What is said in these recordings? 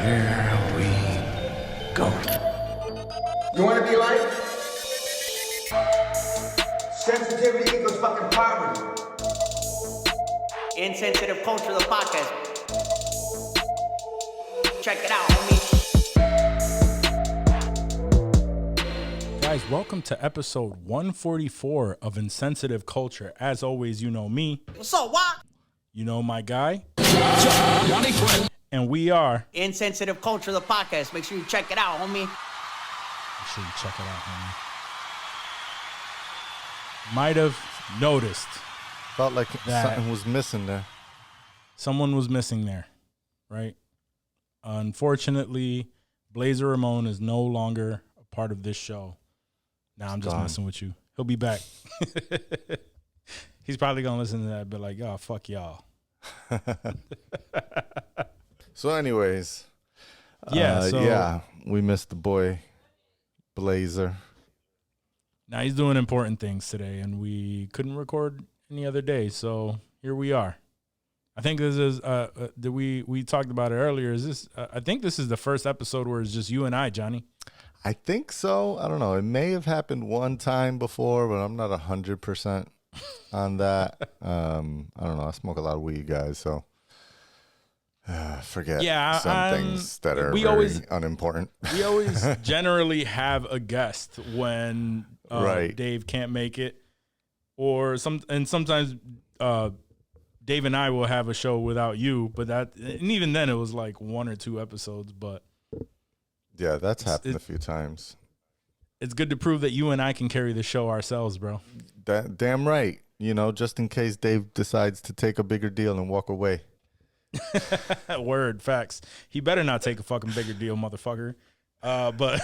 Here we go. You want to be like? Sensitivity equals fucking poverty. Insensitive Culture, the podcast. Check it out, homie. Guys, welcome to episode 144 of Insensitive Culture. As always, you know me. What's up, Juac? You know my guy. And we are Insensitive Culture, the podcast. Make sure you check it out, homie. Make sure you check it out, homie. Might have noticed Felt like that something was missing there. someone was missing there, right? Unfortunately, Blazer Ramon is no longer a part of this show. Nah, I'm just gone. messing with you. He'll be back. He's probably going to listen to that and be like, oh, fuck y'all. So anyways, Yeah, we missed the boy Blazer. Now he's doing important things today, and we couldn't record any other day, so here we are. I think this is we talked about it earlier. Is this? I think this is the first episode where it's just you and I, Johnny. I think so. I don't know. It may have happened one time before, but I'm not 100% on that. I don't know. I smoke a lot of weed, guys, so forget some things that are very unimportant. We always generally have a guest when Right. Dave can't make it, or sometimes Dave and I will have a show without you. But and even then, it was like one or two episodes. But Yeah, that's happened a few times. it's good to prove that you and I can carry the show ourselves, bro. Damn right. You know, just in case Dave decides to take a bigger deal and walk away. Word, facts. He better not take a fucking bigger deal, motherfucker. But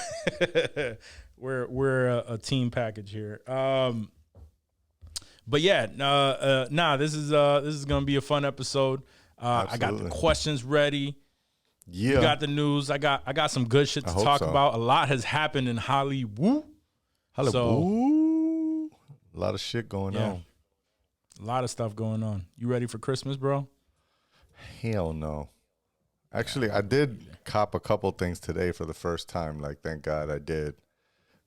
we're a team package here. But yeah, this is gonna be a fun episode. I got the questions ready. Yeah, You got the news. I got some good shit to talk about. A lot has happened in Hollywood. Hollywood. A lot of shit going on. A lot of stuff going on. You ready for Christmas, bro? Hell no. Actually, I did cop a couple things today for the first time. Like, thank God I did,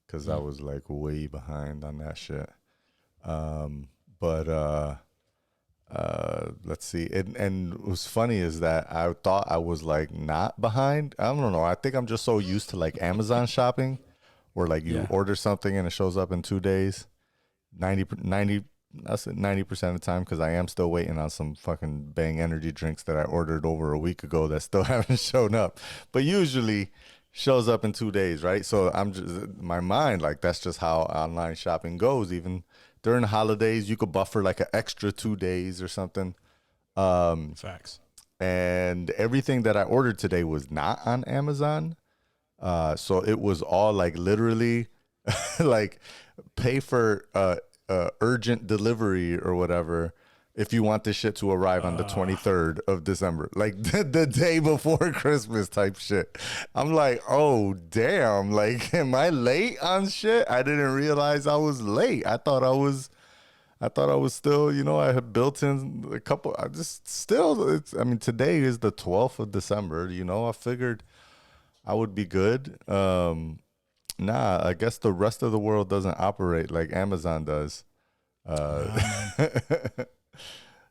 because I was like way behind on that shit. Let's see. And what was funny is that I thought I was like not behind. I don't know. I think I'm just so used to like Amazon shopping, where like you order something and it shows up in 2 days. 90% of the time, because I am still waiting on some fucking Bang energy drinks that I ordered over a week ago that still haven't shown up. But usually shows up in 2 days, right? So I'm just, my mind, like, that's just how online shopping goes. Even during the holidays, you could buffer like an extra 2 days or something. Facts. And everything that I ordered today was not on Amazon. So it was all like literally like pay for urgent delivery or whatever if you want this shit to arrive on the 23rd of December, like the day before Christmas type shit. I'm like, oh damn, like, am I late on shit? I didn't realize I was late. I thought I was still, you know, I had built in a couple. Today is the 12th of December, you know. I figured I would be good. Nah, I guess the rest of the world doesn't operate like Amazon does.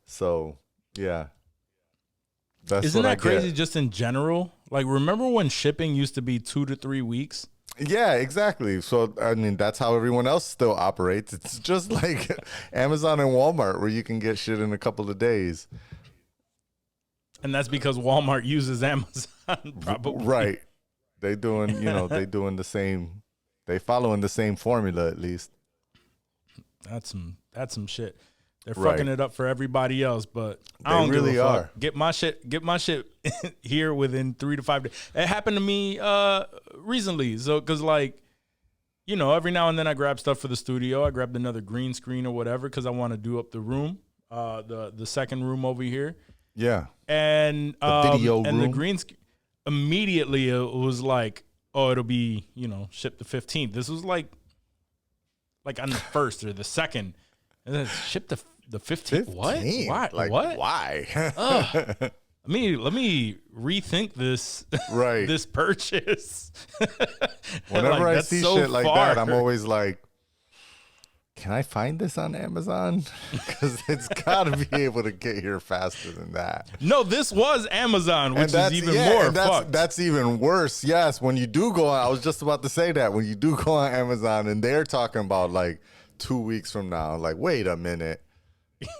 So, yeah. Isn't that crazy just in general? Like, remember when shipping used to be 2 to 3 weeks? Yeah, exactly. So, I mean, that's how everyone else still operates. It's just like Amazon and Walmart, where you can get shit in a couple of days. And that's because Walmart uses Amazon, probably. Right. They doing the same. They following the same formula at least. That's some shit. They're Right. fucking it up for everybody else, but I They don't really give a fuck. are. Get my shit here within 3 to 5 days. It happened to me recently. So, cause like, you know, every now and then I grab stuff for the studio. I grabbed another green screen or whatever because I want to do up the room, the second room over here. Yeah. And video and the room. green screen immediately it was like, oh, it'll be, you know, shipped the 15th. This was like on the 1st or the 2nd. And then shipped the 15th. What? Why? Like, What? Why? let me rethink this Right. this purchase. Whenever I that's see so shit like far. that, I'm always like, can I find this on Amazon? Because it's got to be able to get here faster than that. No, this was Amazon, which is that's, even yeah, more and that's, fucked. that's even worse. Yes, when you do go on, I was just about to say that. When you do go on Amazon and they're talking about like 2 weeks from now, like, wait a minute.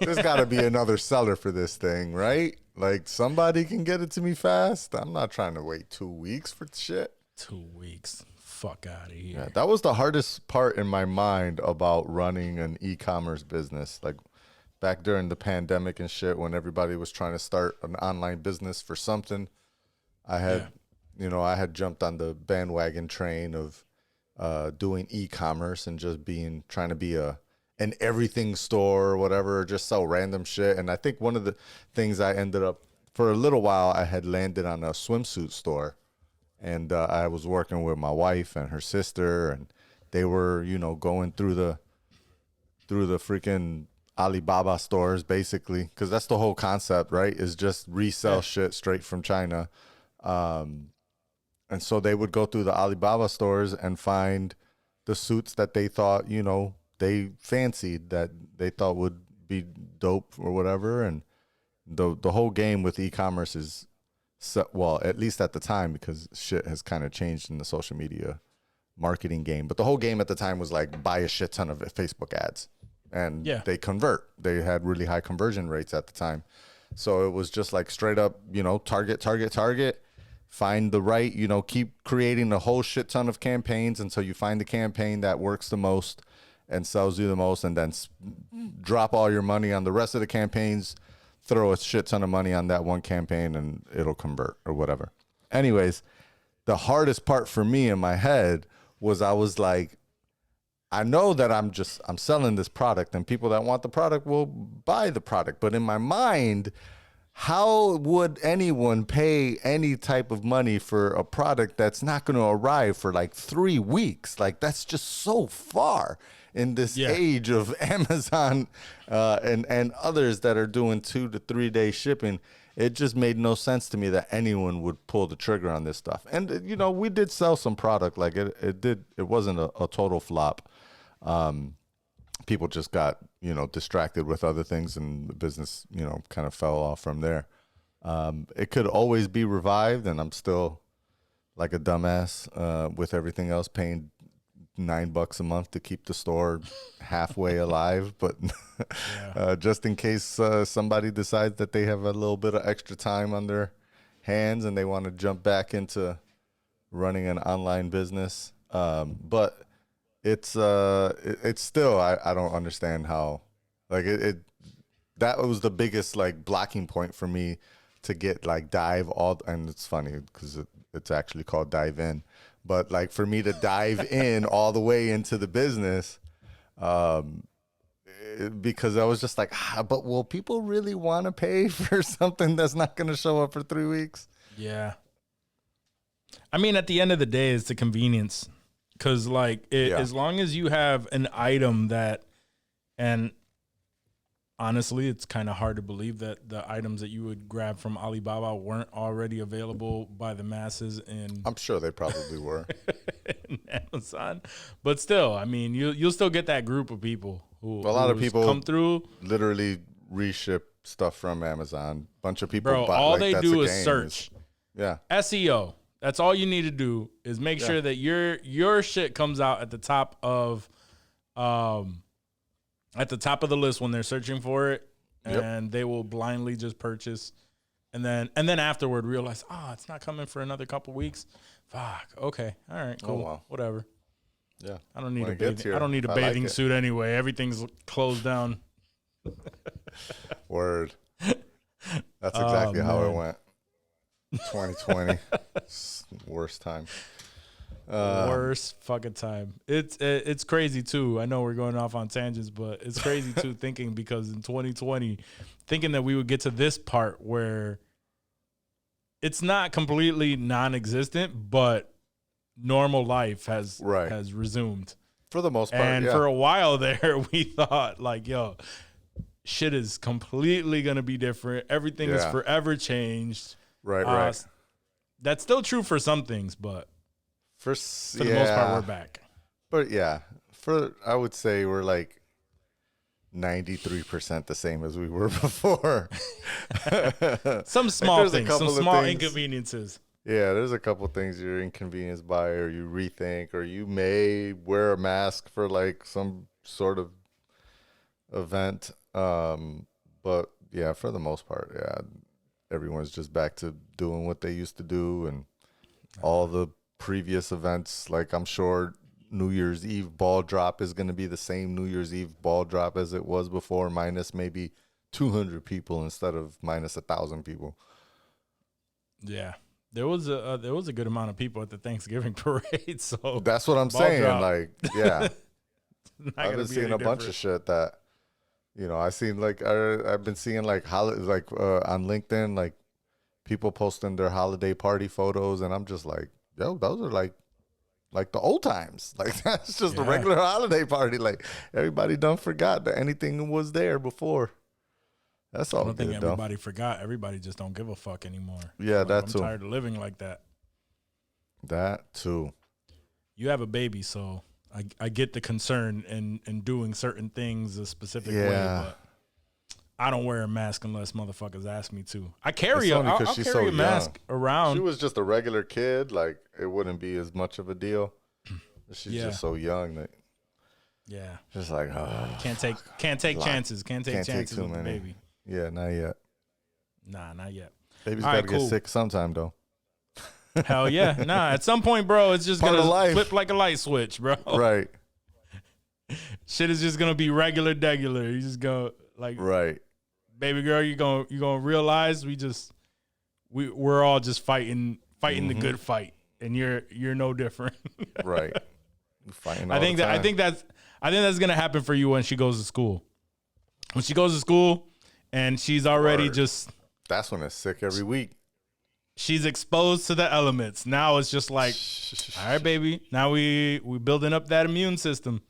There's got to be another seller for this thing, right? Like, somebody can get it to me fast. I'm not trying to wait 2 weeks for shit. 2 weeks. Fuck out of here. Yeah, that was the hardest part in my mind about running an e-commerce business. Like back during the pandemic and shit, when everybody was trying to start an online business for something, I had, I had jumped on the bandwagon train of doing e-commerce and just trying to be an everything store or whatever, or just sell random shit. And I think one of the things I ended up, for a little while, I had landed on a swimsuit store. And I was working with my wife and her sister, and they were, going through the freaking Alibaba stores, basically, because that's the whole concept, right? Is just resell shit straight from China. And so they would go through the Alibaba stores and find the suits that they thought, they fancied, that they thought would be dope or whatever. And the whole game with e-commerce is, so, well, at least at the time, because shit has kind of changed in the social media marketing game. But the whole game at the time was like, buy a shit ton of Facebook ads, and they convert. They had really high conversion rates at the time. So it was just like straight up, target, find the right, keep creating a whole shit ton of campaigns until you find the campaign that works the most and sells you the most, and then drop all your money on the rest of the campaigns. Throw a shit ton of money on that one campaign and it'll convert or whatever. Anyways, the hardest part for me in my head was, I was like, I know that I'm selling this product and people that want the product will buy the product. But in my mind, how would anyone pay any type of money for a product that's not going to arrive for like 3 weeks? Like, that's just so far in this age of Amazon and others that are doing 2 to 3 day shipping. It just made no sense to me that anyone would pull the trigger on this stuff. And, we did sell some product. Like it wasn't a total flop. People just got, distracted with other things, and the business, kind of fell off from there. It could always be revived, and I'm still like a dumbass with everything else, paying $9 a month to keep the store halfway alive. But just in case somebody decides that they have a little bit of extra time on their hands and they want to jump back into running an online business. But it's still, I don't understand how, like that was the biggest like blocking point for me to get like dive all. And it's funny because it's actually called dive in. But like for me to dive in all the way into the business, because I was just like, but will people really want to pay for something that's not going to show up for 3 weeks? Yeah. I mean, at the end of the day, it's the convenience. Because like as long as you have an item that, and honestly, it's kind of hard to believe that the items that you would grab from Alibaba weren't already available by the masses in. I'm sure they probably were in Amazon, but still, I mean, you'll still get that group of people who a lot of people come through, literally reship stuff from Amazon. Bunch of people, bro. All they do is search. SEO. That's all you need to do is make sure that your shit comes out at the top of the list when they're searching for it, and they will blindly just purchase, and then afterward realize, it's not coming for another couple weeks. Fuck. Okay. All right. Cool. Wow. Whatever. Yeah. I don't need a bathing suit anyway. Everything's closed down. Word. That's exactly how it went. 2020, worst time. Worst fucking time. It's crazy too. I know we're going off on tangents, but it's crazy too thinking, because in 2020, thinking that we would get to this part where it's not completely non-existent, but normal life has resumed for the most part. And for a while there, we thought like, yo, shit is completely gonna be different. Everything is forever changed. Right. That's still true for some things, but for the most part, we're back. But yeah, I would say we're like 93% the same as we were before. Some small things, some small inconveniences. Yeah, there's a couple things you're inconvenienced by, or you rethink, or you may wear a mask for like some sort of event. But yeah, for the most part, yeah, everyone's just back to doing what they used to do, and all the previous events. Like, I'm sure New Year's Eve ball drop is going to be the same New Year's Eve ball drop as it was before, minus maybe 200 people instead of minus 1,000 people. Yeah. There was a good amount of people at the Thanksgiving parade, so that's what I'm saying. Drop. Like, yeah, I've been seeing a bunch of shit that, you know, I've been seeing like on LinkedIn, like people posting their holiday party photos, and I'm just like, yo, those are like the old times. Like, that's just a regular holiday party. Like, everybody done forgot that anything was there before. That's all. I don't think everybody forgot. Everybody just don't give a fuck anymore. Yeah, like, that too. I'm tired of living like that. That too. You have a baby, so I get the concern in doing certain things a specific way, but I don't wear a mask unless motherfuckers ask me to. I carry I'll carry a mask around. She was just a regular kid, like it wouldn't be as much of a deal. She's just so young that just like can't take chances. Can't take chances with the baby. Yeah, not yet. Nah, not yet. Baby's got to get sick sometime, though. Hell yeah. Nah, at some point, bro, it's just going to flip like a light switch, bro. Right. Shit is just going to be regular. You just go like, right. Baby girl, you're going to realize we're all just fighting the good fight, and you're no different. Right. Fighting I think that's going to happen for you when she goes to school. When she goes to school, and she's already that's when it's sick every week. She's exposed to the elements. Now it's just like, all right, baby. Now we building up that immune system.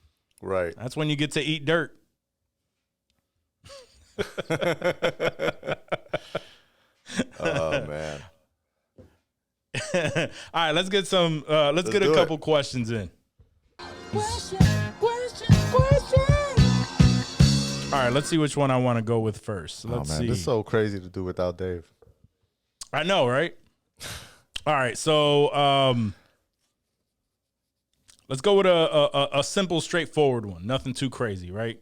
Right. That's when you get to eat dirt. Oh man. All right, let's get a couple questions in. Question. All right, let's see which one I want to go with first. Let's see. This is so crazy to do without Dave. I know, right? All right, so let's go with a simple, straightforward one. Nothing too crazy, right?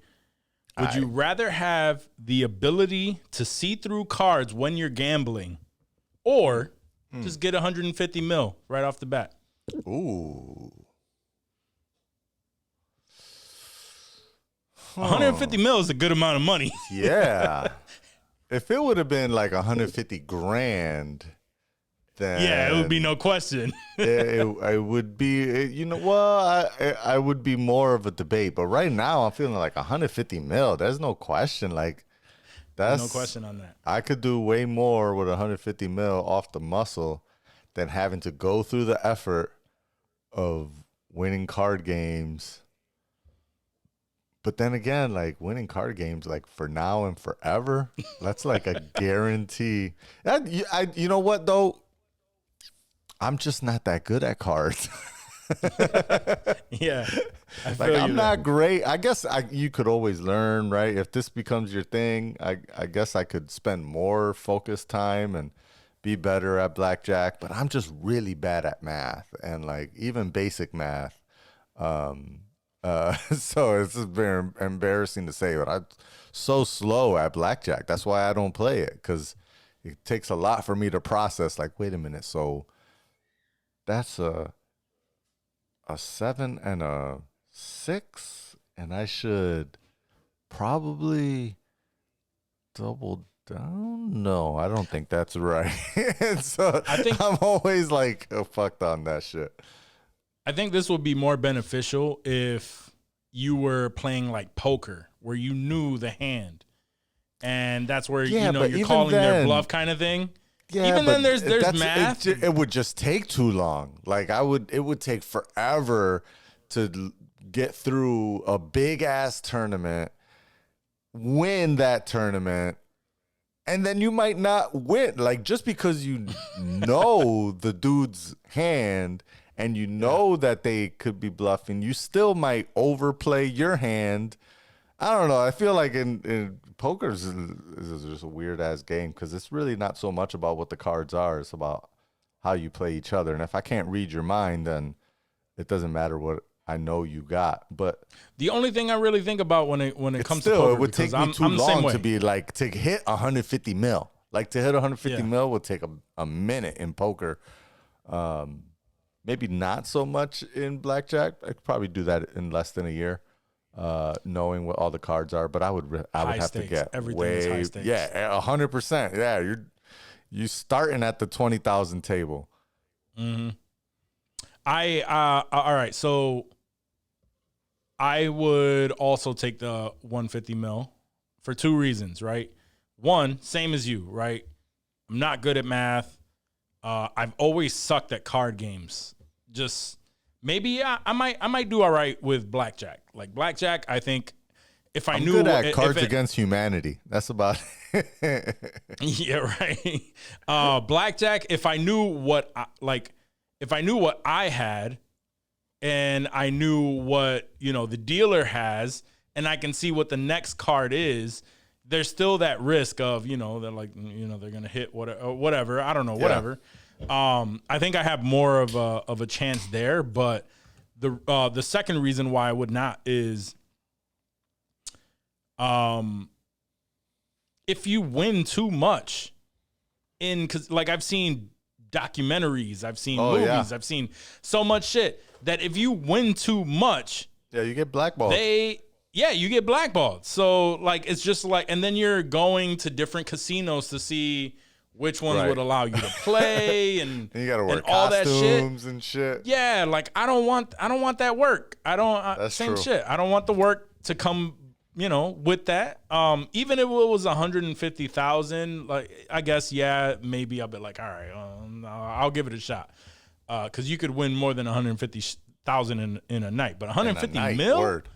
Would you rather have the ability to see through cards when you're gambling, or just get 150 mil right off the bat? Ooh. 150 mil is a good amount of money. Yeah. If it would have been like 150 grand, then it would be no question. it would be, I would be more of a debate. But right now, I'm feeling like 150 mil. There's no question. Like, that's no question on that. I could do way more with 150 mil off the muscle than having to go through the effort of winning card games. But then again, like winning card games, like for now and forever, that's like a guarantee. You know what though? I'm just not that good at cards. Yeah, I'm not great. I guess you could always learn, right? If this becomes your thing, I guess I could spend more focused time and be better at blackjack. But I'm just really bad at math and like even basic math. So it's just very embarrassing to say, but I'm so slow at blackjack. That's why I don't play it, because it takes a lot for me to process. Like, wait a minute, so that's a 7 and a 6, and I should probably double down. No, I don't think that's right. So I think I'm always like fucked on that shit. I think this would be more beneficial if you were playing like poker, where you knew the hand, and that's where you're calling their bluff kind of thing. Yeah, even then, there's math. It would just take too long. Like it would take forever to get through a big ass tournament win that tournament, and then you might not win. Like, just because you know the dude's hand and you know that they could be bluffing, you still might overplay your hand. I don't know. I feel like in poker is just a weird ass game because it's really not so much about what the cards are. It's about how you play each other. And if I can't read your mind, then it doesn't matter what I know you got. But the only thing I really think about when it comes to poker, it would take me too long to be like to hit 150 mil. Like to hit 150 mil would take a minute in poker. Maybe not so much in blackjack. I could probably do that in less than a year, knowing what all the cards are. But I would have to get everything is high stakes. 100%. Yeah, you starting at the 20,000 table. Mm-hmm. All right, so I would also take the 150 mil for two reasons, right? One, same as you, right? I'm not good at math. I've always sucked at card games. Just maybe I might do all right with blackjack. Like blackjack, I think if I'm good at Cards Against Humanity. That's about it. Yeah, right. Blackjack, if I knew what I had and I knew what, the dealer has and I can see what the next card is, there's still that risk of, they're like, they're going to hit whatever. I don't know, whatever. I think I have more of a chance there, but the second reason why I would not is if you win too much cause like I've seen documentaries, I've seen movies, I've seen so much shit that if you win too much, you get blackballed. You get blackballed. So like it's just like, and then you're going to different casinos to see which ones would allow you to play, and you gotta wear all costumes that and shit. Yeah, like I don't want that work. That's same true. shit. I don't want the work to come, with that. Even if it was 150,000, like I guess maybe I'll be like, all right, I'll give it a shot, because you could win more than 150,000 in a night, but 150 mil. Word.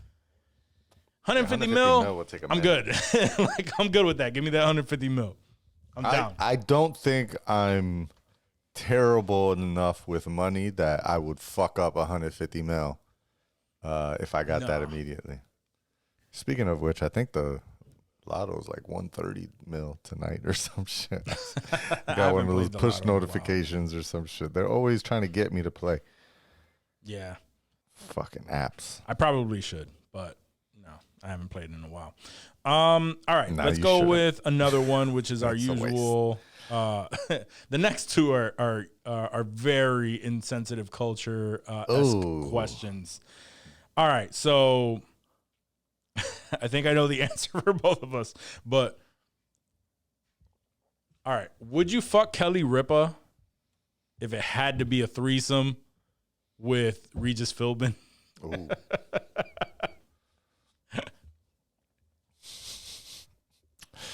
150 mil, will take a I'm minute. good. Like I'm good with that. Give me that 150 mil. I'm down. I don't think I'm terrible enough with money that I would fuck up 150 mil if I got that immediately. Speaking of which, I think the lotto's like 130 mil tonight or some shit. I got one of those push notifications or some shit. They're always trying to get me to play. Yeah. Fucking apps. I probably should, but no, I haven't played in a while. All right, let's go with another one, which is our usual. The next two are very insensitive culture questions. All right, so I think I know the answer for both of us, but all right, would you fuck Kelly Ripa if it had to be a threesome with Regis Philbin? Ooh.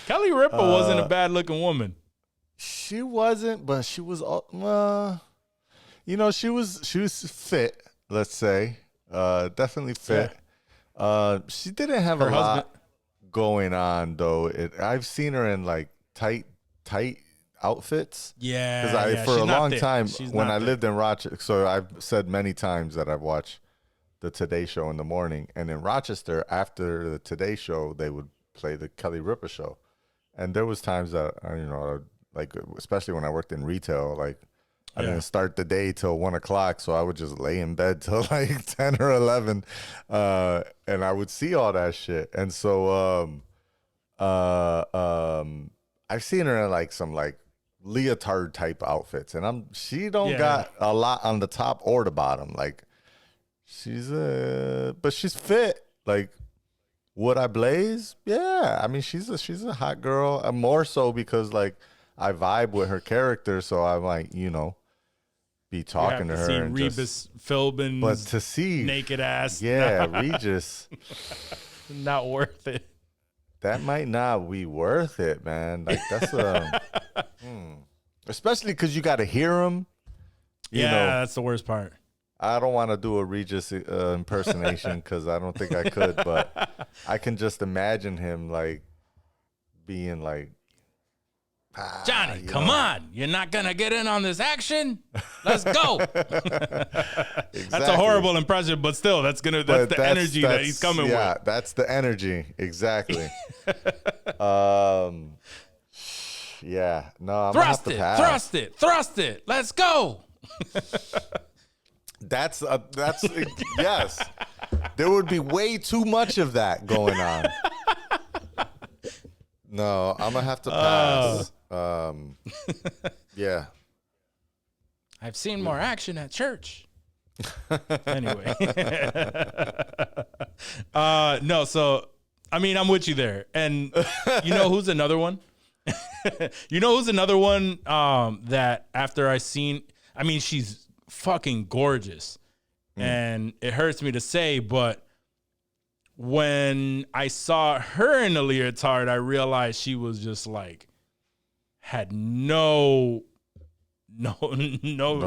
Kelly Ripa wasn't a bad looking woman. She wasn't, but she was, she was fit. Let's say, definitely fit. Yeah. She didn't have a lot going on though. I've seen her in like tight outfits. Yeah, because for a long time when I lived in Rochester, so I've said many times that I've watched the Today Show in the morning, and in Rochester after the Today Show they would play the Kelly Ripa show. And there was times that, like, especially when I worked in retail, like, I didn't start the day till 1 o'clock, so I would just lay in bed till like 10 or 11, and I would see all that shit. And so I've seen her in like some like leotard type outfits, and she don't got a lot on the top or the bottom. Like, but she's fit. Like, would I blaze? Yeah. I mean, she's a hot girl. More so because like I vibe with her character, so I might, be talking to her. See and Regis Philbin's but to see naked ass. Yeah, Regis. Not worth it. That might not be worth it, man. Like that's especially because you got to hear him. That's the worst part. I don't want to do a Regis impersonation because I don't think I could, but I can just imagine him like being like, Johnny, come on. You're not going to get in on this action? Let's go. That's a horrible impression, but still, that's the energy that he's coming with. Yeah, that's the energy. Exactly. Yeah. No, I'm going to have to pass. Thrust it. Let's go. That's yes. There would be way too much of that going on. No, I'm gonna have to pass. Yeah. I've seen more action at church. Anyway. No, so I mean, I'm with you there. And you know who's another one? That after I mean, she's fucking gorgeous. And it hurts me to say, but when I saw her in the leotard, I realized she was just like had no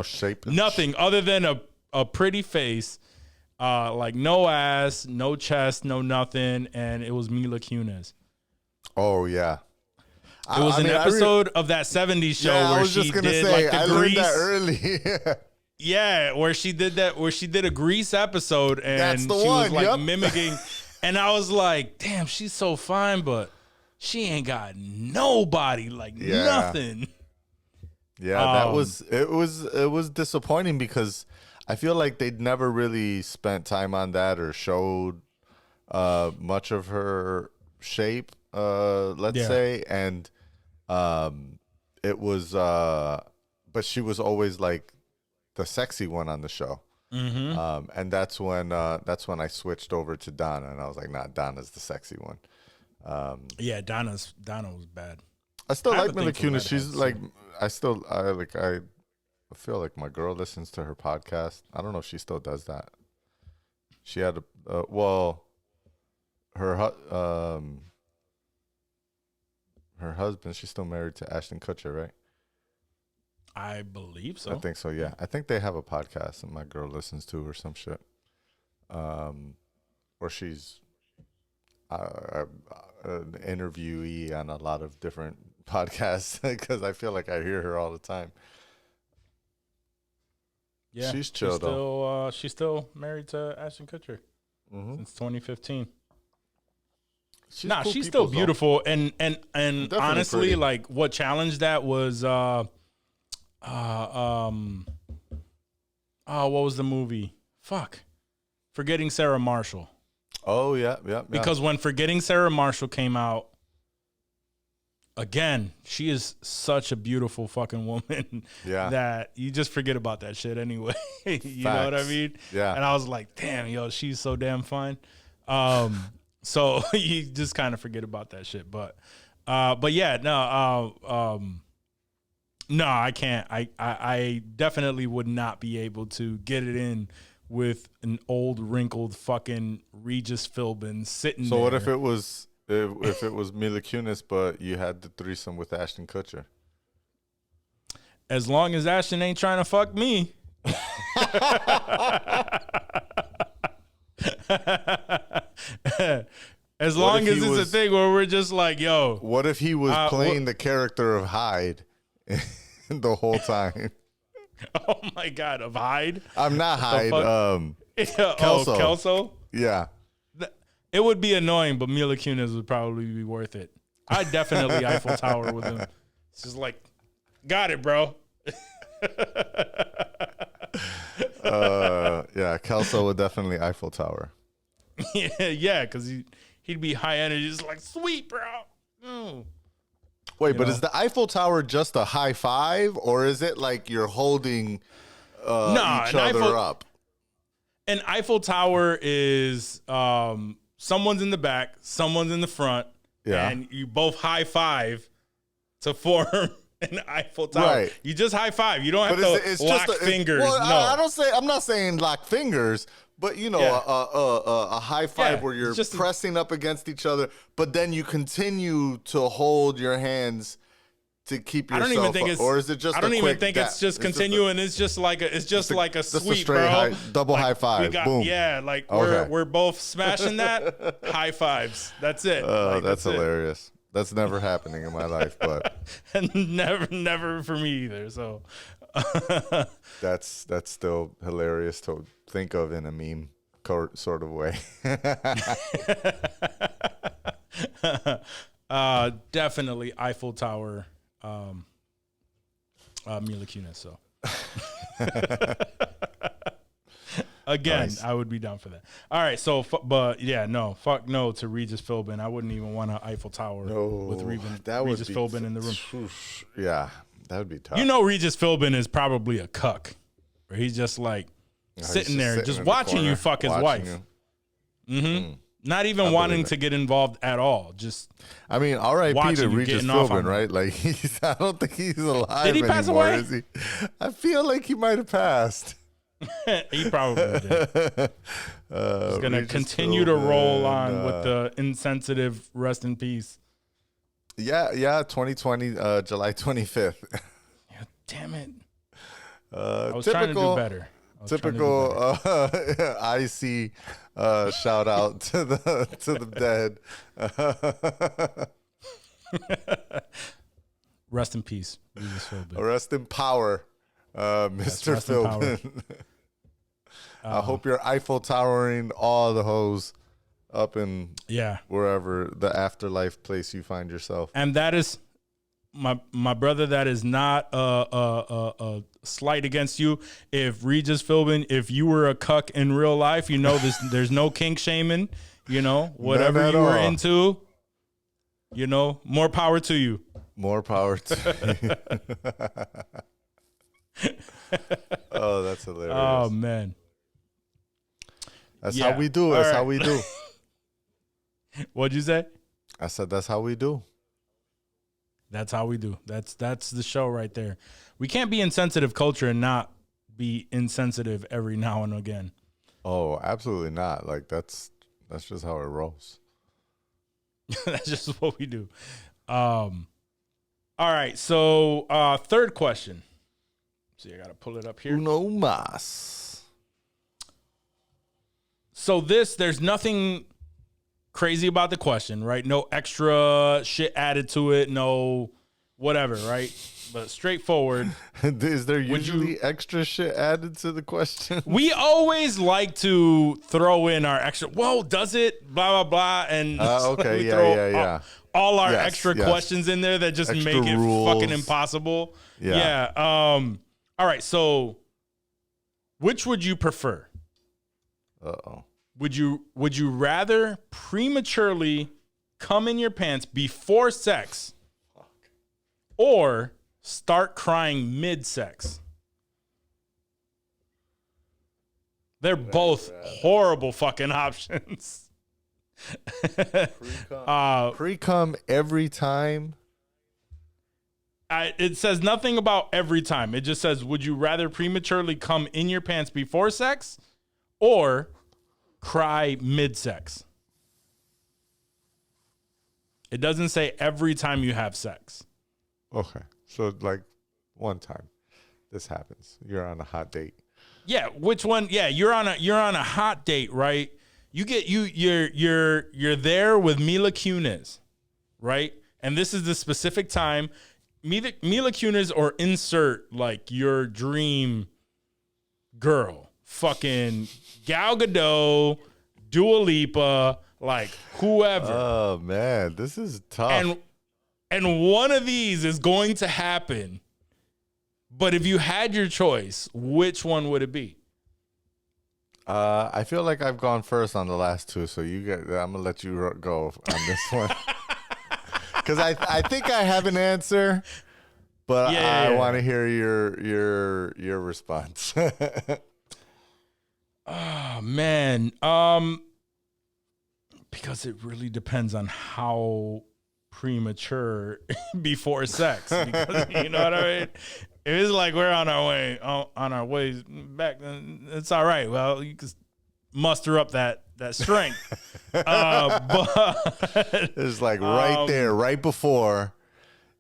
shape, nothing other than a pretty face, like no ass, no chest, no nothing, and it was Mila Kunis. Oh yeah. It was an episode of that 70s show where she did like the I Grease. learned that early. Yeah, where she did a Grease episode and she was like mimicking. And I was like, damn, she's so fine, but she ain't got nobody, like nothing. Yeah, it was disappointing because I feel like they'd never really spent time on that or showed much of her shape, let's say. And it was but she was always like the sexy one on the show. Mm-hmm. And that's when I switched over to Donna, and I was like, nah, Donna's the sexy one. Yeah, Donna was bad. I still like Mila Kunis. She's like, I feel like my girl listens to her podcast. I don't know if she still does that. She had her husband, she's still married to Ashton Kutcher, right? I believe so. I think so, yeah. I think they have a podcast that my girl listens to or some shit. Or she's an interviewee on a lot of different podcasts because I feel like I hear her all the time. Yeah, she's chill though. She's still married to Ashton Kutcher since 2015. She's still beautiful, and honestly, pretty. like what challenged that was what was the movie? Fuck. Forgetting Sarah Marshall. Oh, yeah. Because when Forgetting Sarah Marshall came out, again, she is such a beautiful fucking woman that you just forget about that shit anyway. You know what I mean? Yeah. And I was like, damn, yo, she's so damn fine. So you just kind of forget about that shit. But yeah, no, I can't. I definitely would not be able to get it in with an old wrinkled fucking Regis Philbin sitting there. So what if it was Mila Kunis, but you had the threesome with Ashton Kutcher? As long as Ashton ain't trying to fuck me. As long as it's a thing where we're just like, yo. What if he was playing the character of Hyde the whole time? Oh my God, of Hyde? I'm not Hyde. Kelso. Kelso? Yeah. It would be annoying, but Mila Kunis would probably be worth it. I'd definitely Eiffel Tower with him. It's just like, got it, bro. Yeah, Kelso would definitely Eiffel Tower. Yeah, because he'd be high energy, just like, sweet, bro. Mm. Wait, but is the Eiffel Tower just a high five, or is it like you're holding each other up? An Eiffel Tower is someone's in the back, someone's in the front, and you both high five to form an Eiffel Tower. Right. You just high five. You don't have to lock fingers. No, I'm not saying lock fingers. But, you know, a high five where you're pressing up against each other, but then you continue to hold your hands to keep I yourself? don't even think it's. or is it just? I don't a even quick think it's just continuing. It's just like a. It's just like a just a sweep, straight bro. double high five. Boom. Yeah, like Okay. we're both smashing that. High fives. That's it. Oh, Like, that's it. hilarious. That's never happening in my life, but And never for me either. So that's still hilarious to think of in a meme sort of way. definitely Eiffel Tower, Mila Kunis. So again, Nice. I would be down for that. All right, so but yeah, no, fuck no to Regis Philbin. I wouldn't even want an Eiffel Tower with Regis Philbin in the room. Yeah, that would be tough. You know, Regis Philbin is probably a cuck, where he's just like He's sitting there, just in the watching you corner, fuck his watching wife. you. Mm-hmm. Not even I wanting believe to it. get involved at all. Just I mean, R.I.P. Watching to you Regis getting off on Philbin, that. right? Like, I don't think he's alive Did he pass anymore, away? is he? I feel like he might have passed. he probably did. He's gonna Regis continue to roll Philbin, on with the insensitive rest in peace. Yeah, 2020, July 25th. Yeah, damn it. I was trying to typical, do better. typical IC shout out to the dead. Rest in peace, Regis Philbin. Rest in power, Mr. rest in power. Philbin. I hope you're Eiffel Towering all the hoes up in Yeah, wherever the afterlife place you find yourself. and that is my brother. That is not a slight against you. If Regis Philbin, if you were a cuck in real life, you know this. There's no kink shaming. You know, whatever None at you were all. into. You know, more power to you. More power to you. Oh, that's hilarious. Oh man. That's yeah. how we do. All That's right. how we do. What'd you say? I said that's how we do. That's how we do. That's the show right there. We can't be insensitive culture and not be insensitive every now and again. Oh, absolutely not. Like that's just how it rolls. That's just what we do. All right. So third question. See, I gotta pull it up here. Uno mas. So there's nothing crazy about the question, right? No extra shit added to it, no whatever, right? But straightforward. Is there Would usually extra shit added to the question? We always like to throw in our extra, well, does it? Blah, blah, blah. And Okay, we yeah, throw yeah. all our Yes, extra yes. questions in there that just Extra make it rules. fucking impossible. Yeah. All right. So which would you prefer? Uh-oh. Would you rather prematurely come in your pants before sex or start crying mid-sex? They're both horrible fucking options. Pre-cum every time. It says nothing about every time. It just says, would you rather prematurely come in your pants before sex or cry mid-sex? It doesn't say every time you have sex. Okay. So like one time this happens. You're on a hot date. Yeah, which one? Yeah, you're on a hot date, right? You're there with Mila Kunis, right? And this is the specific time. Mila Kunis, or insert like your dream girl, fucking Gal Gadot, Dua Lipa, like whoever. Oh man, this is tough. And one of these is going to happen. But if you had your choice, which one would it be? I feel like I've gone first on the last two, so I'm gonna let you go on this one because I think I have an answer, but I want to hear your response. Oh man, because it really depends on how premature before sex. Because, you know what I mean? If it's like we're on our way back, then it's all right. Well, you can muster up that strength. But It's like right there, right before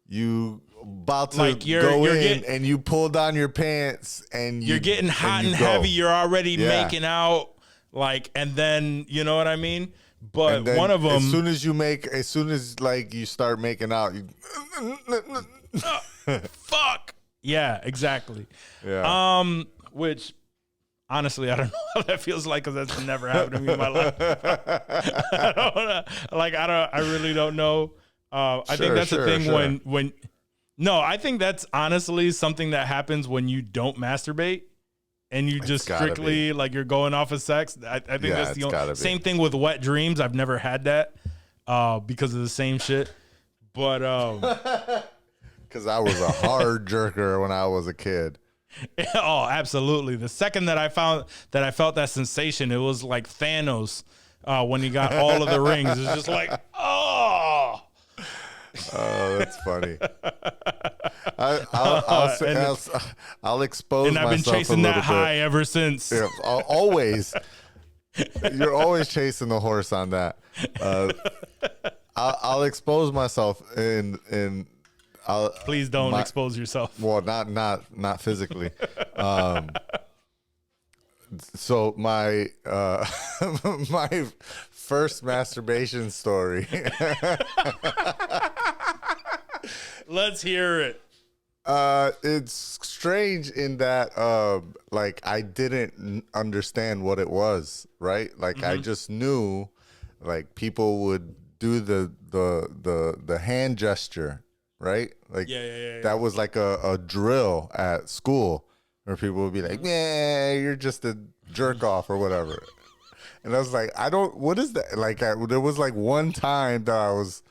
you about to Like, you're go in getting- and you pull down your pants and you're getting hot and go. heavy. You're already Yeah. making out, like, and then you know what I mean. But And then one of them, as soon as like you start making out, you, fuck. Yeah, exactly. yeah. Which honestly, I don't know how that feels like, because that's never happened to me in my life. I really don't know. I think that's the thing when no, I think that's honestly something that happens when you don't masturbate and you just strictly like you're going off of sex. I think that's the only same thing with wet dreams. I've never had that because of the same shit. But Because I was a hard jerker when I was a kid. oh, absolutely. The second that I felt that sensation, it was like Thanos when he got all of the rings. It's just like, oh. Oh, that's funny. I'll expose and I've been myself chasing a that little high bit. ever since. Yeah, always. You're always chasing the horse on that. I'll expose myself in. Please don't expose yourself. Well, not physically. So my my first masturbation story. Let's hear it. It's strange in that like I didn't understand what it was, right? Like I just knew like people would do the hand gesture, right? Like Yeah. that was like a drill at school where people would be like, "Yeah, you're just a jerk off" or whatever. And I was like, what is that? Like there was like one time that I was,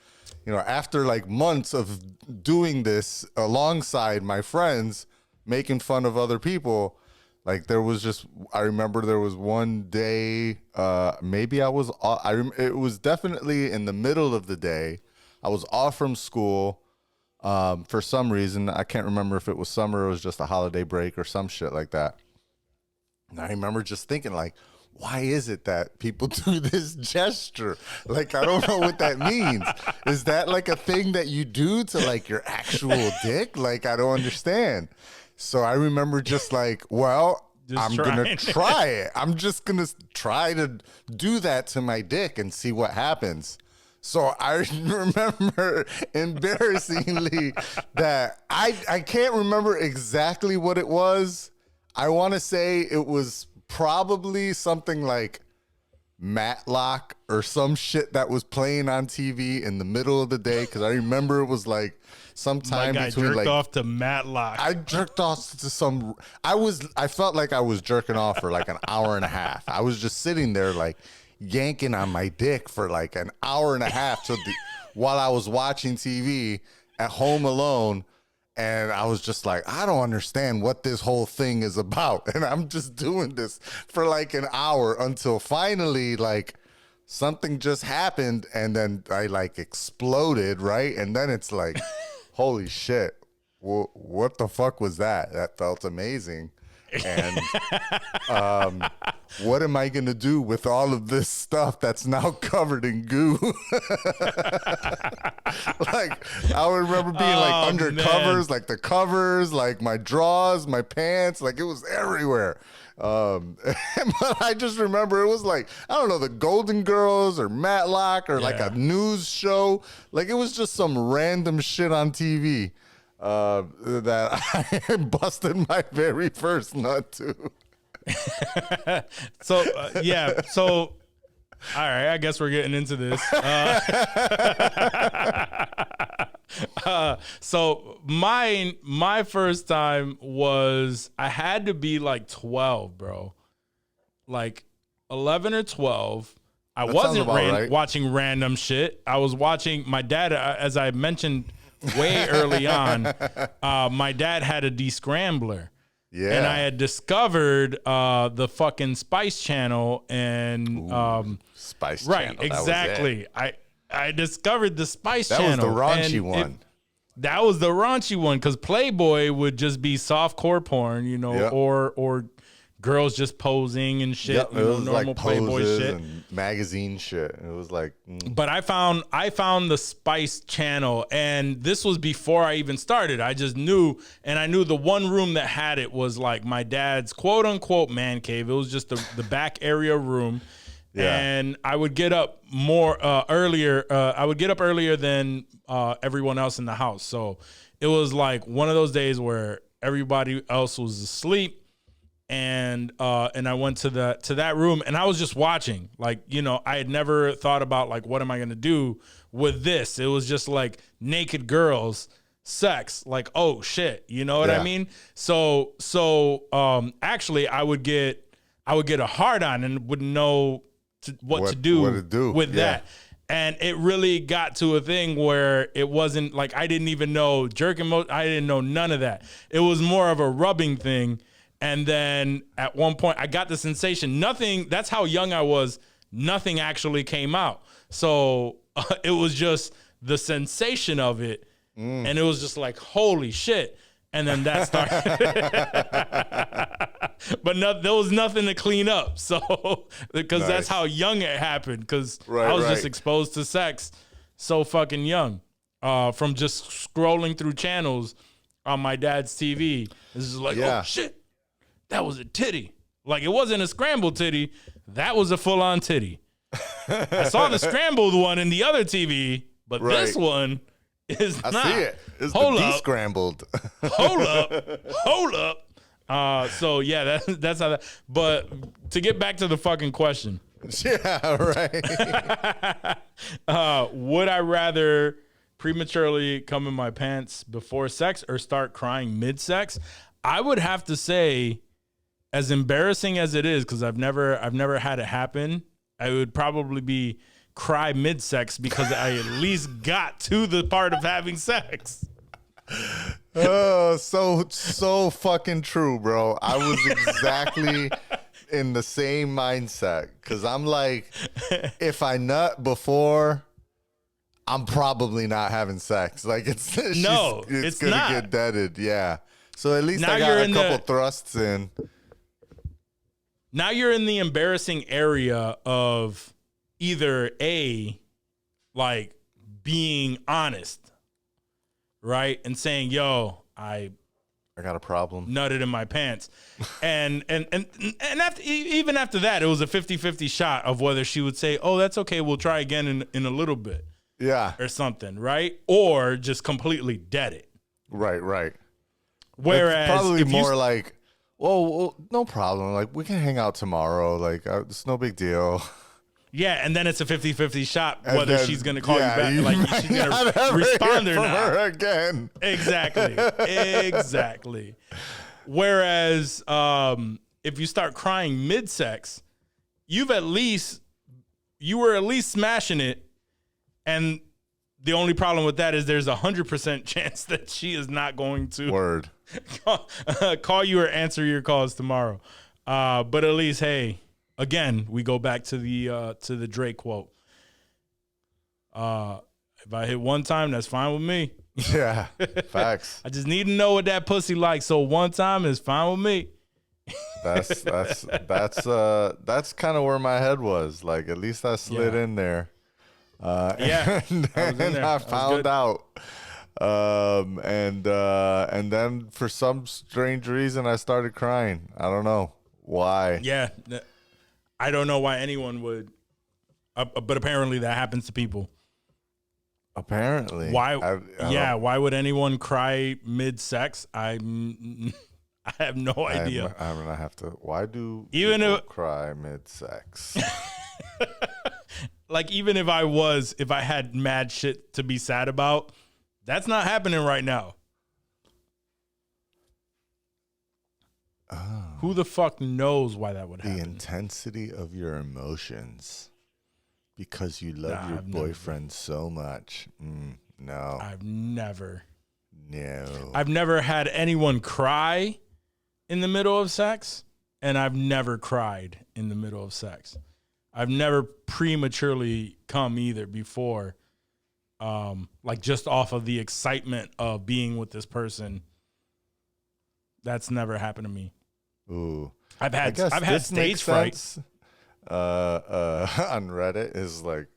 after like months of doing this alongside my friends, making fun of other people, like I remember there was one day, maybe it was definitely in the middle of the day. I was off from school for some reason. I can't remember if it was summer or it was just a holiday break or some shit like that. And I remember just thinking like, why is it that people do this gesture? Like, I don't know what that means. Is that like a thing that you do to like your actual dick? Like, I don't understand. So I remember just like, well, I'm going to try it. I'm just going to try to do that to my dick and see what happens. So I remember embarrassingly that I can't remember exactly what it was. I want to say it was probably something like Matlock or some shit that was playing on TV in the middle of the day, because I remember it was like sometime between jerked like off to Matlock. I jerked off to some. I felt like I was jerking off for like an hour and a half. I was just sitting there like yanking on my dick for like an hour and a half while I was watching TV at home alone. And I was just like, I don't understand what this whole thing is about. And I'm just doing this for like an hour until finally, like, something just happened. And then I like exploded, right? And then it's like, holy shit. What the fuck was that? That felt amazing. And what am I going to do with all of this stuff that's now covered in goo? Like, I would remember being like under covers, like the covers, like my drawers, my pants, like it was everywhere. But I just remember it was like, I don't know, the Golden Girls or Matlock or like a news show. Like it was just some random shit on TV. That I busted my very first nut to. So all right, I guess we're getting into this. So my first time was, I had to be like 12, bro, like 11 or 12. I wasn't watching random shit. I was watching my dad, as I mentioned way early on, my dad had a descrambler. Yeah. And I had discovered the fucking Spice Channel and Spice Channel. Right, exactly. I discovered the Spice Channel. That was the raunchy one. That was the raunchy one, because Playboy would just be softcore porn, or girls just posing and shit. Yep, You it know, was normal like Playboy poses shit. and magazine shit. It was like, But I found the Spice channel, and this was before I even started. I just knew, and I knew the one room that had it was like my dad's quote unquote man cave. It was just the back area room. Yeah. And I would get up more earlier. I would get up earlier than everyone else in the house. So it was like one of those days where everybody else was asleep. And I went to that room, and I was just watching. Like, you know, I had never thought about like, what am I gonna do with this? It was just like naked girls, sex. Like, oh shit, you know what I Yeah. mean? So actually, I would get a hard on and wouldn't know what to do with Yeah. that. And it really got to a thing where it wasn't like I didn't even know jerking. I didn't know none of that. It was more of a rubbing thing. And then at one point, I got the sensation. Nothing. That's how young I was. Nothing actually came out. So it was just the sensation of it, and it was just like, holy shit. And then that started. But there was nothing to clean up. So, because that's Nice. how young it happened. Because Right, I was just right. exposed to sex so fucking young from just scrolling through channels on my dad's TV. This is like, Yeah. oh shit, that was a titty. Like, it wasn't a scrambled titty. That was a full-on titty. I saw the scrambled one in the other TV, but this Right. one is I not. see it. It's Hold the up. de-scrambled. Hold up. So yeah, that's how that. But to get back to the fucking question, Yeah, right. would I rather prematurely come in my pants before sex or start crying mid-sex? I would have to say, as embarrassing as it is, because I've never had it happen, I would probably be cry mid-sex because I at least got to the part of having sex. Oh, so fucking true, bro. I was exactly in the same mindset because I'm like, if I nut before, I'm probably not having sex. Like it's No, it's it's gonna not. get deaded. Yeah. So at least Now I you're got a in couple the- thrusts in. Now you're in the embarrassing area of either A, like being honest, right? And saying, yo, I I got a problem. nutted in my pants. And after, even after that, it was a 50-50 shot of whether she would say, oh, that's okay, we'll try again in a little bit Yeah. or something, right? Or just completely dead it. Right. Whereas It's probably if you more like, well, no problem. Like we can hang out tomorrow. Like it's no big deal. yeah, and then it's a 50-50 shot And whether then- she's going to call yeah, you back, like might she's going not to ever respond hear or from not. her again. Exactly. Whereas if you start crying mid-sex, you were at least smashing it, and the only problem with that is there's 100% chance that she is not going to Word. call you or answer your calls tomorrow. But at least, hey, again, we go back to the Drake quote. If I hit one time, that's fine with me. Yeah. Facts. I just need to know what that pussy like, so one time is fine with me. That's kind of where my head was. Like at least I slid Yeah. in there. Yeah, and I was in then there. I That was found good. out. And then for some strange reason I started crying. I don't know why. Yeah, I don't know why anyone would, but apparently that happens to people. Apparently. Why? I Yeah, don't- why would anyone cry mid-sex? I have no idea. I'm gonna have to. Why do Even people if- cry mid-sex? Like, even if I had mad shit to be sad about, that's not happening right now. Who the fuck knows why that would The happen? intensity of your emotions because you love Nah, your I've never- boyfriend so much. No, I've never had anyone cry in the middle of sex, and I've never cried in the middle of sex. I've never prematurely come either before, like just off of the excitement of being with this person. That's never happened to me. Ooh. I've I had guess I've had this makes stage fright. sense. On Reddit is like,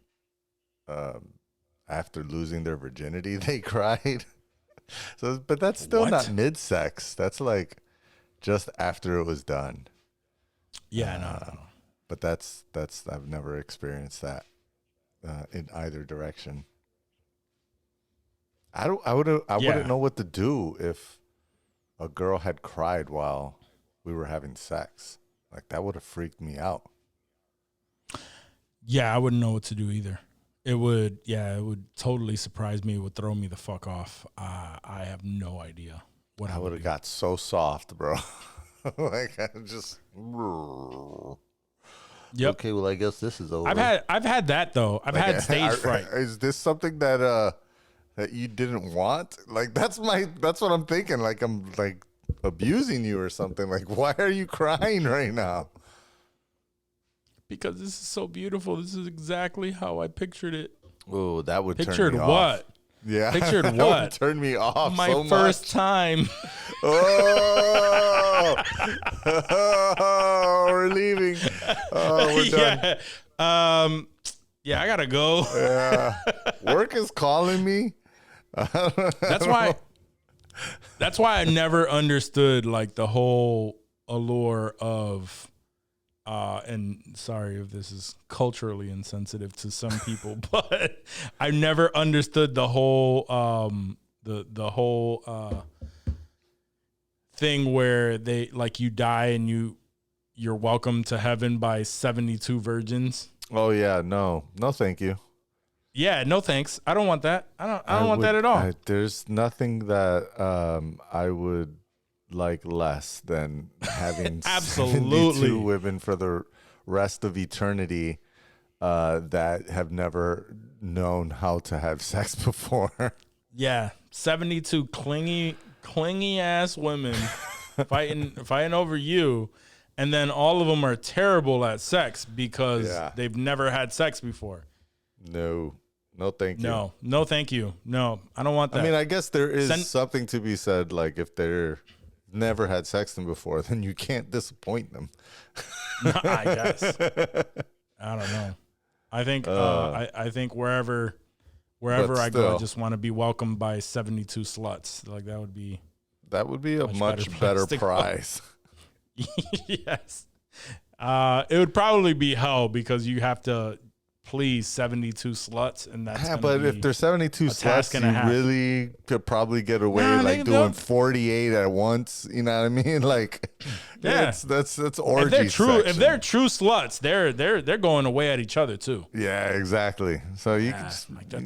after losing their virginity, they cried. So, but that's still What? not mid-sex. That's like just after it was done. Yeah, no. But that's I've never experienced that in either direction. I wouldn't know what to do if a girl had cried while we were having sex. Like, that would have freaked me out. Yeah, I wouldn't know what to do either. It would totally surprise me. It would throw me the fuck off. I have no idea what I would have do. got so soft, bro. Like, I just. Yep. Okay, well, I guess this is over. I've had that though. I've had stage fright. Is this something that you didn't want? Like, that's what I'm thinking. Like, I'm like abusing you or something. Like, why are you crying right now? Because this is so beautiful. This is exactly how I pictured it. Oh, that would turn Pictured me what? off. Yeah. Pictured That what? would turn me off My so first much. time. Oh! Oh, we're leaving. Oh, we're done. Yeah. Yeah, I gotta go. Yeah. Work is calling me. That's why I never understood like the whole allure of and sorry if this is culturally insensitive to some people, but I never understood the whole the whole thing where they like you die and you're welcome to heaven by 72 virgins. Oh yeah, no, thank you. Yeah, no thanks. I don't want that. I don't want that at all. There's nothing that I would like less than having Absolutely 72 women for the rest of eternity that have never known how to have sex before. Yeah, 72 clingy ass women fighting over you, and then all of them are terrible at sex because they've never had sex before. No, thank you. No, thank you. No, I don't want that. I mean, I guess there is something to be said. Like, if they're never had sex before, then you can't disappoint them. I guess. I don't know. I think I think wherever I go, I just want to be welcomed by 72 sluts. Like, that would be a much better prize. Yes. It would probably be hell because you have to please 72 sluts, and that's but if there's 72 sluts, you really could probably get away doing 48 at once. You know what I mean? Like, yeah, that's orgy. If they're true sluts, they're going away at each other too. Yeah, exactly. So you can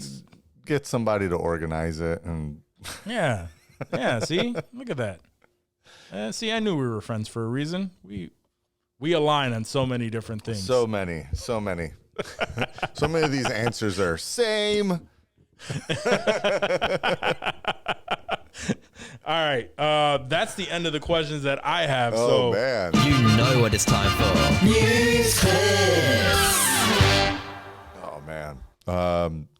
just get somebody to organize it, and yeah. See, look at that. See, I knew we were friends for a reason. We align on so many different things. So many. So many of these answers are same. All right. That's the end of the questions that I have. Oh, so man. You know what it's time for. News Clips. Oh, man.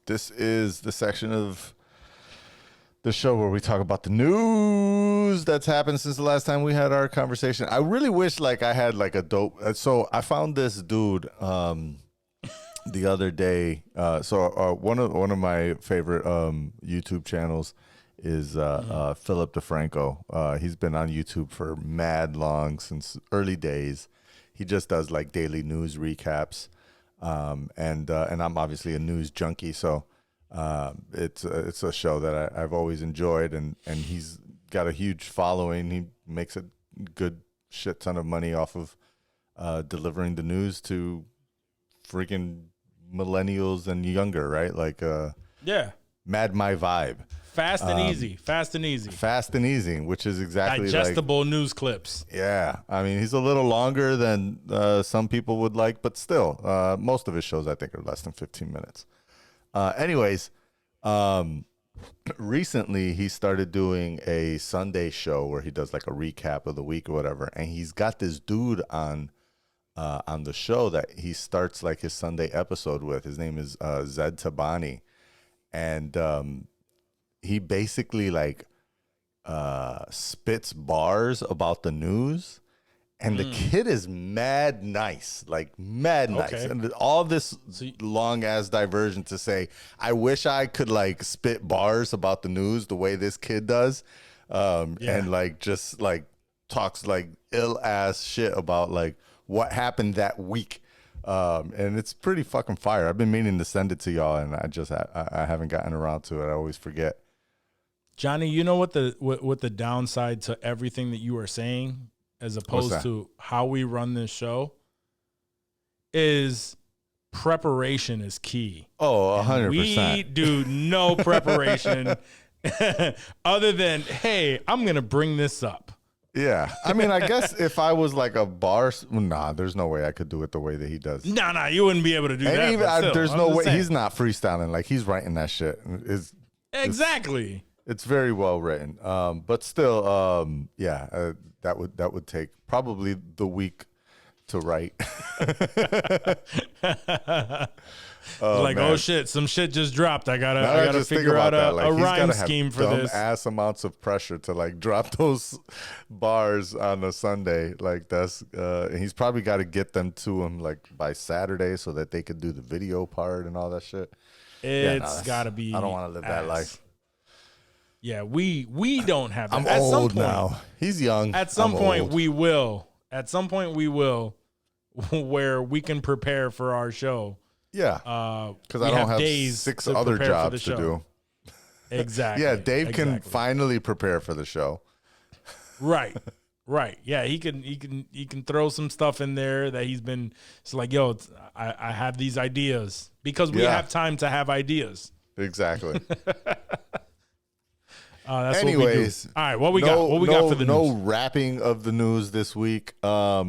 This is the section of the show where we talk about the news that's happened since the last time we had our conversation. I really wish like I had like a dope. So I found this dude the other day. One of my favorite YouTube channels is Philip DeFranco. He's been on YouTube for mad long, since early days. He just does like daily news recaps, and I'm obviously a news junkie, so. It's a show that I've always enjoyed, and he's got a huge following. He makes a good shit ton of money off of delivering the news to freaking millennials and younger, right? Like, Mad My Vibe. Fast and easy, which is exactly digestible news clips. Yeah, I mean, he's a little longer than some people would like, but still, most of his shows I think are less than 15 minutes. Anyways, recently he started doing a Sunday show where he does like a recap of the week or whatever, and he's got this dude on the show that he starts like his Sunday episode with. His name is Zed Tabani, and he basically like spits bars about the news, And the kid is mad nice, like mad nice. Okay. And all this long ass diversion to say, I wish I could like spit bars about the news the way this kid does. And like just like talks like ill ass shit about like what happened that week. And it's pretty fucking fire. I've been meaning to send it to y'all, and I haven't gotten around to it. I always forget. Johnny, you know what the downside to everything that you are saying, as opposed to how we run this show, is preparation is key. Oh, 100%. We do no preparation other than, hey, I'm going to bring this up. Yeah. I mean, I guess if I was like a bar, nah, there's no way I could do it the way that he does. Nah, you wouldn't be able to do and that. Even, there's no way. He's not freestyling. Like, he's writing that shit. Exactly. It's very well written. But still, that would take probably the week to write. Oh shit, some shit just dropped. I gotta figure out a rhyme scheme for this. Ass amounts of pressure to like drop those bars on a Sunday. Like that's and he's probably got to get them to him like by Saturday so that they could do the video part and all that shit. It's gotta be. I don't want to live that life. Yeah, we don't have that. I'm At some old point, now. He's young. At some I'm point old. we will. At some point we will, where we can prepare for our show. Yeah, because I don't have days 6 to other prepare for the jobs to show. do. Exactly. Yeah, Dave can finally prepare for the show. Right. Yeah, he can throw some stuff in there that he's been. It's like, yo, I have these ideas because we have time to have ideas. Exactly. That's Anyways, what we do. All right, what we got? What we got for the news? No wrapping of the news this week. But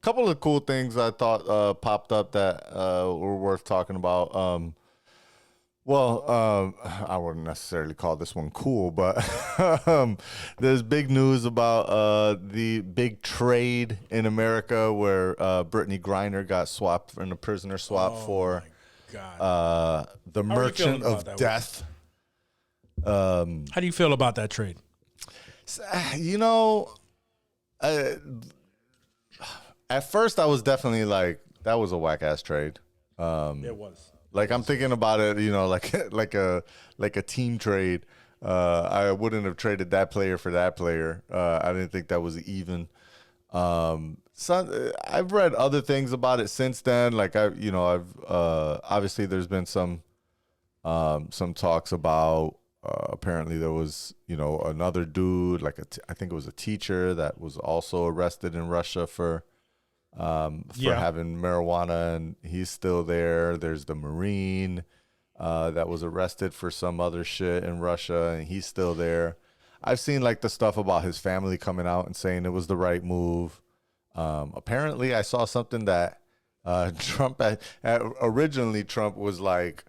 couple of cool things I thought popped up that were worth talking about. I wouldn't necessarily call this one cool, but there's big news about the big trade in America where Brittney Griner got swapped in a prisoner swap for the Merchant of Death. How do you feel about that trade? You know, at first I was definitely like, that was a whack ass trade. It was. Like I'm thinking about it, you know, like a team trade. I wouldn't have traded that player for that player. I didn't think that was even. I've read other things about it since then. Like I've obviously there's been some talks about. Apparently there was, another dude, like I think it was a teacher that was also arrested in Russia for having marijuana, and he's still there. There's the Marine that was arrested for some other shit in Russia, and he's still there. I've seen like the stuff about his family coming out and saying it was the right move. Apparently I saw something that Trump originally Trump was like,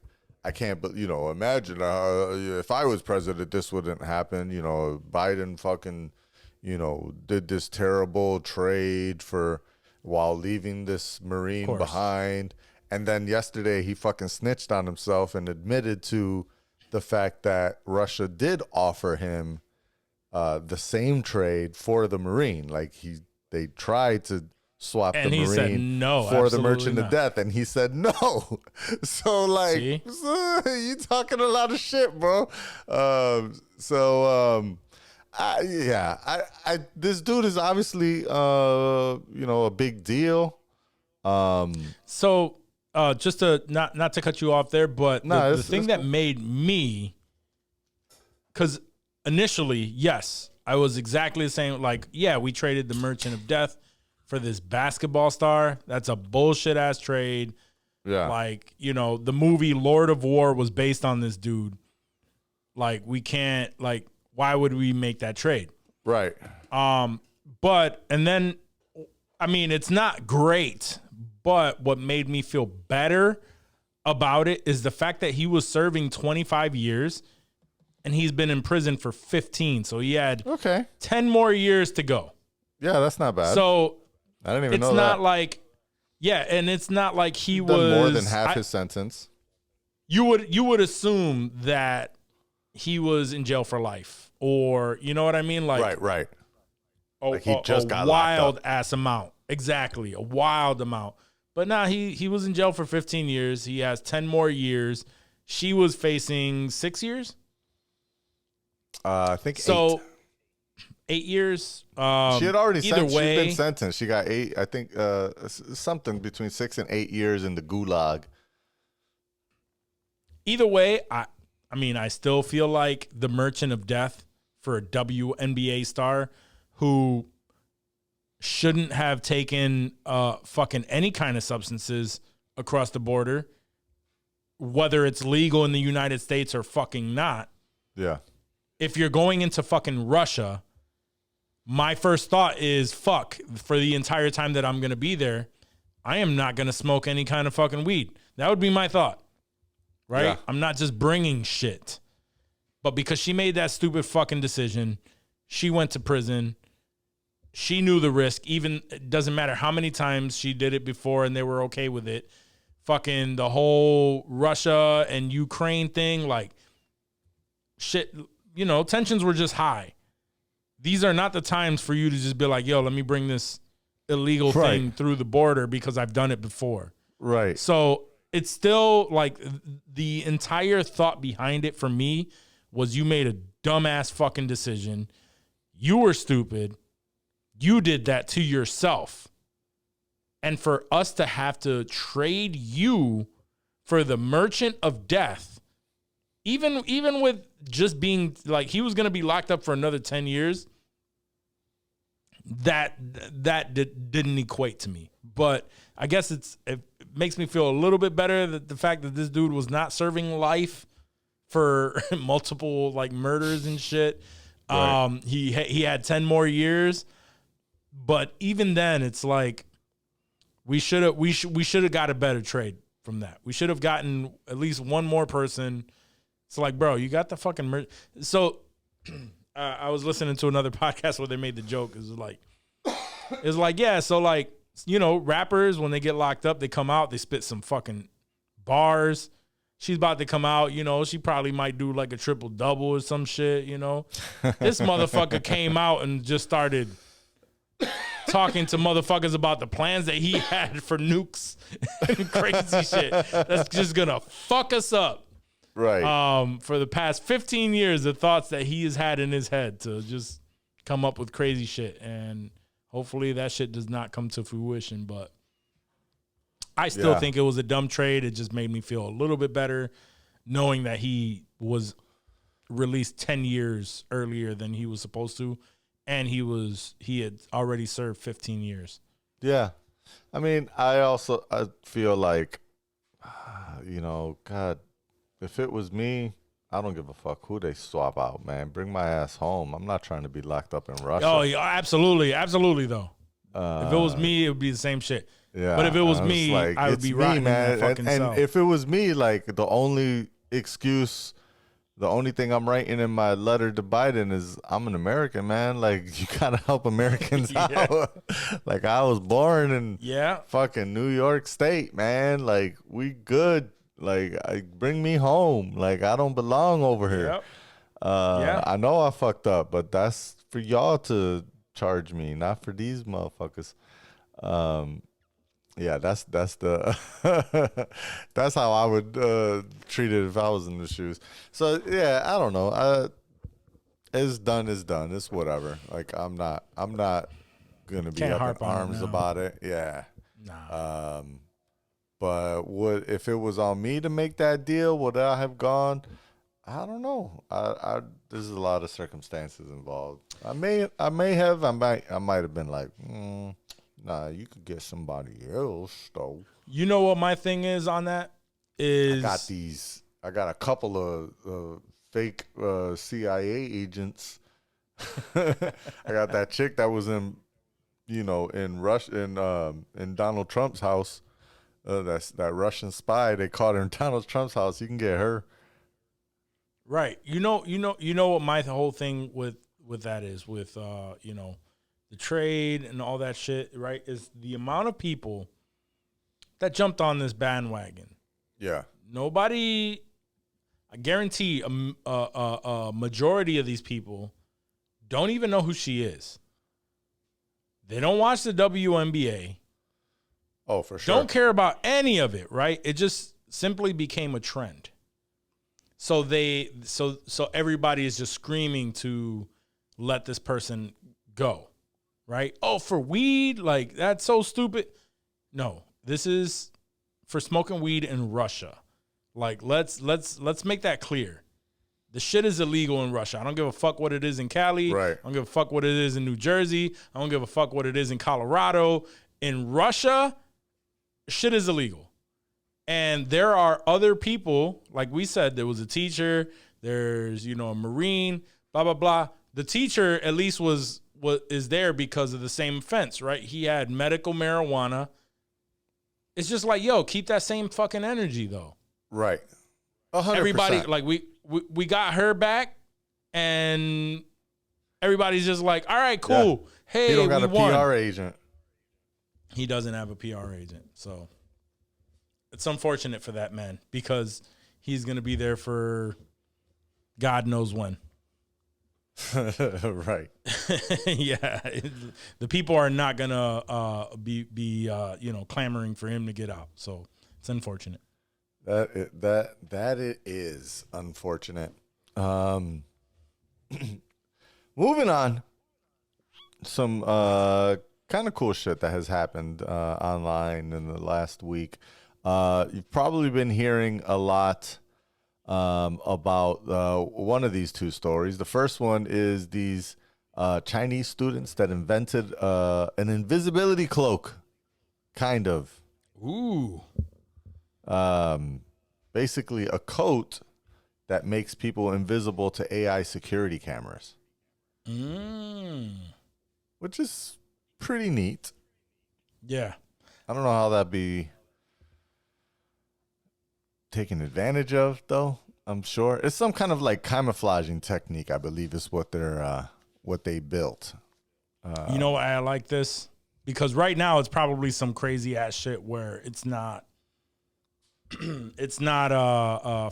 I can't, but imagine if I was president, this wouldn't happen. Biden fucking, did this terrible trade while leaving this Marine behind. And then yesterday he fucking snitched on himself and admitted to the fact that Russia did offer him the same trade for the Marine. Like they tried to swap the Marine said, no, for the Merchant not. of Death, and he said no. So like, you talking a lot of shit, bro. This dude is obviously a big deal. So just to not to cut you off there, but the thing that made me, because initially, yes, I was exactly the same. Like, yeah, we traded the Merchant of Death for this basketball star. That's a bullshit ass trade. Yeah. Like, the movie Lord of War was based on this dude. Like, we can't, like, why would we make that trade? Right. And then, I mean, it's not great, but what made me feel better about it is the fact that he was serving 25 years and he's been in prison for 15. So he had 10 more years to go. Yeah, that's not bad. So I didn't even know that. It's not like, and it's not like he was more than half his sentence. You would assume that he was in jail for life, or you know what I mean, like right, Like he just got wild locked up. ass amount. Exactly, a wild amount. But nah, he was in jail for 15 years. He has 10 more years. She was facing 6 years. I think So 8 years. she had already either she'd way, been sentenced. She got 8. I think something between 6 and 8 years in the gulag. either way, I mean, I still feel like the merchant of death for a WNBA star who shouldn't have taken fucking any kind of substances across the border, whether it's legal in the United States or fucking not. Yeah. If you're going into fucking Russia, my first thought is, fuck, for the entire time that I'm going to be there, I am not going to smoke any kind of fucking weed. That would be my thought, right? Yeah. I'm not just bringing shit. But because she made that stupid fucking decision, she went to prison. She knew the risk. Even, it doesn't matter how many times she did it before and they were okay with it. Fucking the whole Russia and Ukraine thing, like, shit, you know, tensions were just high. These are not the times for you to just be like, yo, let me bring this illegal thing through the border because I've done it before. Right. So it's still like the entire thought behind it for me was you made a dumbass fucking decision. You were stupid. You did that to yourself. And for us to have to trade you for the merchant of death, even with just being like he was going to be locked up for another 10 years, that didn't equate to me. But I guess it makes me feel a little bit better that the fact that this dude was not serving life for multiple like murders and shit. Right. He had 10 more years, but even then it's like we should have got a better trade from that. We should have gotten at least one more person. It's like, bro, you got the fucking So I was listening to another podcast where they made the joke. It's like, yeah, so like, you know, rappers, when they get locked up, they come out, they spit some fucking bars. She's about to come out, you know, she probably might do like a triple double or some shit, you know. This motherfucker came out and just started talking to motherfuckers about the plans that he had for nukes and crazy shit. That's just gonna fuck us up. Right. For the past 15 years, the thoughts that he has had in his head to just come up with crazy shit. And hopefully that shit does not come to fruition. But I still think it was a dumb trade. It just made me feel a little bit better knowing that he was released 10 years earlier than he was supposed to. And he had already served 15 years. Yeah. I mean, I feel like, you know, God, if it was me, I don't give a fuck who they swap out, man. Bring my ass home. I'm not trying to be locked up in Russia. Oh, yeah, absolutely. Absolutely, though. If it was me, it would be the same shit. Yeah. But if it was me, like, I would be rotting in that fucking cell. And if it was me, like, the only thing I'm writing in my letter to Biden is I'm an American, man. Like, you gotta help Americans out. Like, I was born in fucking New York State, man. Like, we good. Like, bring me home. Like, I don't belong over here. Yep. I know I fucked up, but that's for y'all to charge me, not for these motherfuckers. Yeah, that's the that's how I would treat it if I was in the shoes. So yeah, I don't know. It's done. It's whatever. Like I'm not gonna be up in arms about it. Yeah. Nah. But if it was on me to make that deal, would I have gone? I don't know. There's a lot of circumstances involved. I might have been like, nah, you could get somebody else though. You know what my thing is on that is I got a couple of fake CIA agents. I got that chick that was in Donald Trump's house. That's that Russian spy. They caught her in Donald Trump's house. You can get her. Right. You know what my whole thing with that is with the trade and all that shit, right? Is the amount of people that jumped on this bandwagon. Yeah. Nobody, I guarantee a majority of these people don't even know who she is. They don't watch the WNBA. Oh, for sure. Don't care about any of it, right? It just simply became a trend. So everybody is just screaming to let this person go, right? Oh, for weed? Like, that's so stupid. No, this is for smoking weed in Russia. Like, let's make that clear. The shit is illegal in Russia. I don't give a fuck what it is in Cali. Right. I don't give a fuck what it is in New Jersey. I don't give a fuck what it is in Colorado. In Russia, shit is illegal. And there are other people, like we said, there was a teacher, there's, a Marine, blah, blah, blah. The teacher at least is there because of the same offense, right? He had medical marijuana. It's just like, yo, keep that same fucking energy, though. Right. 100%. Everybody, like, we got her back, and everybody's just like, all right, cool. Yeah. Hey, he don't got we a won. PR agent. He doesn't have a PR agent, so it's unfortunate for that man because he's going to be there for God knows when. Right. Yeah, the people are not going to be clamoring for him to get out, so it's unfortunate. That it is unfortunate. Moving on. Some kind of cool shit that has happened online in the last week. You've probably been hearing a lot about one of these two stories. The first one is these Chinese students that invented an invisibility cloak, kind of. Ooh. Basically a coat that makes people invisible to AI security cameras. Which is pretty neat. Yeah. I don't know how that'd be taken advantage of, though. I'm sure it's some kind of like camouflaging technique, I believe, is what they built. You know why I like this? Because right now it's probably some crazy ass shit where it's not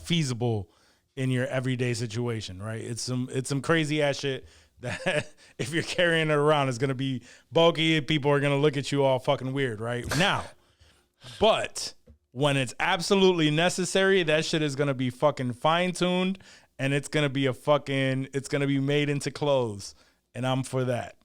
feasible in your everyday situation, right? It's some crazy ass shit that if you're carrying it around, it's gonna be bulky and people are gonna look at you all fucking weird, right? Now, but when it's absolutely necessary, that shit is gonna be fucking fine-tuned and it's gonna be made into clothes. And I'm for that.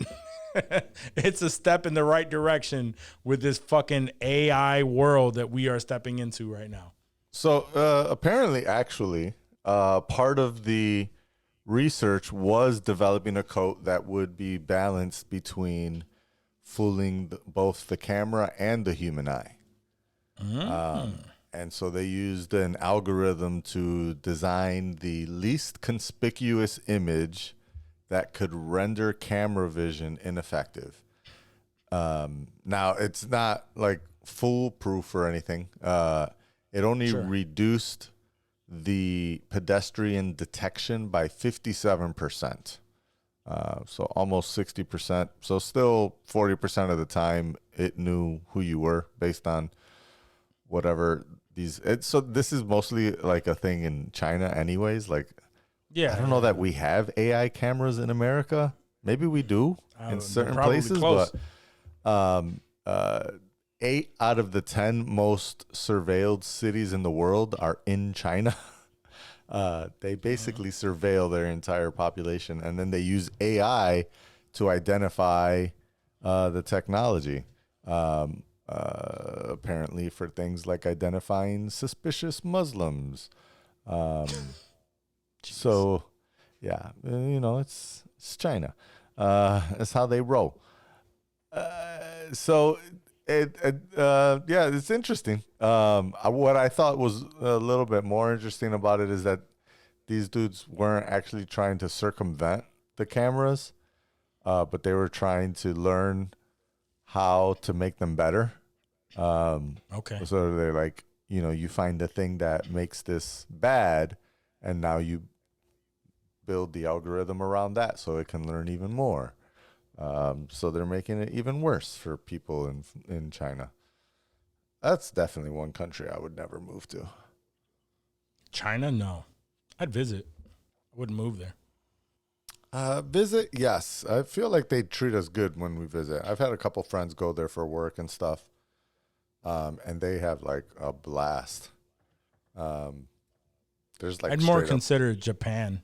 It's a step in the right direction with this fucking AI world that we are stepping into right now. So apparently, actually, part of the research was developing a coat that would be balanced between fooling both the camera and the human eye. And so they used an algorithm to design the least conspicuous image that could render camera vision ineffective. Now, it's not like foolproof or anything. It only reduced the pedestrian detection by 57%. So almost 60%. So still 40% of the time it knew who you were based on whatever these. So this is mostly like a thing in China anyways. Like, yeah, I don't know that we have AI cameras in America. Maybe we do in certain places, close. But 8 out of the 10 most surveilled cities in the world are in China. They basically surveil their entire population, and then they use AI to identify the technology. Apparently for things like identifying suspicious Muslims. So, yeah, it's China. It's how they roll. So, it's interesting. What I thought was a little bit more interesting about it is that these dudes weren't actually trying to circumvent the cameras, but they were trying to learn how to make them better. Okay. So they're like, you find the thing that makes this bad, and now you build the algorithm around that so it can learn even more. So they're making it even worse for people in China. That's definitely one country I would never move to. China? No. I'd visit. I wouldn't move there. Visit, yes. I feel like they treat us good when we visit. I've had a couple friends go there for work and stuff, and they have like a blast. There's like I'd more straight up- consider Japan.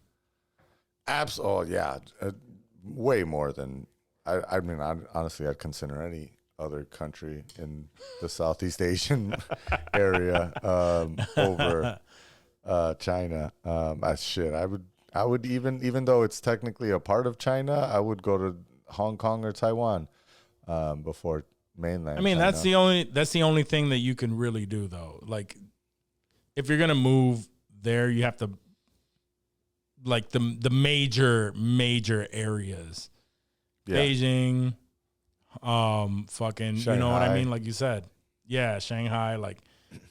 Oh yeah, way more than I mean. Honestly, I'd consider any other country in the Southeast Asian area over China. I would even though it's technically a part of China, I would go to Hong Kong or Taiwan before mainland. I mean, China. that's the only thing that you can really do though. Like, if you're gonna move there, you have to like the major areas. Yeah. Beijing, fucking, you know what I Shanghai. mean? Like you said, yeah, Shanghai. Like,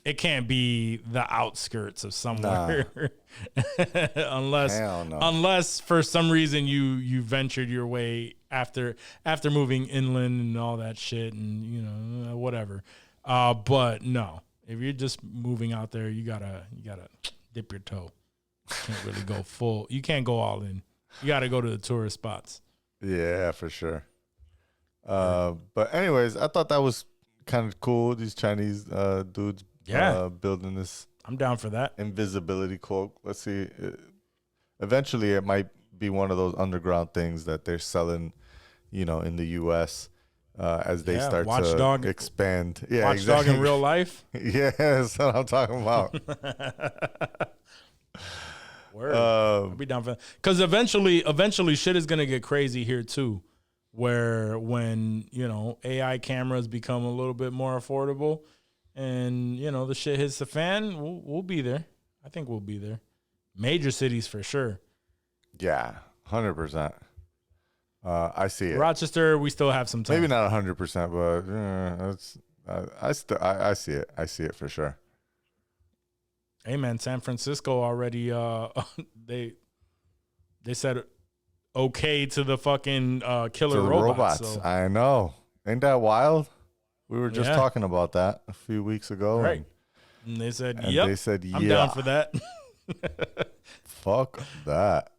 it can't be the outskirts of somewhere, Hell no. unless for some reason you ventured your way after moving inland and all that shit, and you know whatever. But no, if you're just moving out there, you gotta dip your toe. Can't really go full. You can't go all in. You gotta go to the tourist spots. Yeah, for sure. But anyways, I thought that was kind of cool. These Chinese dudes building this I'm down for that. invisibility cloak. Let's see. Eventually, it might be one of those underground things that they're selling, you know, in the U.S. As they start Watchdog. to expand. Yeah, Watchdog exactly. in real life. Yeah, that's what I'm talking about. Word. I'll be down for that. Because eventually shit is gonna get crazy here too. Where when, you know, AI cameras become a little bit more affordable and, you know, the shit hits the fan, we'll be there. I think we'll be there. Major cities for sure. Yeah, 100%. I see it. Rochester, we still have some time. Maybe not 100%, but I see it. I see it for sure. Hey man, San Francisco already they said okay to the fucking killer To the robots. So. I know. Ain't that wild? We were just talking about that a few weeks ago. Right. And they said, and yep. they said, I'm down for that. Fuck that.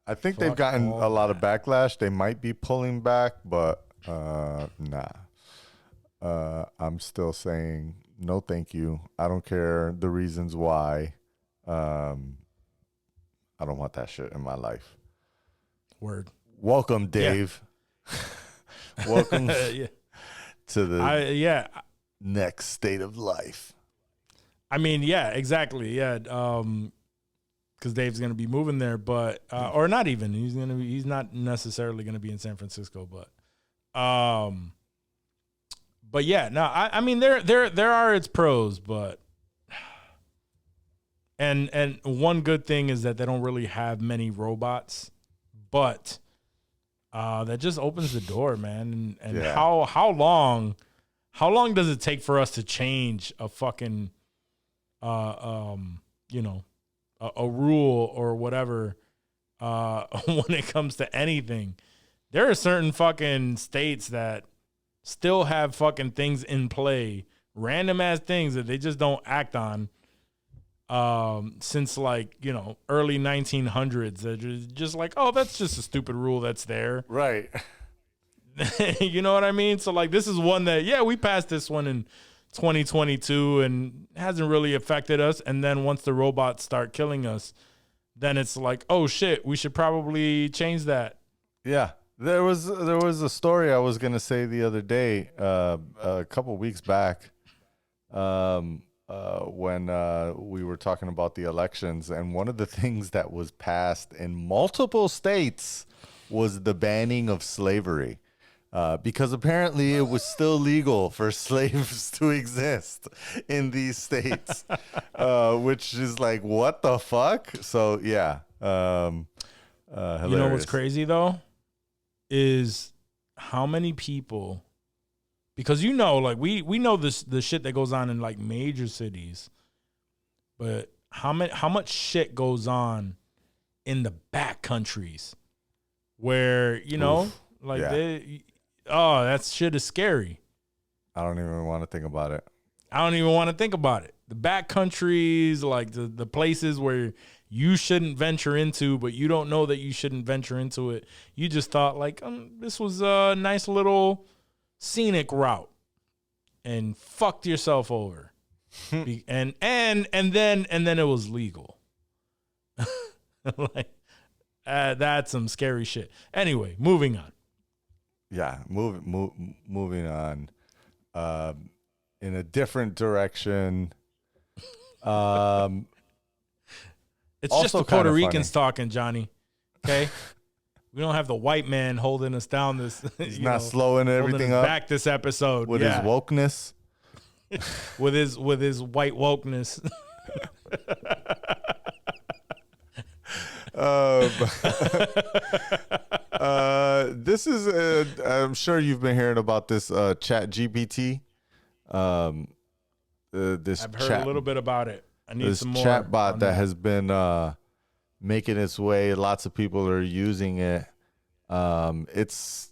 I think they've Fuck gotten all a lot of backlash. They might be pulling back, but nah. I'm still saying no thank you. I don't care the reasons why. I don't want that shit in my life. Word. Welcome, Dave. Welcome Yeah. to the Yeah. next state of life. I mean, yeah, exactly. Yeah. Because Dave's gonna be moving there, but or not even. He's not necessarily gonna be in San Francisco, but yeah, no, I mean there are its pros, but and one good thing is that they don't really have many robots, but that just opens the door, man. And how long does it take for us to change a fucking you know, a rule or whatever when it comes to anything? There are certain fucking states that still have fucking things in play, random ass things that they just don't act on since, like, you know, early 1900s. They're just like, oh, that's just a stupid rule that's there. Right. You know what I mean? So, like, this is one that, yeah, we passed this one in 2022 and hasn't really affected us. And then once the robots start killing us, then it's like, oh shit, we should probably change that. Yeah. There was a story I was gonna say the other day, a couple weeks back, when we were talking about the elections, and one of the things that was passed in multiple states was the banning of slavery, because apparently it was still legal for slaves to exist in these states, which is like, what the fuck? So yeah, hilarious. You know what's crazy though? Is how many people, because you know, like we know this the shit that goes on in like major cities, but how much shit goes on in the back countries where, you know, like that shit is scary. I don't even want to think about it. I don't even want to think about it. The back countries, like the places where you shouldn't venture into, but you don't know that you shouldn't venture into it. You just thought like, this was a nice little scenic route, and fucked yourself over. and then it was legal. Like, that's some scary shit. Anyway, moving on. Yeah, moving on. In a different direction. It's Also just the kinda Puerto Ricans funny. talking, Johnny. Okay, we don't have the white man holding us down. He's not slowing everything up back this episode with his wokeness. with his white wokeness. This is I'm sure you've been hearing about this ChatGPT. This I've heard a little bit about it. I need this some more chatbot on that has been making its way. Lots of people are using it. It's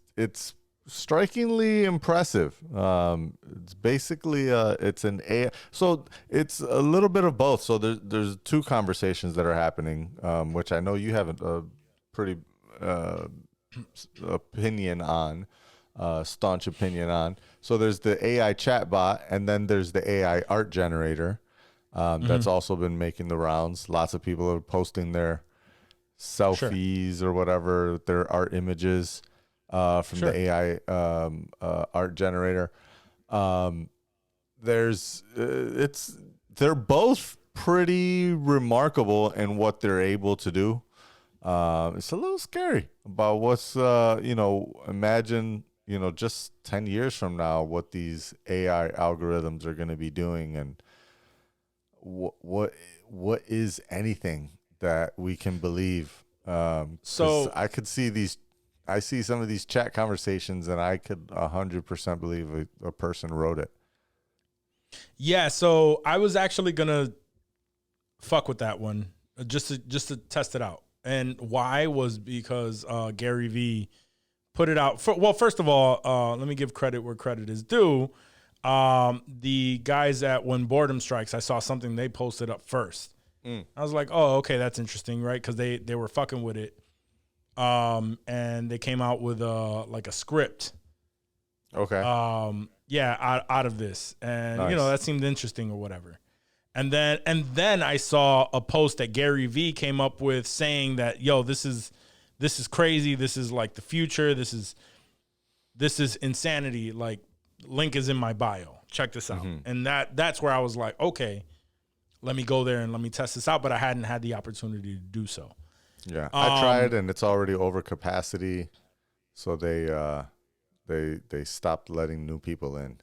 strikingly impressive. It's basically it's an AI. So it's a little bit of both. So there's two conversations that are happening, which I know you have a pretty opinion on, staunch opinion on. So there's the AI chatbot, and then there's the AI art generator. That's also been making the rounds. Lots of people are posting their selfies or whatever, their art images from the AI art generator. They're both pretty remarkable in what they're able to do. It's a little scary about what's imagine just 10 years from now what these AI algorithms are going to be doing, and what is anything that we can believe. So I could see I see some of these chat conversations, and I could 100% believe a person wrote it. Yeah, so I was actually gonna fuck with that one just to test it out, and why was because Gary V put it out. First of all, let me give credit where credit is due. The guys at When Boredom Strikes, I saw something they posted up first. I was like, oh, okay, that's interesting, right? Because they were fucking with it. And they came out with like a script. Okay. Out of this. And Nice. that seemed interesting or whatever. And then I saw a post that Gary V came up with saying that, yo, this is crazy. This is like the future. This is insanity. Like, link is in my bio. Check this out. And that's where I was like, okay, let me go there and let me test this out. But I hadn't had the opportunity to do so. Yeah, I tried, and it's already over capacity, so they stopped letting new people in.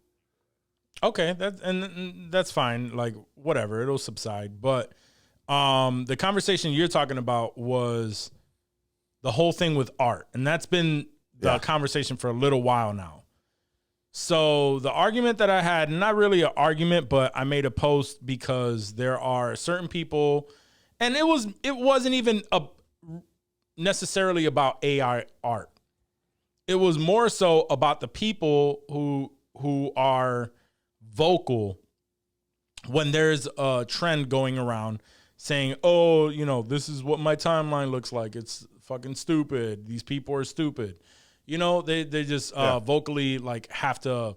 Okay, that's fine. Like, whatever, it'll subside. But the conversation you're talking about was the whole thing with art, and that's been the conversation for a little while now. So the argument that I had, not really an argument, but I made a post because there are certain people, and it wasn't even necessarily about AI art. It was more so about the people who are vocal when there's a trend going around saying, oh, this is what my timeline looks like. It's fucking stupid. These people are stupid. They just vocally like have to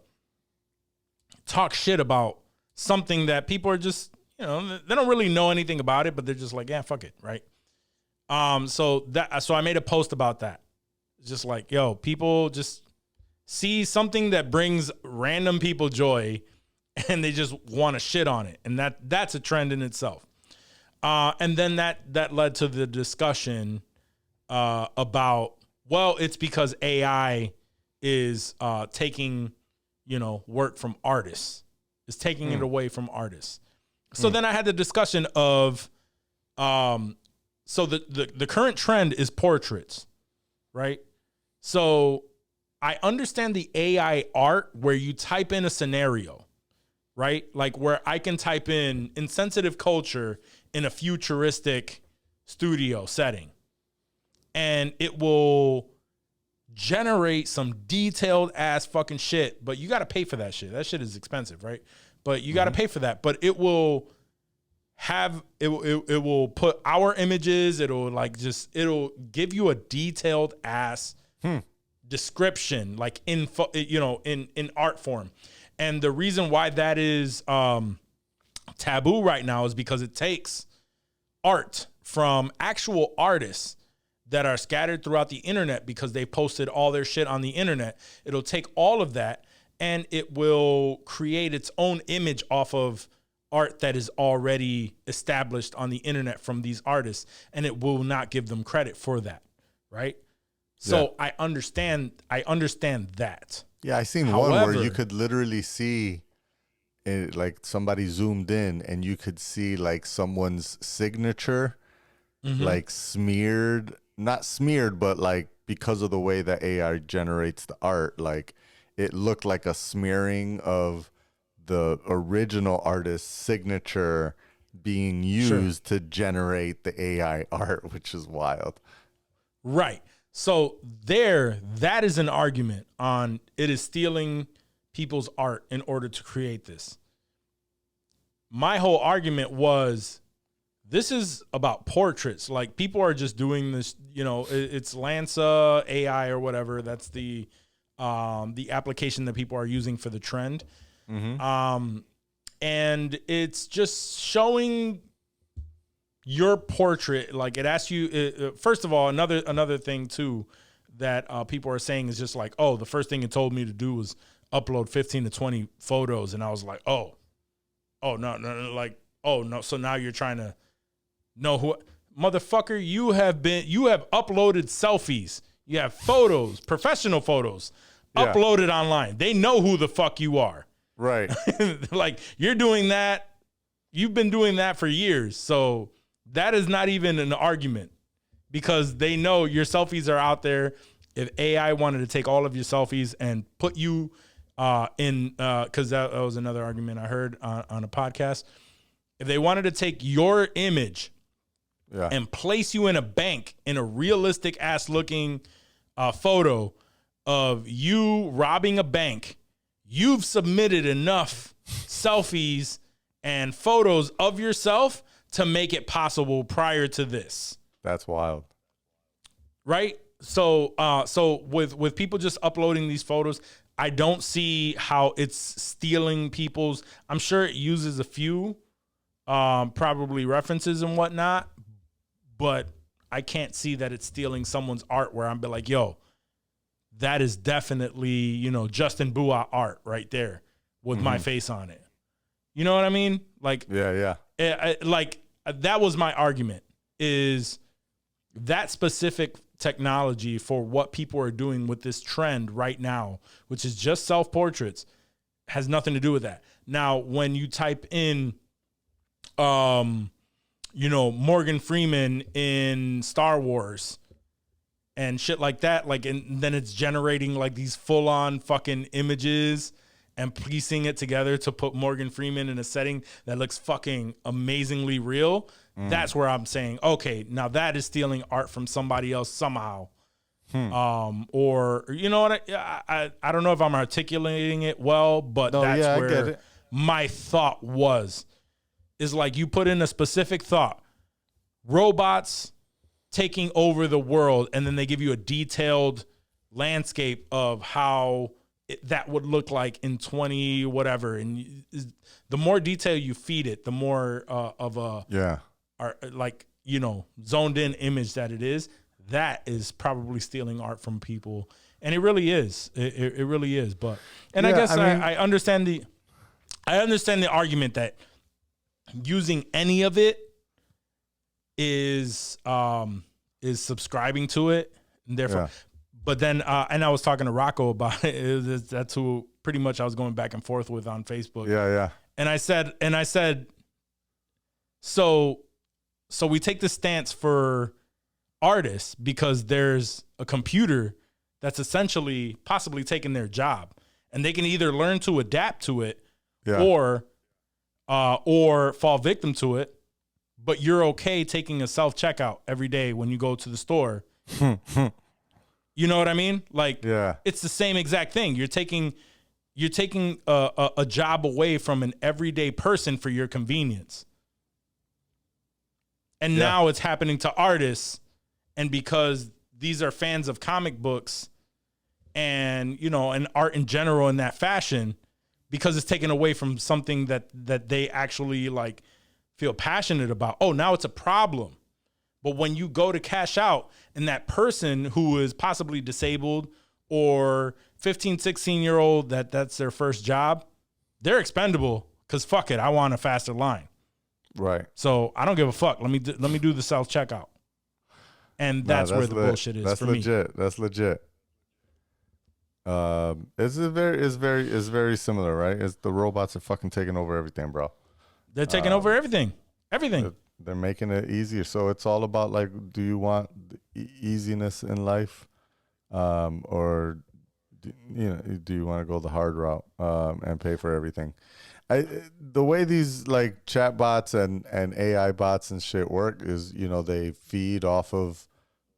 talk shit about something that people are just, they don't really know anything about it, but they're just like, yeah, fuck it, right? So I made a post about that. It's just like, yo, people just see something that brings random people joy, and they just want to shit on it, and that's a trend in itself. And then that led to the discussion about, well, it's because AI is taking, work from artists. It's taking it away from artists. So then I had the discussion of, so the current trend is portraits, right? So I understand the AI art where you type in a scenario, right? Like where I can type in insensitive culture in a futuristic studio setting, and it will generate some detailed ass fucking shit, but you got to pay for that shit. That shit is expensive, right? But you got to pay for that. But it will it will put our images. It'll give you a detailed ass description, like info, in art form. And the reason why that is taboo right now is because it takes art from actual artists that are scattered throughout the internet because they posted all their shit on the internet. It'll take all of that and it will create its own image off of art that is already established on the internet from these artists, and it will not give them credit for that, right? So I understand that. Yeah, I seen one where you could literally see it, like somebody zoomed in and you could see like someone's signature like smeared, not smeared, but like because of the way that AI generates the art, like it looked like a smearing of the original artist's signature being used to generate the AI art, which is wild. Right. So that is an argument on it is stealing people's art in order to create this. My whole argument was this is about portraits. Like people are just doing this, it's Lanza AI or whatever. That's the application that people are using for the trend. And it's just showing your portrait. Like it asks you, first of all, another thing too, that people are saying is just like, oh, the first thing it told me to do was upload 15 to 20 photos. And I was like, oh, no. So now you're trying to know who, motherfucker, you have uploaded selfies. You have photos, professional photos uploaded online. They know who the fuck you are. Right. Like you're doing that. You've been doing that for years. So that is not even an argument because they know your selfies are out there. If AI wanted to take all of your selfies and put you because that was another argument I heard on a podcast. If they wanted to take your image and place you in a bank in a realistic ass looking photo of you robbing a bank, you've submitted enough selfies and photos of yourself to make it possible prior to this. That's wild. Right? So with people just uploading these photos, I don't see how it's stealing people's. I'm sure it uses a few probably references and whatnot, but I can't see that it's stealing someone's art where I'm be like, yo, that is definitely, Justin Bua art right there with my face on it. You know what I mean? Like, that was my argument, is that specific technology for what people are doing with this trend right now, which is just self-portraits, has nothing to do with that. Now, when you type in, Morgan Freeman in Star Wars and shit like that, like, and then it's generating like these full-on fucking images and piecing it together to put Morgan Freeman in a setting that looks fucking amazingly real. That's where I'm saying, okay, now that is stealing art from somebody else somehow. Or, you know what? I don't know if I'm articulating it well, but that's where my thought is like you put in a specific thought, robots taking over the world, and then they give you a detailed landscape of how that would look like in 20 whatever. And the more detail you feed it, the more of a zoned in image that it is. That is probably stealing art from people, and it really is. It really is. But I guess I understand the argument that using any of it is subscribing to it, and therefore. But then, and I was talking to Rocco about it. That's who pretty much I was going back and forth with on Facebook. Yeah. And I said, so we take the stance for artists because there's a computer that's essentially possibly taking their job, and they can either learn to adapt to it, or fall victim to it. But you're okay taking a self-checkout every day when you go to the store. You know what I mean? Like, it's the same exact thing. You're taking a job away from an everyday person for your convenience. And now it's happening to artists. And because these are fans of comic books and, you know, and art in general in that fashion, because it's taken away from something that they actually like feel passionate about. Oh, now it's a problem. But when you go to cash out and that person who is possibly disabled or 15, 16-year-old that's their first job, they're expendable because fuck it, I want a faster line. Right. So I don't give a fuck. Let me do the self checkout. And that's where the bullshit is for me. That's legit. It's very similar, right? It's the robots are fucking taking over everything, bro. They're taking over everything. Everything. They're making it easier. So it's all about like, do you want the easiness in life, or do you want to go the hard route and pay for everything? The way these like chat bots and AI bots and shit work is, you know, they feed off of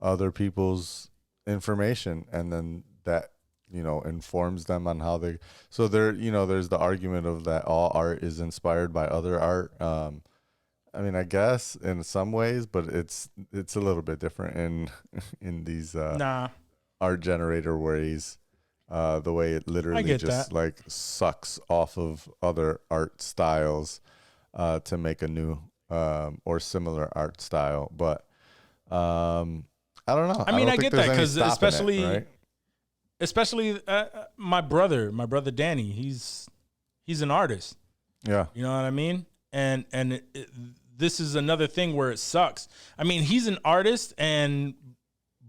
other people's information, and then that, you know, informs them on how they. So there, you know, there's the argument of that all art is inspired by other art. I mean, I guess in some ways, but it's a little bit different in these art generator ways. The way it literally just like sucks off of other art styles to make a new or similar art style. But I don't know. I mean, I get that because especially my brother Danny, he's an artist. Yeah, you know what I mean. And this is another thing where it sucks. I mean, he's an artist,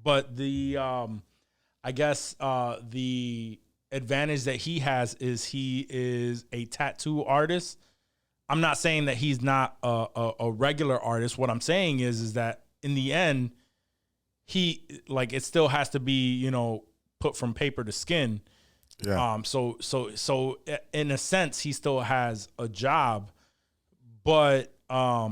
but the I guess the advantage that he has is he is a tattoo artist. I'm not saying that he's not a regular artist. What I'm saying is that in the end, he like it still has to be, you know, put from paper to skin. Yeah. So in a sense, he still has a job, but I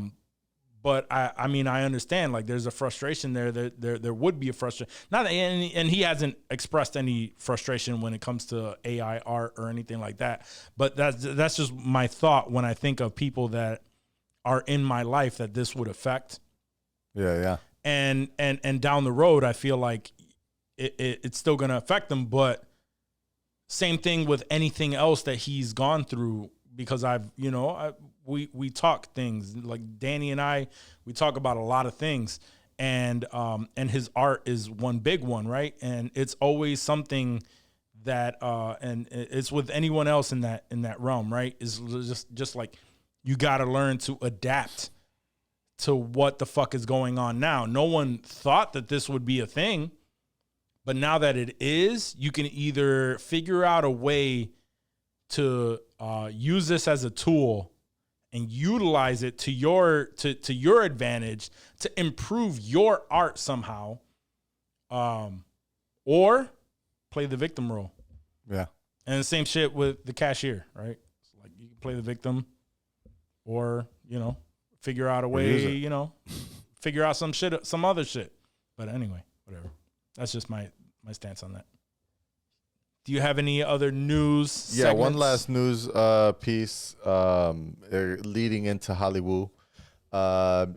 mean, I understand, like, there's a frustration there. There would be a frustration. And he hasn't expressed any frustration when it comes to AI art or anything like that. But that's just my thought when I think of people that are in my life that this would affect. Yeah. And down the road, I feel like it's still going to affect them. But same thing with anything else that he's gone through, because we talk things like Danny and I, we talk about a lot of things, and his art is one big one, right? And it's always something that and it's with anyone else in that realm, right? Is just like you got to learn to adapt to what the fuck is going on now. No one thought that this would be a thing, but now that it is, you can either figure out a way to use this as a tool and utilize it to your advantage to improve your art somehow, or play the victim role. Yeah. And the same shit with the cashier, right? It's like you can play the victim, or, you know, figure out a way, you know, figure out some other shit. But anyway, whatever. That's just my stance on that. Do you have any other news? Yeah, segments? one last news piece leading into HOLLYWOO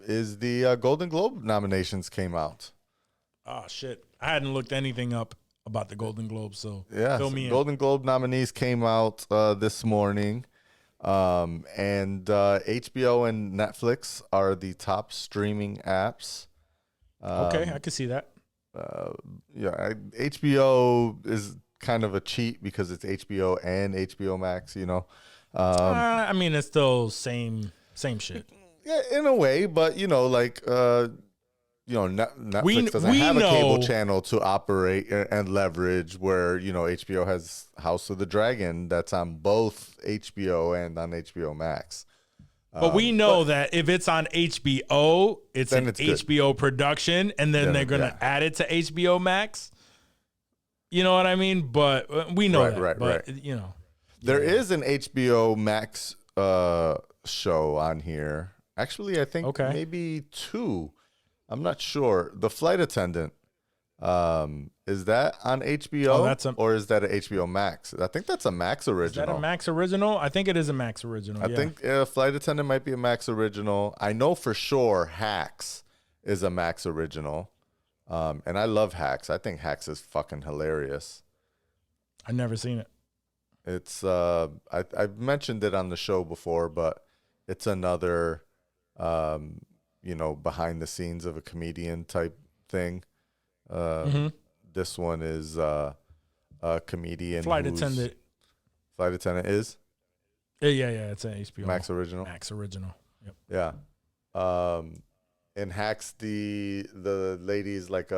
is the Golden Globe nominations came out. Oh, shit. I hadn't looked anything up about the Golden Globes, so fill me in. Golden Globe nominees came out this morning, and HBO and Netflix are the top streaming apps. Okay, I can see that. HBO is kind of a cheat because it's HBO and HBO Max, you know. I mean, it's still same shit. Yeah, in a way, but you know, like Netflix doesn't have a cable channel to operate and leverage, where, you know, HBO has House of the Dragon that's on both HBO and on HBO Max. But we know that if it's on HBO, it's an HBO production, and then they're going to add it to HBO Max. You know what I mean? But we know that. Right. You know, there is an HBO Max show on here. Actually, I think maybe two. I'm not sure. The Flight Attendant Is that on HBO? Or is that an HBO Max? I think that's a Max original. Is that a Max original? I think it is a Max original. I think Flight Attendant might be a Max original. I know for sure Hacks is a Max original. And I love Hacks. I think Hacks is fucking hilarious. I've never seen it. It's I've mentioned it on the show before, but it's another behind the scenes of a comedian type thing. This one is a comedian. Flight Attendant is? Yeah, it's an HBO Max original. Max original. Yep. Yeah. And Hacks, the lady's like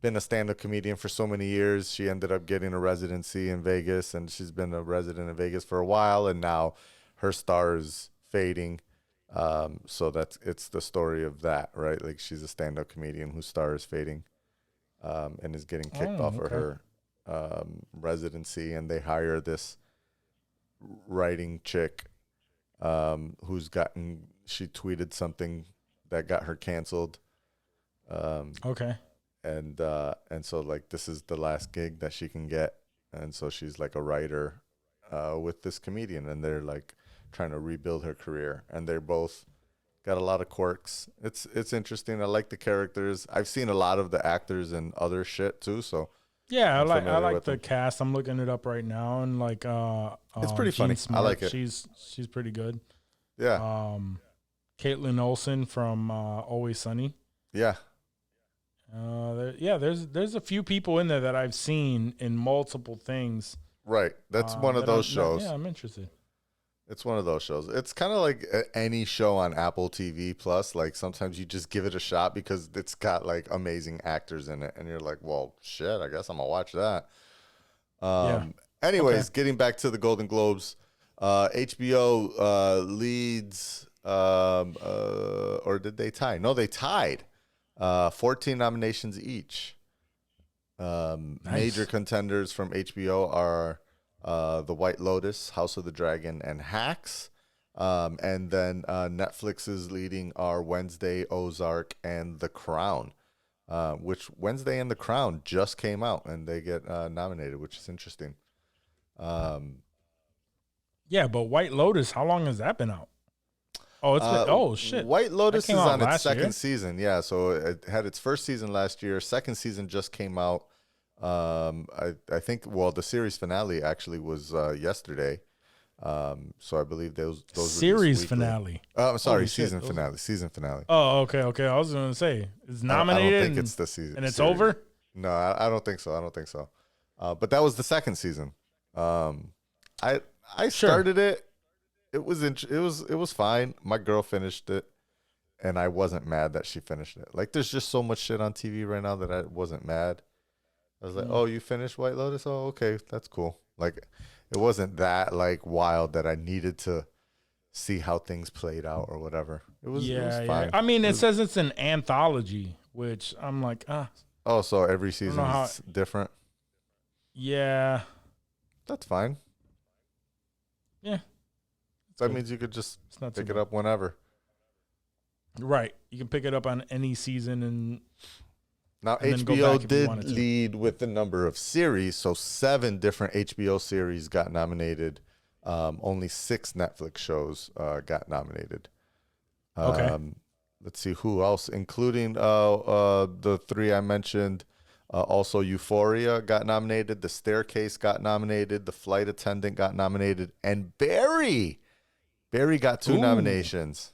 been a stand-up comedian for so many years. She ended up getting a residency in Vegas, and she's been a resident in Vegas for a while, and now her star is fading. So it's the story of that, right? Like, she's a stand-up comedian whose star is fading, and is getting kicked off of her residency, and they hire this writing chick she tweeted something that got her canceled. And so, like, this is the last gig that she can get, and so she's like a writer with this comedian, and they're like trying to rebuild her career, and they're both got a lot of quirks. It's interesting. I like the characters. I've seen a lot of the actors and other shit too, so yeah, I like the cast. I'm looking it up right now, and like it's pretty funny. Smart, I like it. She's pretty good. Yeah. Caitlin Olsen from Always Sunny. Yeah. There's a few people in there that I've seen in multiple things. Right. That's one of those shows. Yeah, I'm interested. It's one of those shows. It's kind of like any show on Apple TV Plus. Like, sometimes you just give it a shot because it's got like amazing actors in it, and you're like, well, shit, I guess I'm gonna watch that. Anyways, Getting back to the Golden Globes, HBO leads, or did they tie? No, they tied. 14 nominations each. Nice. Major contenders from HBO are The White Lotus, House of the Dragon, and Hacks. And then Netflix's leading are Wednesday, Ozark, and The Crown, which Wednesday and The Crown just came out, and they get nominated, which is interesting. Yeah, but White Lotus, how long has that been out? Oh, it's been, shit. White Lotus is on its second year? season. Yeah, so it had its first season last year. Second season just came out. I think, the series finale actually was yesterday. So I believe those series finale. I'm sorry, season finale. Season finale. Oh, okay. I was gonna say it's nominated. I don't think it's the season, and it's series. over. No, I don't think so. But that was the second season. I started it. It was fine. My girl finished it, and I wasn't mad that she finished it. Like, there's just so much shit on TV right now that I wasn't mad. I was like, oh, you finished White Lotus? Oh, okay, that's cool. Like, it wasn't that like wild that I needed to see how things played out or whatever. It was fine. Yeah. I mean, it says it's an anthology, which I'm like, Oh, so every season is different? Yeah. That's fine. Yeah. That means you could just pick it up whenever. Right. You can pick it up on any season and now HBO did lead with the number of series, so 7 different HBO series got nominated. Only 6 Netflix shows got nominated. Okay. Let's see who else, including the 3 I mentioned. Also, Euphoria got nominated. The Staircase got nominated. The Flight Attendant got nominated, and Barry got 2 nominations.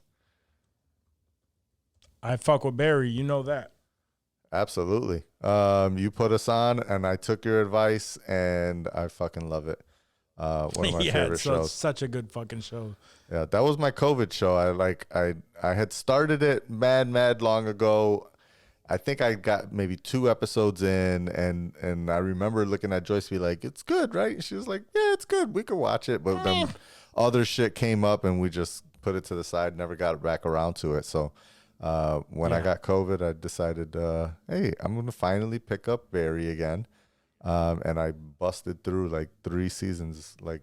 I fuck with Barry, you know that. Absolutely. You put us on, and I took your advice, and I fucking love it. One of my favorite shows. It's such a good fucking show. Yeah, that was my COVID show. I had started it mad long ago. I think I got maybe 2 episodes in, and I remember looking at Joyce be like, "It's good, right?" She was like, "Yeah, it's good. We could watch it." But then other shit came up, and we just put it to the side. Never got back around to it. So when I got COVID, I decided, hey, I'm gonna finally pick up Barry again, and I busted through like 3 seasons, like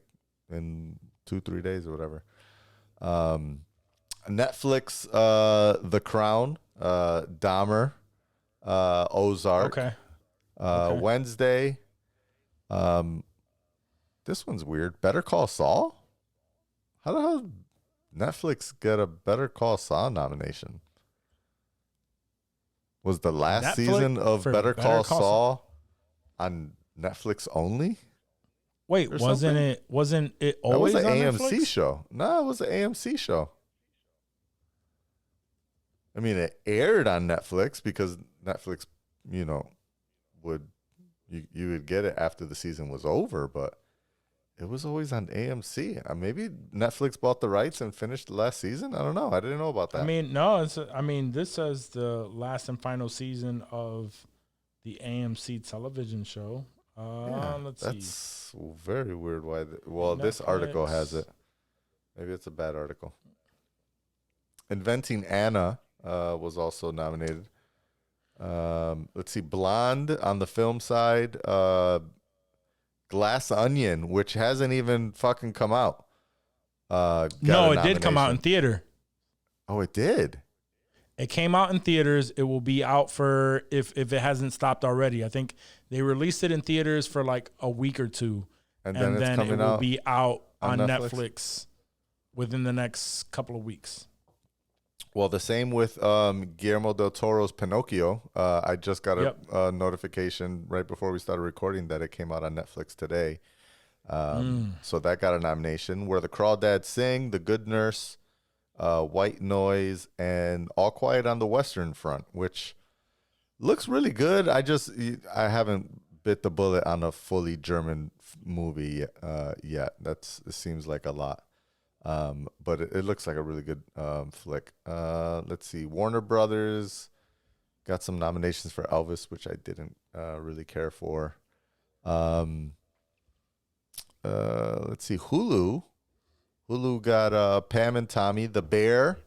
in 2-3 days or whatever. Netflix, The Crown, Dahmer. Ozark. Okay. Wednesday. This one's weird. Better Call Saul? How the hell did Netflix get a Better Call Saul nomination? Was the last Netflix season of for Better Call Saul? Saul on Netflix only? Wait, or wasn't something? it? Wasn't it That always was an on AMC Netflix? show. No, it was an AMC show. I mean, it aired on Netflix because Netflix, would you would get it after the season was over, but it was always on AMC. Maybe Netflix bought the rights and finished the last season. I don't know. I didn't know about that. I mean, no. This says the last and final season of the AMC television show. Let's see. That's very weird. Why? This Netflix. article has it. Maybe it's a bad article. Inventing Anna was also nominated. Let's see. Blonde on the film side. Glass Onion, which hasn't even fucking come out. No, it did come out in theater. Oh, it did. It came out in theaters. It will be out for if it hasn't stopped already. I think they released it in theaters for like a week or two, and then it will be out on Netflix? Netflix within the next couple of weeks. Well, the same with Guillermo del Toro's Pinocchio. I just got a notification right before we started recording that it came out on Netflix today. So that got a nomination. Where the Crawdads Sing, The Good Nurse, White Noise, and All Quiet on the Western Front, which looks really good. I haven't bit the bullet on a fully German movie yet. It seems like a lot. But it looks like a really good flick. Let's see. Warner Brothers got some nominations for Elvis, which I didn't really care for. Let's see. Hulu got Pam and Tommy. The Bear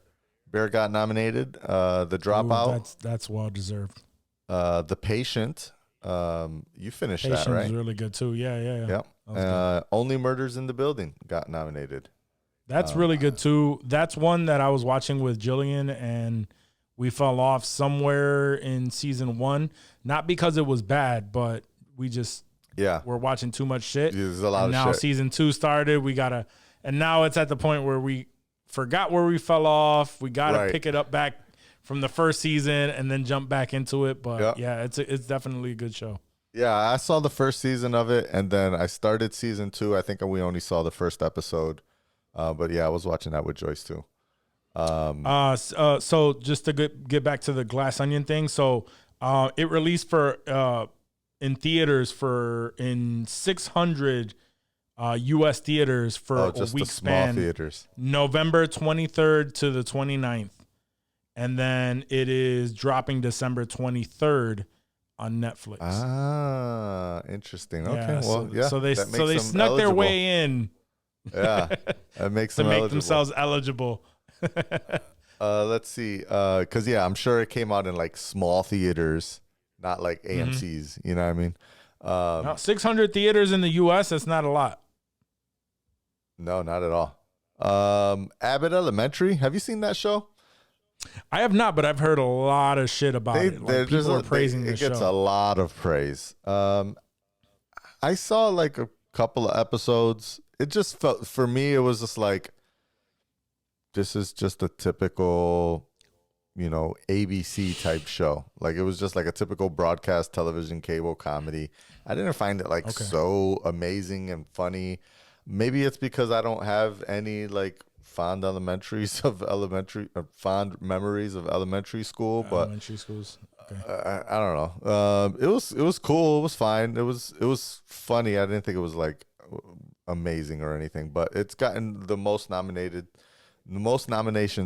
got nominated. The Dropout. That's well deserved. The Patient. You finished Patient that, right? is really good too. Yeah. Yep. Only Murders in the Building got nominated. That's really good too. That's one that I was watching with Jillian, and we fell off somewhere in season 1. Not because it was bad, but we just we're watching too much shit. There's a lot of now shit. Season 2 started. And now it's at the point where we forgot where we fell off. We gotta pick it up back from the first season and then jump back into it. But it's definitely a good show. Yeah, I saw the first season of it, and then I started season 2. I think we only saw the first episode. But yeah, I was watching that with Joyce too. So just to get back to the Glass Onion thing. So it released in theaters in 600 U.S. theaters for just a week the small span. theaters. November 23rd to the 29th. And then it is dropping December 23rd on Netflix. Ah, interesting. Okay, So they snuck their way in. Yeah, that makes to them make eligible. themselves eligible. Let's see. Because I'm sure it came out in like small theaters, not like AMC's. You know what I mean? No, 600 theaters in the U.S. That's not a lot. No, not at all. Abbott Elementary. Have you seen that show? I have not, but I've heard a lot of shit about it. Like, people are praising the show. It gets a lot of praise. I saw like a couple of episodes. It just felt, for me, it was just like, this is just a typical, ABC type show. Like, it was just like a typical broadcast television cable comedy. I didn't find it like so amazing and funny. Maybe it's because I don't have any like fond memories of elementary school, but elementary schools. Okay. I don't know. It was cool. It was fine. It was funny. I didn't think it was like amazing or anything, but it's gotten the most nominations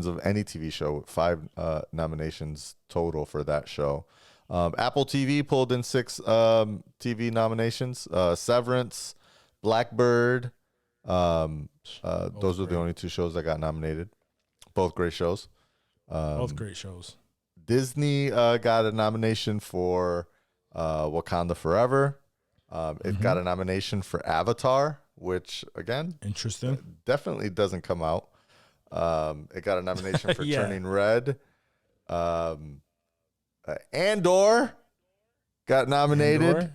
of any TV show. 5 nominations total for that show. Apple TV pulled in 6 TV nominations. Severance, Blackbird. Those are the only 2 shows that got nominated. Both great shows. Both great shows. Disney got a nomination for Wakanda Forever. It got a nomination for Avatar, which again, interesting, definitely doesn't come out. It got a nomination for Turning Red. Andor got nominated.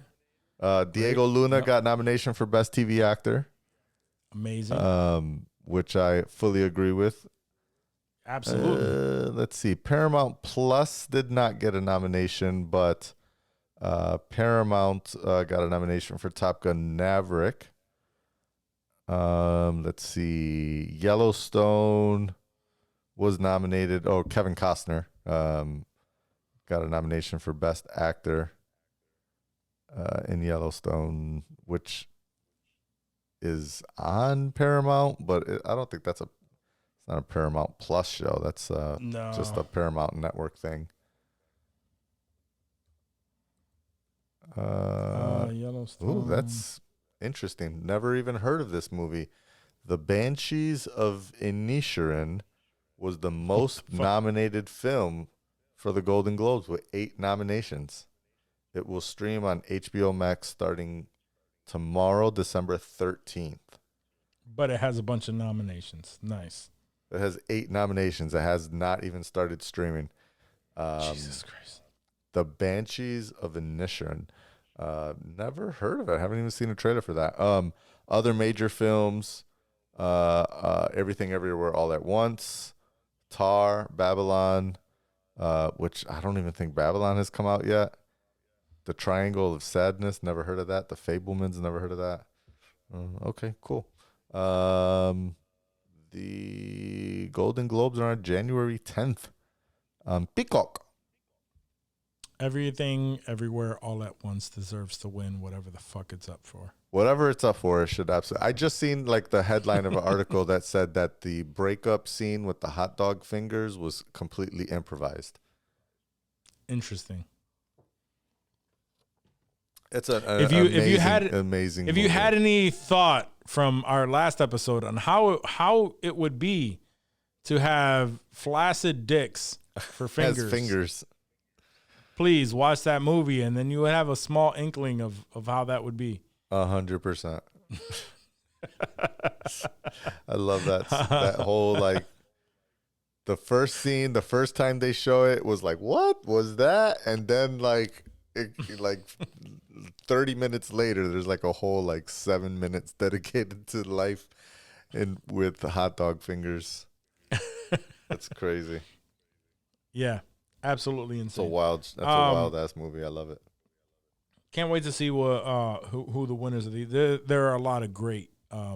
Andor? Diego Luna Yep. got nomination for Best TV Actor, Amazing. which I fully agree with. Absolutely. Let's see. Paramount Plus did not get a nomination, but Paramount got a nomination for Top Gun Maverick. Let's see. Yellowstone was nominated. Oh, Kevin Costner got a nomination for Best Actor in Yellowstone, which is on Paramount, but I don't think it's not a Paramount Plus show. That's No. just a Paramount Network thing. Yellowstone. Ooh, that's interesting. Never even heard of this movie. The Banshees of Inisherin was the most nominated film for the Golden Globes with 8 nominations. It will stream on HBO Max starting tomorrow, December 13th. But it has a bunch of nominations. Nice. It has 8 nominations. It has not even started streaming. Jesus Christ. The Banshees of Inisherin. Never heard of it. I haven't even seen a trailer for that. Other major films, Everything Everywhere All at Once, Tar, Babylon, which I don't even think Babylon has come out yet. The Triangle of Sadness, never heard of that. The Fablemans, never heard of that. Okay, cool. The Golden Globes are on January 10th. Peacock. Everything, Everywhere, All at Once deserves to win whatever the fuck it's up for. Whatever it's up for, it should absolutely. I just seen like the headline of an article that said that the breakup scene with the hot dog fingers was completely improvised. Interesting. It's an If you had amazing. If you movie. had any thought from our last episode on how it would be to have flaccid dicks for fingers, Has fingers. please watch that movie, and then you would have a small inkling of how that would be. 100%. I love that whole like the first scene, the first time they show it was like, what was that? And then like 30 minutes later, there's like a whole like 7 minutes dedicated to life and with hot dog fingers. That's crazy. Yeah, absolutely It's a insane. wild. That's a wild ass movie. I love it. Can't wait to see what who the winners of these. There are a lot of great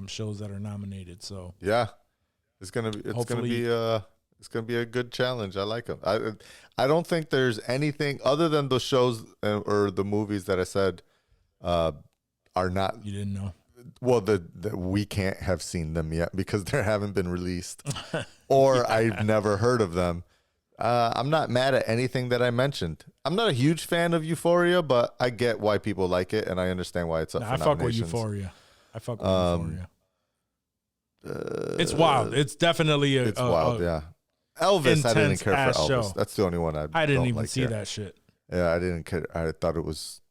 shows that are nominated. So Yeah, it's gonna be a good challenge. I like them. I don't think there's anything other than the shows or the movies that I said are not. you didn't know. Well, we can't have seen them yet because they haven't been released, or I've never heard of them. I'm not mad at anything that I mentioned. I'm not a huge fan of Euphoria, but I get why people like it, and I understand why it's up for I fuck with nominations. Euphoria. Euphoria. It's wild. It's definitely It's wild, yeah. Elvis, I didn't care for intense-ass Elvis. show. That's the only one I I didn't don't even like see here. that shit. Yeah, I didn't care. I thought it was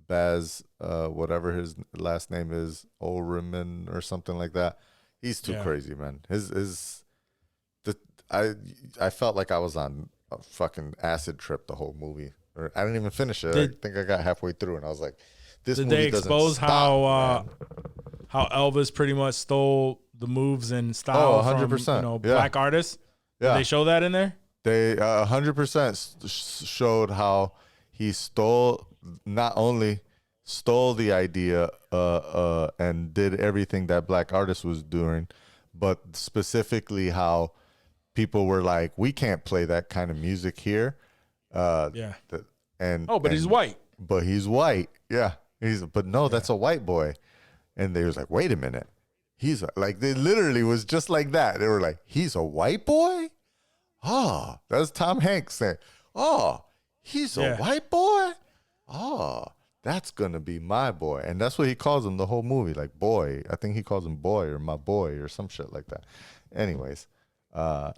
Baz, whatever his last name is, Ulriman or something like that. He's too crazy, man. I felt like I was on a fucking acid trip the whole movie. Or I didn't even finish it. I think I got halfway through and I was like, this Did movie they doesn't expose stop, how Elvis pretty much stole the moves and style 100%. from Yeah. black artists? Yeah. Did they show that in there? They 100% showed how he not only stole the idea and did everything that black artists was doing, but specifically how people were like, we can't play that kind of music here. Yeah. But he's white. But he's white. Yeah. That's a white boy. And they was like, wait a minute. He's like, they literally was just like that. They were like, he's a white boy? Oh, that's Tom Hanks saying, oh, he's a white boy? Oh, that's going to be my boy. And that's what he calls him the whole movie. Like, boy. I think he calls him boy or my boy or some shit like that. Anyways. I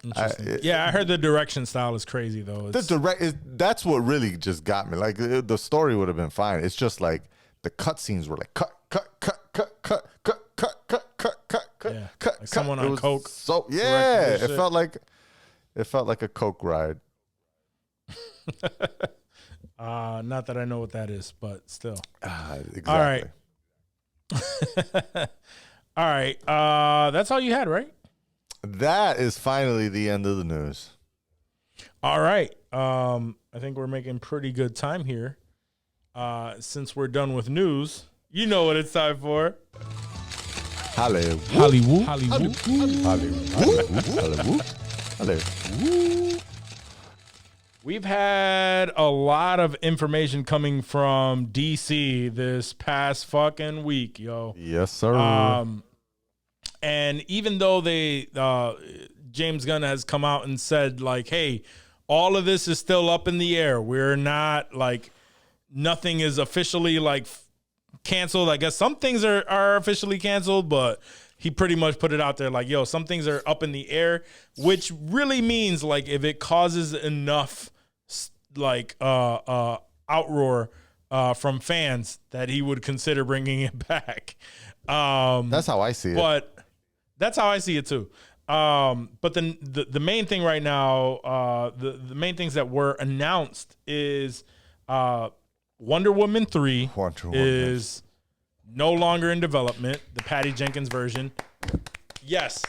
heard the direction style is crazy, though. That's what really just got me. Like, the story would have been fine. It's just like the cut scenes were like, cut. Yeah, cut. like someone on coke. So directing this it shit. felt like a coke ride. Not that I know what that is, but still. Exactly. All right. All right. That's all you had, right? That is finally the end of the news. All right. I think we're making pretty good time here. Since we're done with news, you know what it's time for. Hollywood. Hollywood. Hollywood. Hollywood. Hollywood. We've had a lot of information coming from DC this past fucking week, yo. Yes, sir. And even though James Gunn has come out and said, like, hey, all of this is still up in the air. We're not, like, nothing is officially, like, canceled. I guess some things are officially canceled, but he pretty much put it out there like, yo, some things are up in the air, which really means, like, if it causes enough, like, outroar from fans that he would consider bringing it back. That's how I see it. But that's how I see it too. But the main thing right now, the main things that were announced is Wonder Woman 3 is no longer in development, the Patty Jenkins version. Yes,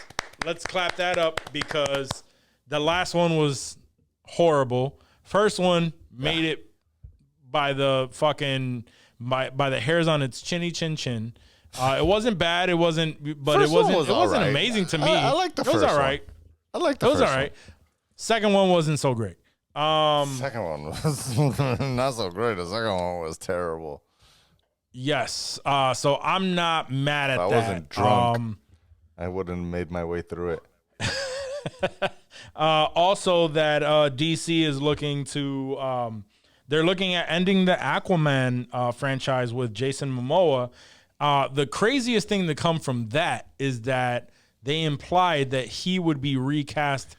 let's clap that up because the last one was horrible. First one made it by the fucking by the hairs on its chinny chin chin. It wasn't bad. It wasn't, but First it wasn't. was it wasn't right. amazing to me. I like the It was first all right. one. I like the It was first all right. Second one wasn't so great. Second one was not so great. The second one was terrible. Yes. So I'm not mad at If I that. wasn't drunk, I wouldn't have made my way through it. Also, that DC is looking to. They're looking at ending the Aquaman franchise with Jason Momoa. The craziest thing to come from that is that they implied that he would be recast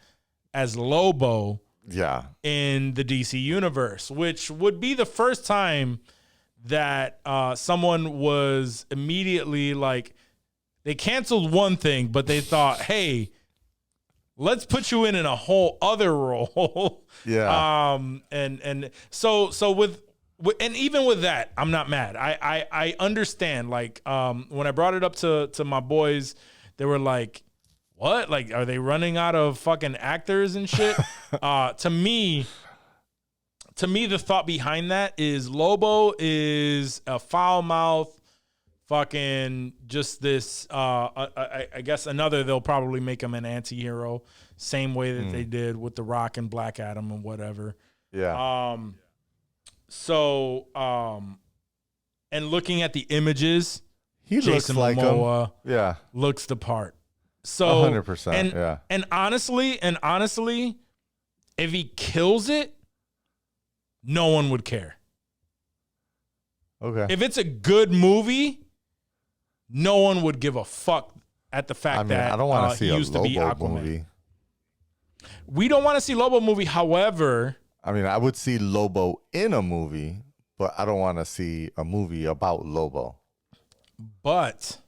as Lobo in the DC universe, which would be the first time that someone was immediately like, they canceled one thing, but they thought, hey, let's put you in a whole other role. Yeah. And so with and even with that, I'm not mad. I understand. Like, when I brought it up to my boys, they were like, what? Like, are they running out of fucking actors and shit? To me, the thought behind that is Lobo is a foul mouth, fucking just this. I guess they'll probably make him an anti-hero, same way that they did with The Rock and Black Adam and whatever. Yeah. So, and looking at the images, He Jason looks like Momoa him. Yeah. looks the part. So 100%. Yeah. And honestly, if he kills it, no one would care. Okay. If it's a good movie, no one would give a fuck at the fact that I don't want to see he a used to be Lobo Aquaman. movie. We don't want to see Lobo movie. However, I mean, I would see Lobo in a movie, but I don't want to see a movie about Lobo. but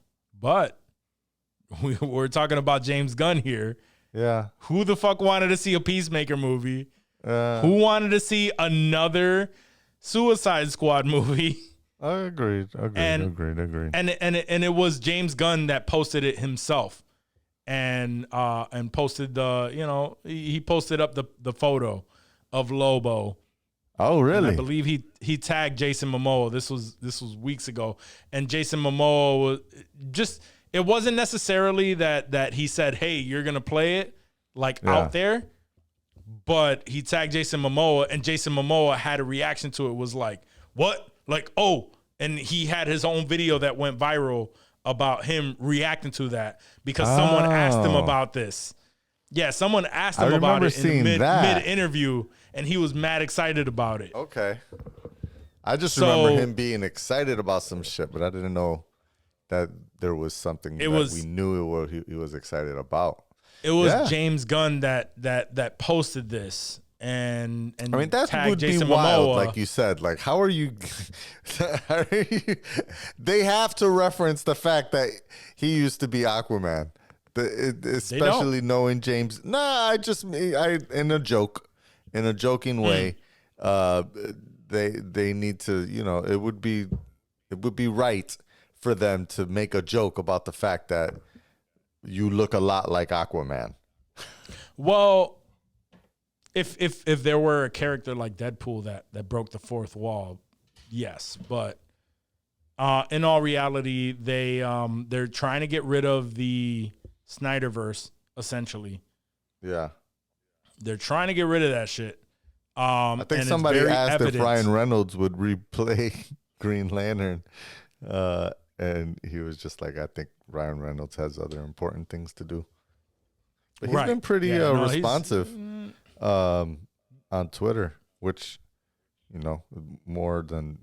we're talking about James Gunn here. Yeah. Who the fuck wanted to see a Peacemaker movie? Who wanted to see another Suicide Squad movie? Agreed. And it was James Gunn that posted it himself, and posted he posted up the photo of Lobo. Oh, really? And I believe he tagged Jason Momoa. This was weeks ago, and Jason Momoa was just. It wasn't necessarily that he said, "Hey, you're gonna play it out there," but he tagged Jason Momoa, and Jason Momoa had a reaction to it. Was like, "What?" Like, "Oh," and he had his own video that went viral about him reacting to that because someone asked him about this. Yeah, someone asked him about it in mid interview, and he was mad excited about it. Okay. I just remember him being excited about some shit, but I didn't know that there was something we knew what he was excited about. It was James Gunn that posted this, and I mean that would Jason be wild, Momoa. like you said. Like, how are you? They have to reference the fact that he used to be Aquaman, especially knowing James. Nah, in a joke, in a joking way. They need to, you know, it would be right for them to make a joke about the fact that you look a lot like Aquaman. Well, if there were a character like Deadpool that broke the fourth wall, yes, but in all reality, they're trying to get rid of the Snyderverse, essentially. Yeah. They're trying to get rid of that shit. I think and somebody it's very asked evident. if Ryan Reynolds would replay Green Lantern. And he was just like, I think Ryan Reynolds has other important things to do. But he's been pretty responsive on Twitter, which, you know, more than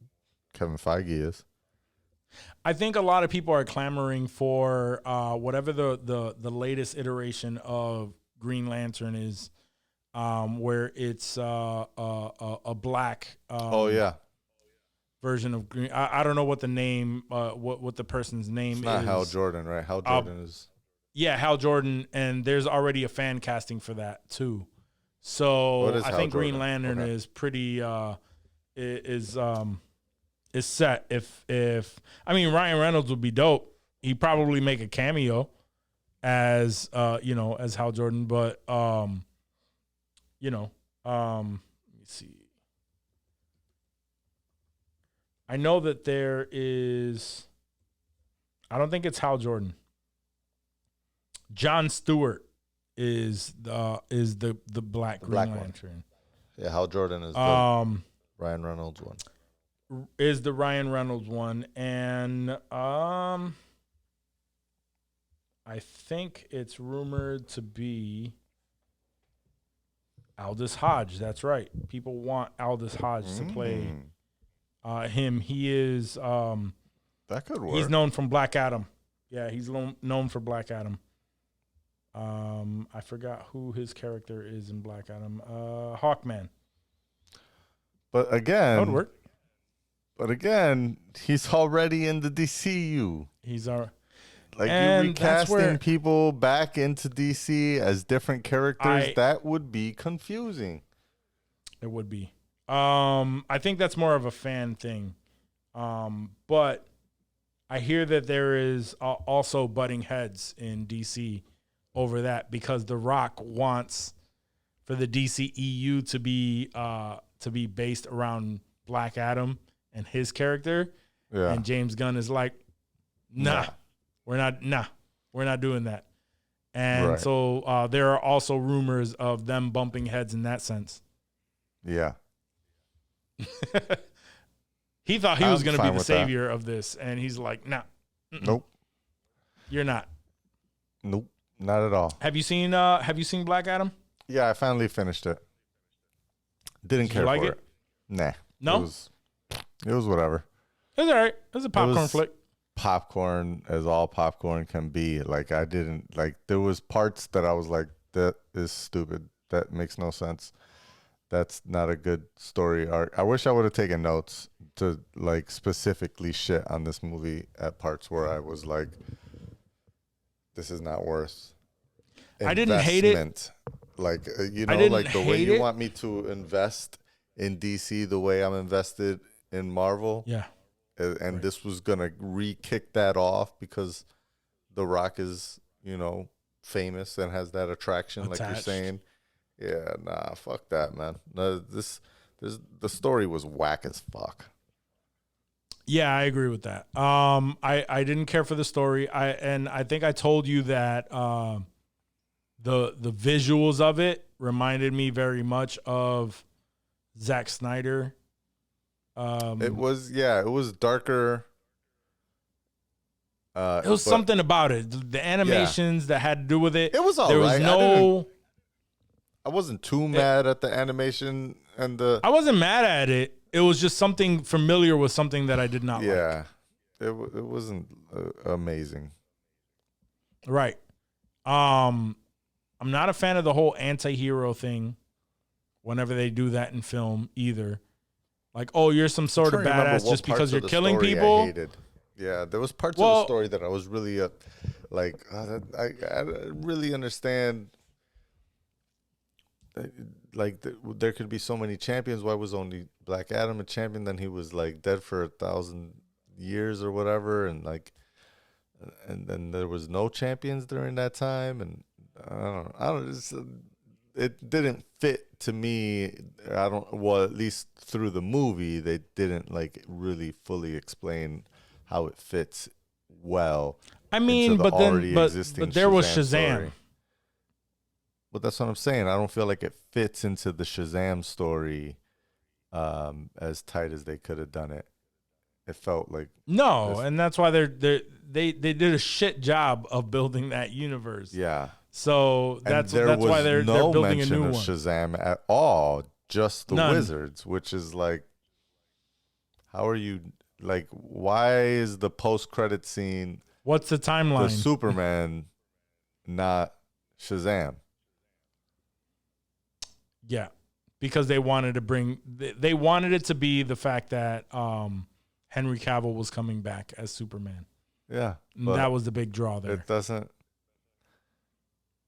Kevin Feige is. I think a lot of people are clamoring for whatever the latest iteration of Green Lantern is, where it's a black version of Green. I don't know what the name, what the person's name It's not is. Hal Jordan, right? Hal Jordan is. Yeah, Hal Jordan, and there's already a fan casting for that too. So I think Green Lantern is pretty is set. If I mean Ryan Reynolds would be dope. He'd probably make a cameo as as Hal Jordan, but let me see. I know that there is. I don't think it's Hal Jordan. Jon Stewart is the Black Green Lantern. Yeah, Hal Jordan is the Ryan Reynolds one. Is the Ryan Reynolds one, and I think it's rumored to be Aldous Hodge. That's right. People want Aldous Hodge to play him. He is that could work. He's known from Black Adam. Yeah, he's known for Black Adam. I forgot who his character is in Black Adam. Hawkman. But again, That would work. But again, he's already in the DCU. He's our like and you recasting people back into DC as different characters. That would be confusing. It would be. I think that's more of a fan thing. But I hear that there is also butting heads in DC over that because The Rock wants for the DCEU to be based around Black Adam and his character. Yeah. And James Gunn is like, we're not doing that. And so there are also rumors of them bumping heads in that sense. Yeah. He thought he was going to be the savior of this, and he's like, nah. Nope. You're not. Nope. Not at all. Have you seen Black Adam? Yeah, I finally finished it. Didn't care for it. Nah. No? It was whatever. It was all right. It was a popcorn flick. Popcorn as all popcorn can be. Like I didn't like there was parts that I was like, that is stupid. That makes no sense. That's not a good story arc. I wish I would have taken notes to like specifically shit on this movie at parts where I was like, this is not worth investment. I didn't hate it. Like, like the way you want me to invest in DC the way I'm invested in Marvel. Yeah. And this was going to re-kick that off because The Rock is, famous and has that attraction, like you're saying. Yeah, nah, fuck that, man. No, the story was whack as fuck. Yeah, I agree with that. I didn't care for the story. I think I told you that the visuals of it reminded me very much of Zack Snyder. It was darker. It was something about it. The animations that had to do with it. It was all there right. Was I wasn't too mad at the animation and the. I wasn't mad at it. It was just something familiar with something that I did not like. Yeah, it wasn't amazing. Right. I'm not a fan of the whole anti-hero thing. Whenever they do that in film, either. Like, oh, you're some sort of badass just because you're killing people. I hated. Yeah, there was parts of the story that I was really I really understand. there could be so many champions. Why was only Black Adam a champion? Then he was like dead for 1,000 years or whatever, and then there was no champions during that time, and I don't. It didn't fit to me. Well, at least through the movie, they didn't like really fully explain how it fits well. I mean, but there was Shazam. Story. But that's what I'm saying. I don't feel like it fits into the Shazam story as tight as they could have done it. It felt like and that's why they did a shit job of building that universe. Yeah. So that's why they're building a new one. Shazam at all, just the None. Wizards, which is like, how are you like? Why is the post-credit scene? What's the timeline? The Superman, not Shazam. Yeah, because they wanted it to be the fact that Henry Cavill was coming back as Superman. Yeah, and that was the big draw there. It doesn't.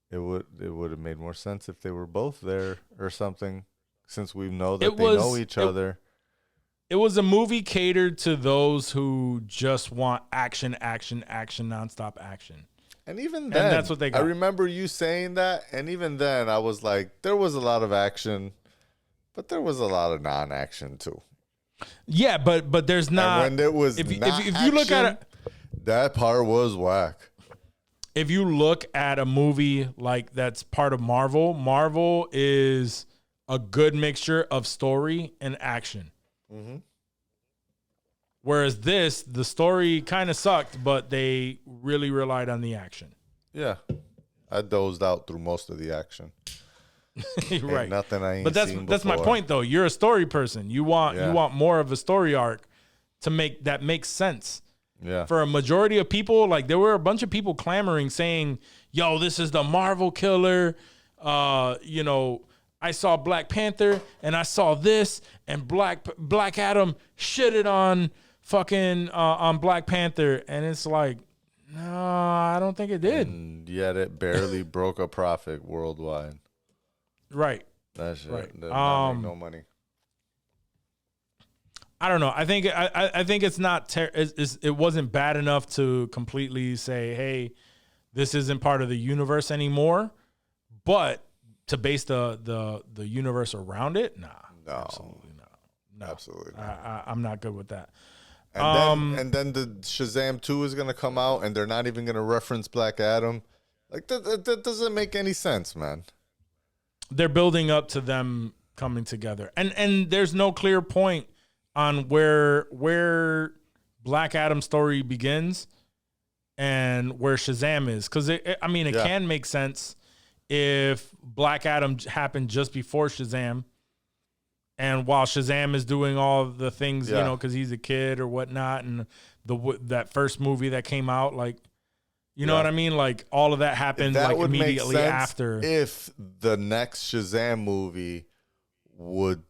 It would have made more sense if they were both there or something, since we know that they know each other. It was a movie catered to those who just want action, nonstop action. And even then, that's what they got. I remember you saying that, and even then, I was like, there was a lot of action, but there was a lot of non-action too. Yeah, but there's not. And when it was if you look at it, that part was whack. If you look at a movie like that's part of Marvel, Marvel is a good mixture of story and action. Mm-hmm. Whereas the story kind of sucked, but they really relied on the action. Yeah, I dozed out through most of the action. Right. Ain't nothing I ain't but seen that's my before. point, though. You're a story person. You want more of a story arc to make that makes sense. Yeah. For a majority of people, like there were a bunch of people clamoring saying, yo, this is the Marvel killer. I saw Black Panther and I saw this, and Black Adam shitted on fucking on Black Panther, and it's like, no, I don't think it did. And yet it barely broke a profit worldwide. Right. That shit Right. did not make no money. I don't know. I think it's not. It wasn't bad enough to completely say, "Hey, this isn't part of the universe anymore." But to base the universe around it, nah, No, absolutely not. No, absolutely not. I'm not good with that. And then the Shazam 2 is gonna come out, and they're not even gonna reference Black Adam. Like that doesn't make any sense, man. They're building up to them coming together, and there's no clear point on where Black Adam's story begins and where Shazam is. Because, it can make sense if Black Adam happened just before Shazam, and while Shazam is doing all the things, because he's a kid or whatnot, and that first movie that came out, like, you know what I mean? Like, all of that happened That like would immediately make sense after. if the next Shazam movie would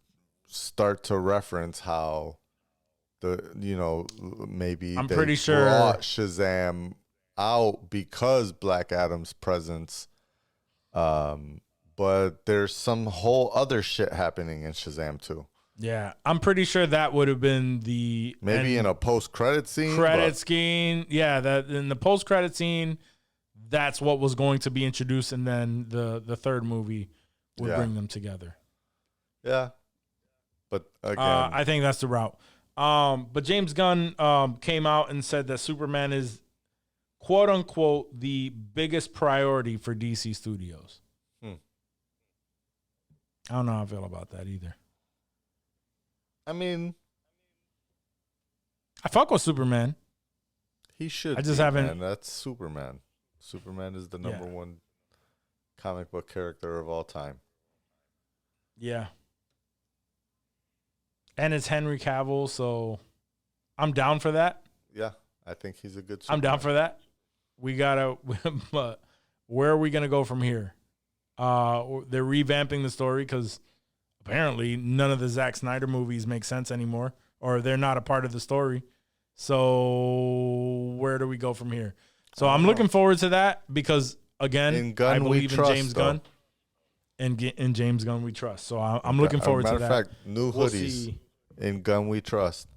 start to reference how maybe I'm they pretty sure brought Shazam out because Black Adam's presence. But there's some whole other shit happening in Shazam 2. Yeah, I'm pretty sure that would have been maybe in a post-credit scene. Yeah, that in the post-credit scene, that's what was going to be introduced, and then the third movie would bring them together. Yeah. But again, I think that's the route. But James Gunn came out and said that Superman is, quote unquote, the biggest priority for DC Studios. I don't know how I feel about that either. I mean, I fuck with Superman. He should. I just haven't. haven't. That's Superman. Superman is the number one comic book character of all time. Yeah. And it's Henry Cavill, so I'm down for that. Yeah, I think he's a good Superman. I'm down for that. We gotta. But where are we gonna go from here? They're revamping the story because apparently none of the Zack Snyder movies make sense anymore, or they're not a part of the story. So where do we go from here? So I'm looking forward to that because, again, I believe in James Gunn. in James Gunn we trust. So I'm looking forward to that. Matter of fact, new We'll hoodies see. in Gun We Trust.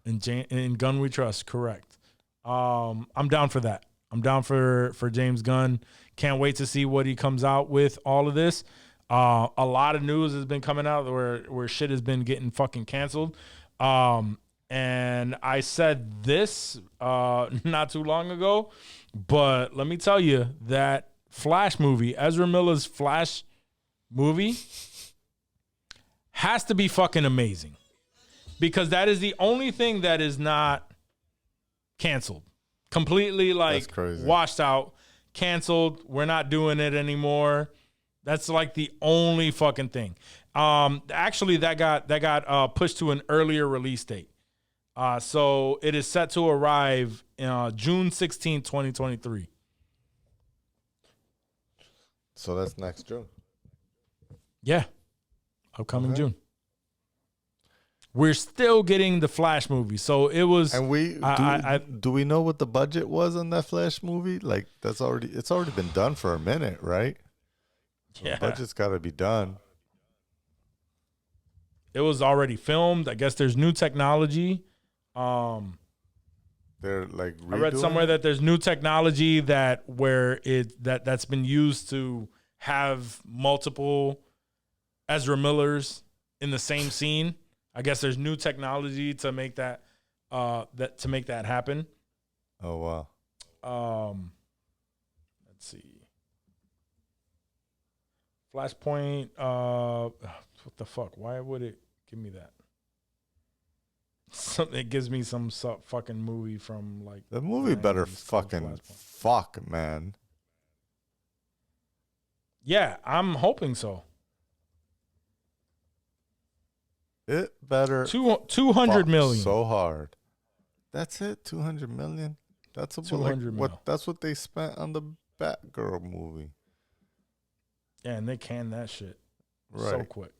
In Gunn we trust, correct. I'm down for that. I'm down for James Gunn. Can't wait to see what he comes out with all of this. A lot of news has been coming out where shit has been getting fucking canceled. And I said this not too long ago, but let me tell you that Flash movie, Ezra Miller's Flash movie, has to be fucking amazing. Because that is the only thing that is not canceled. Completely like washed out, canceled. We're not doing it anymore. That's like the only fucking thing. Actually, that got pushed to an earlier release date. So it is set to arrive June 16, 2023. So that's next June. Yeah. Upcoming June. We're still getting the Flash movie. So it was. And do we know what the budget was on that Flash movie? Like it's already been done for a minute, right? Yeah. The budget's got to be done. It was already filmed. I guess there's new technology. They're like I read somewhere that there's new technology that's been used to have multiple Ezra Millers in the same scene. I guess there's new technology to make that happen. Oh wow. Let's see. Flashpoint. What the fuck? Why would it give me that? It gives me some fucking movie from like the movie better fucking fuck, man. Yeah, I'm hoping so. It better 200 million. So hard. That's it. 200 million. That's about 200 like that's what they spent on the Batgirl movie. Yeah, and they canned that shit right. so quick.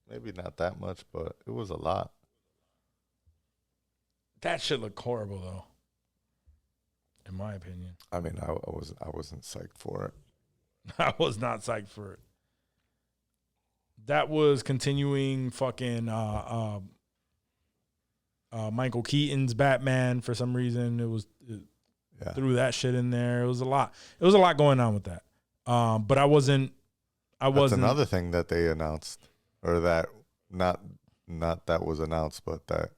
Maybe not that much, but it was a lot. That shit looked horrible though. In my opinion. I mean, I wasn't psyched for it. I was not psyched for it. That was continuing fucking Michael Keaton's Batman for some reason. It threw that shit in there. It was a lot. It was a lot going on with that. But I wasn't. That's another thing that they announced, or that not that was announced, but that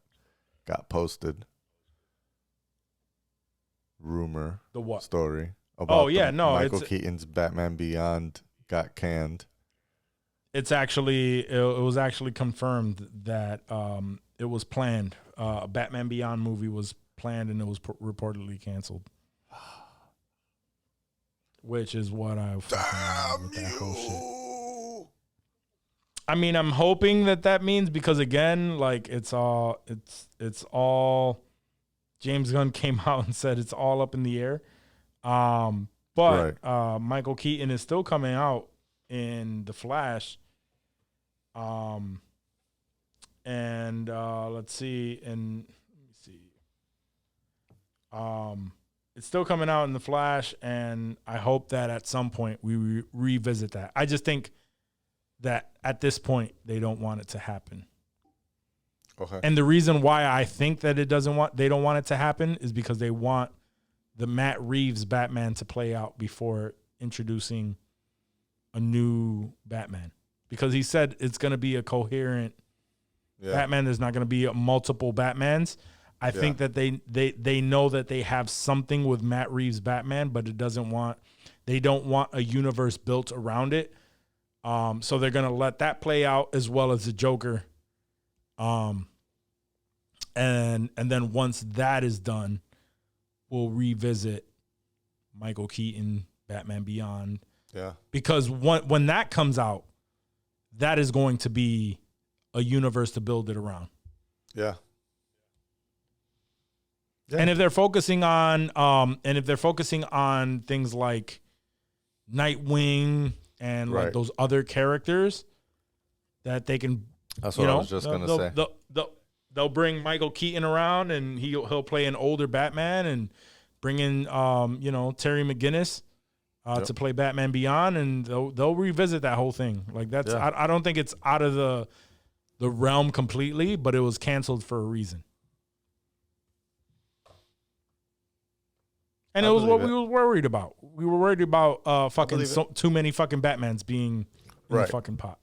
got posted. Rumor. The what? Story about Michael it's Keaton's Batman Beyond got canned. It was actually confirmed that it was planned. A Batman Beyond movie was planned and it was reportedly canceled. Which is what I fucking with that whole shit. I mean, I'm hoping that means, because again, like it's all James Gunn came out and said it's all up in the air. But Michael Keaton is still coming out in The Flash. And let's see, it's still coming out in The Flash, and I hope that at some point we revisit that. I just think that at this point they don't want it to happen. Okay. And the reason why I think that they don't want it to happen is because they want the Matt Reeves Batman to play out before introducing a new Batman. Because he said it's going to be a coherent Batman. There's not going to be multiple Batmans. I think that they know that they have something with Matt Reeves Batman, but they don't want a universe built around it. So they're going to let that play out, as well as the Joker. And then once that is done, we'll revisit Michael Keaton, Batman Beyond. Yeah. Because when that comes out, that is going to be a universe to build it around. Yeah. And if they're focusing on things like Nightwing and like those other characters that they can, that's what I was just gonna say. They'll bring Michael Keaton around, and he'll play an older Batman, and bring in Terry McGinnis. to play Batman Beyond, and they'll revisit that whole thing. Like that's I don't think it's out of the realm completely, but it was canceled for a reason. And it was what we were worried about. We were worried about too many fucking Batmans being in the fucking pot.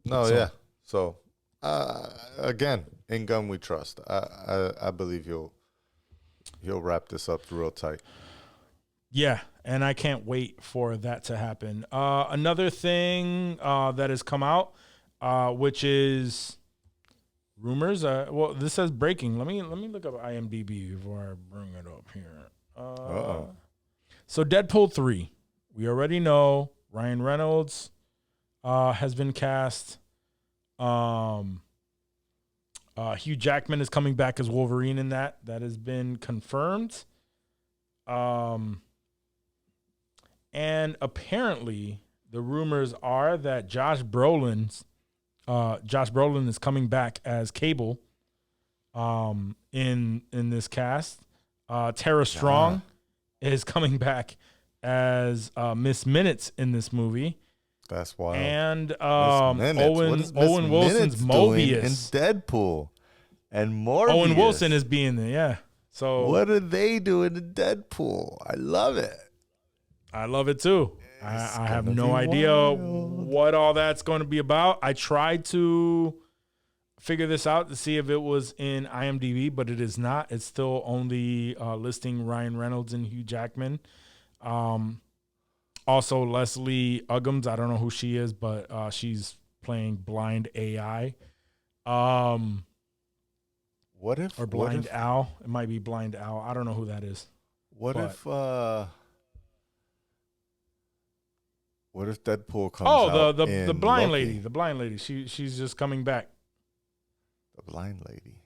No, So again, in Gunn we trust. I believe he'll wrap this up real tight. Yeah, and I can't wait for that to happen. Another thing that has come out, which is rumors. Well, this says breaking. Let me look up IMDb before I bring it up here. So Deadpool 3, we already know Ryan Reynolds has been cast. Hugh Jackman is coming back as Wolverine in that. That has been confirmed. And apparently the rumors are that Josh Brolin is coming back as Cable in this cast. Tara Strong is coming back as Miss Minutes in this movie. That's wild. And Owen Wilson's Mobius in Deadpool, and Morbius. Owen Wilson is being there. Yeah. So what are they doing in Deadpool? I love it. I love it too. I have no idea what all that's going to be about. I tried to figure this out to see if it was in IMDb, but it is not. It's still only listing Ryan Reynolds and Hugh Jackman. Also, Leslie Uggams. I don't know who she is, but she's playing blind AI. What if blind Al? It might be blind Al. I don't know who that is. What if Deadpool comes out? The blind Loki? lady. The blind lady. She's just coming back. The blind lady.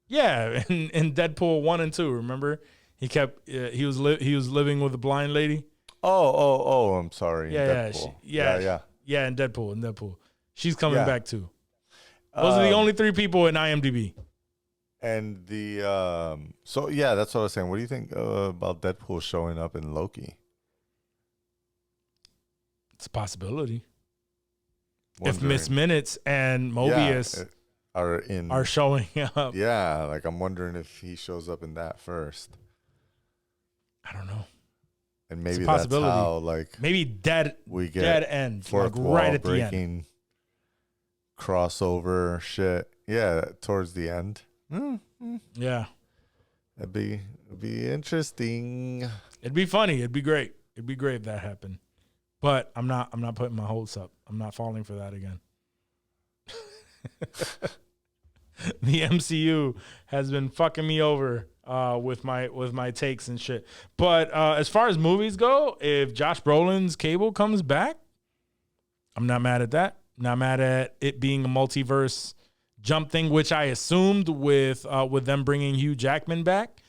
Yeah, in Deadpool 1 and 2, remember? He was living with a blind lady. Oh, I'm sorry. Yeah, in Deadpool. She's coming back too. Those are the only 3 people in IMDb. And that's what I was saying. What do you think about Deadpool showing up in Loki? It's a possibility. If Miss Minutes and Mobius are showing up. Yeah, like I'm wondering if he shows up in that first. I don't know. And maybe that's how maybe dead end, fourth wall right at breaking, the end. Crossover shit. Yeah, towards the end. Yeah, it'd be interesting. It'd be funny. It'd be great. It'd be great if that happened. But I'm not putting my hopes up. I'm not falling for that again. The MCU has been fucking me over with my takes and shit. But as far as movies go, if Josh Brolin's Cable comes back, I'm not mad at that. Not mad at it being a multiverse jump thing, which I assumed with them bringing Hugh Jackman back.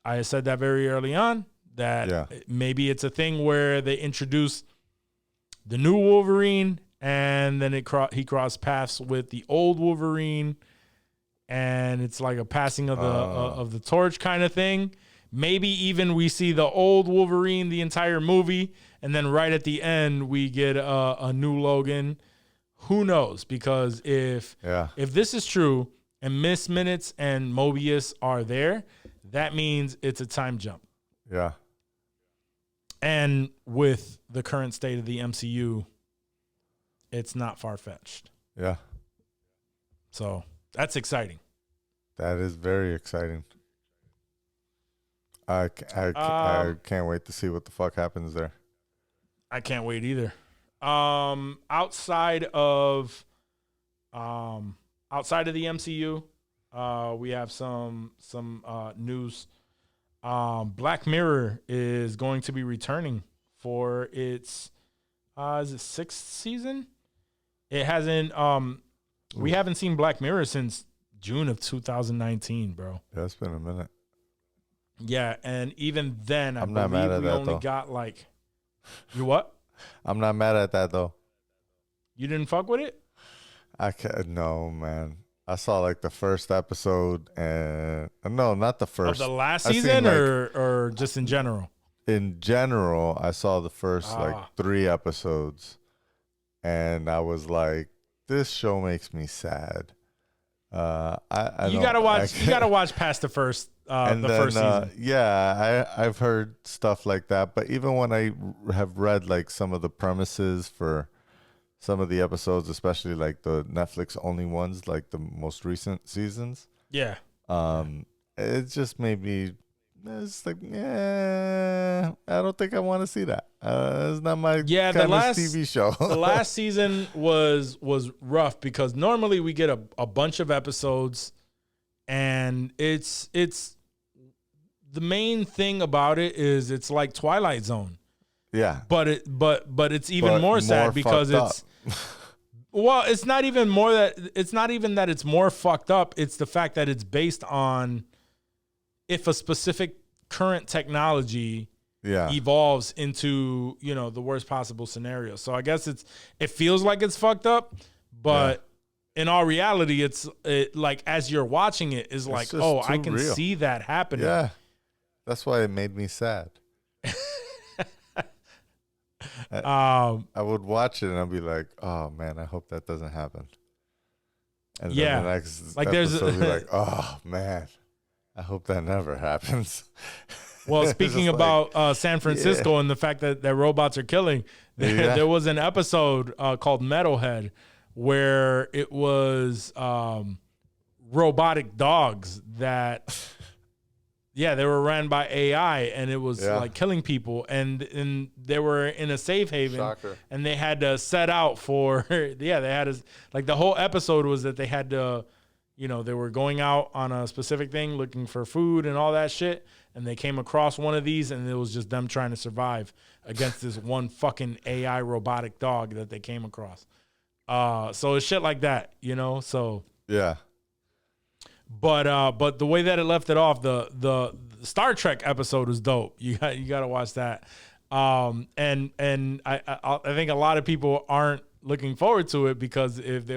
I said that very early on, that maybe it's a thing where they introduce the new Wolverine and then he crossed paths with the old Wolverine, and it's like a passing of the torch kind of thing. Maybe even we see the old Wolverine the entire movie, and then right at the end we get a new Logan. Who knows? Because if this is true and Miss Minutes and Mobius are there, that means it's a time jump. Yeah. And with the current state of the MCU, it's not far-fetched. Yeah. So that's exciting. That is very exciting. I can't wait to see what the fuck happens there. I can't wait either. Outside of the MCU, we have some news. Black Mirror is going to be returning for its is it 6th season? It hasn't we haven't seen Black Mirror since June of 2019, bro. Yeah, it's been a minute. Yeah, and even then I I'm not believe mad at we that, only though. got like you what? I'm not mad at that though. You didn't fuck with it? I can't. No, man. I saw like the first episode, and no, not the first. Of the last I seen, season like, or just in general? in general, I saw the first like 3 episodes, and I was like, "This show makes me sad." You gotta watch past the first first season. I've heard stuff like that, but even when I have read like some of the premises for some of the episodes, especially like the Netflix only ones, like the most recent seasons, it just made me. It's like, I don't think I want to see that. It's not my kind of TV show. The last season was rough because normally we get a bunch of episodes, and it's the main thing about it is it's like Twilight Zone. Yeah, but it's even more sad because it's well, it's not even that it's more fucked up. It's the fact that it's based on if a specific current technology evolves into, the worst possible scenario. So I guess it feels like it's fucked up, but in all reality, it's like as you're watching it is like, oh, I can see that happening. Yeah. That's why it made me sad. I would watch it and I'd be like, oh man, I hope that doesn't happen. And then the next episode would be like, oh man, I hope that never happens. Well, speaking about San Francisco and the fact that robots are killing, there was an episode called Metalhead where it was robotic dogs that, they were ran by AI, and it was like killing people, and they were in a safe haven. Shocker. And they had to set out for they had to, like, the whole episode was that they had to, they were going out on a specific thing looking for food and all that shit, and they came across one of these, and it was just them trying to survive against this one fucking AI robotic dog that they came across. So it's shit like that, so yeah. But the way that it left it off, the Star Trek episode was dope. You got to watch that. And I think a lot of people aren't looking forward to it because if